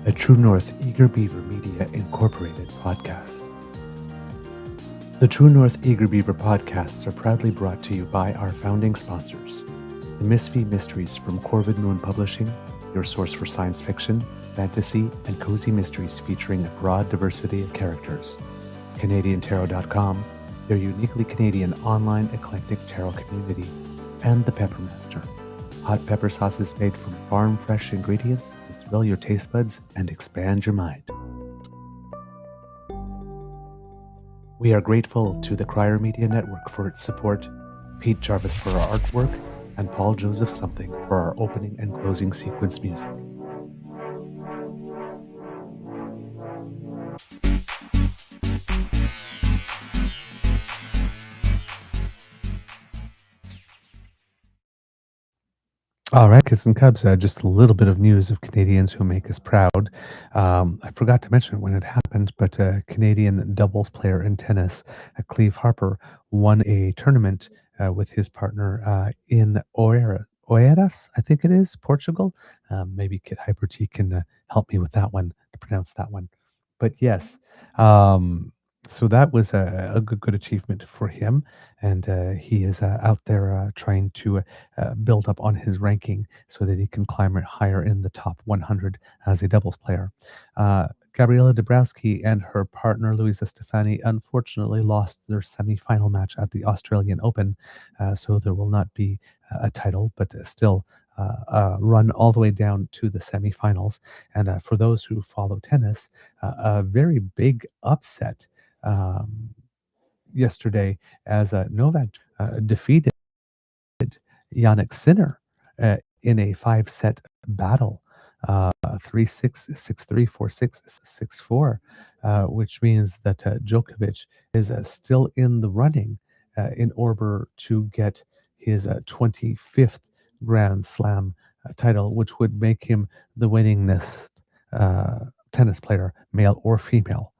a True North Eager Beaver Media Incorporated podcast. The True North Eager Beaver podcasts are proudly brought to you by our founding sponsors, the Misfit Mysteries from Corvid Moon Publishing, your source for science fiction, fantasy, and cozy mysteries featuring a broad diversity of characters, CanadianTarot.com, their uniquely Canadian online eclectic tarot community, and the Peppermaster, hot pepper sauces made from farm-fresh ingredients to thrill your taste buds and expand your mind. We are grateful to the Crier Media Network for its support, Pete Jarvis for our artwork, and Paul Joseph Something for our opening and closing sequence music. All right, kids and cubs, just a little bit of news of Canadians who make us proud. I forgot to mention it when it happened, but a Canadian doubles player in tennis, Cleve Harper, won a tournament with his partner in Oeiras, I think it is, Portugal. Maybe Kit Hyperty can help me with that one, to pronounce that one. But yes, so that was a good achievement for him, and he is out there trying to build up on his ranking so that he can climb higher in the top 100 as a doubles player. Gabriela Dabrowski and her partner Luisa Stefani unfortunately lost their semi-final match at the Australian Open, so there will not be a title, but still run all the way down to the semifinals. And for those who follow tennis, a very big upset yesterday as Novak defeated Yannick Sinner in a 5-set battle, 3-6, 6-3, 4-6, 6-4, which means that Djokovic is still in the running in order to get his 25th Grand Slam title, which would make him the winningest tennis player, male or female,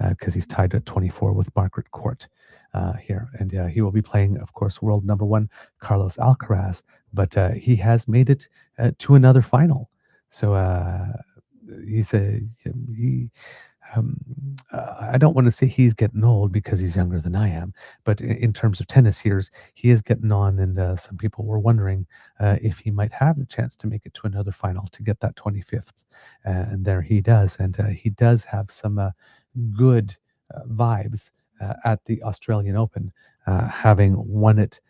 because he's tied at 24 with Margaret Court here. And he will be playing, of course, world number one, Carlos Alcaraz, but he has made it to another final. So I don't want to say he's getting old because he's younger than I am, but in terms of tennis years, he is getting on, and some people were wondering if he might have the chance to make it to another final to get that 25th. And there he does, and he does have some good vibes at the Australian Open, having won it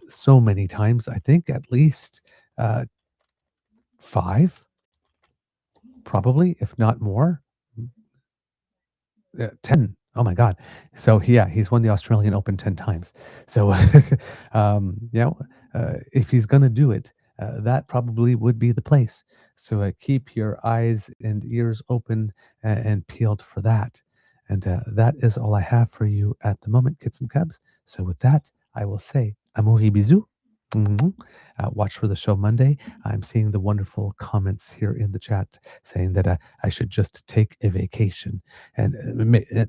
so many times. I think at least 5, probably, if not more. 10. Oh my God. So he's won the Australian Open 10 times. So, if he's going to do it, that probably would be the place. So keep your eyes and ears open and peeled for that. And that is all I have for you at the moment, kids and cubs. So with that, I will say, amouri bisous. Watch for the show Monday. I'm seeing the wonderful comments here in the chat saying that I should just take a vacation, and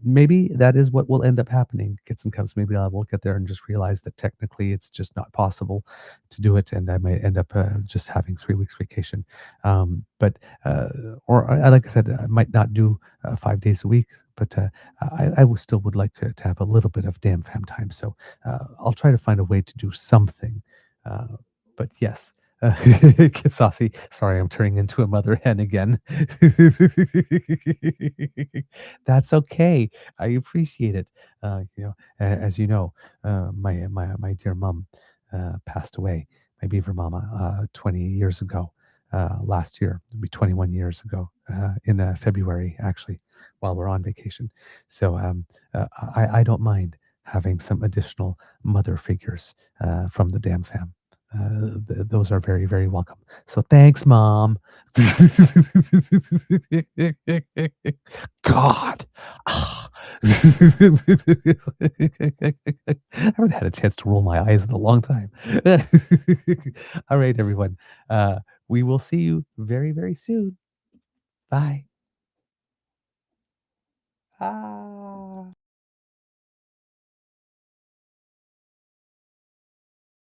maybe that is what will end up happening, kids and cubs. Maybe I will get there and just realize that technically it's just not possible to do it, and I may end up just having 3 weeks vacation. But like I said, I might not do 5 days a week, but still would like to have a little bit of damn fam time. So I'll try to find a way to do something. But yes, get saucy. Sorry, I'm turning into a mother hen again. That's okay. I appreciate it. As you know, my dear mom passed away. My beaver mama 20 years ago. Last year, it'll be 21 years ago in February, actually, while we're on vacation. So I don't mind having some additional mother figures from the damn fam. Those are very, very welcome. So thanks, Mom. God. I haven't had a chance to roll my eyes in a long time. All right, everyone. We will see you very, very soon. Bye. Ah.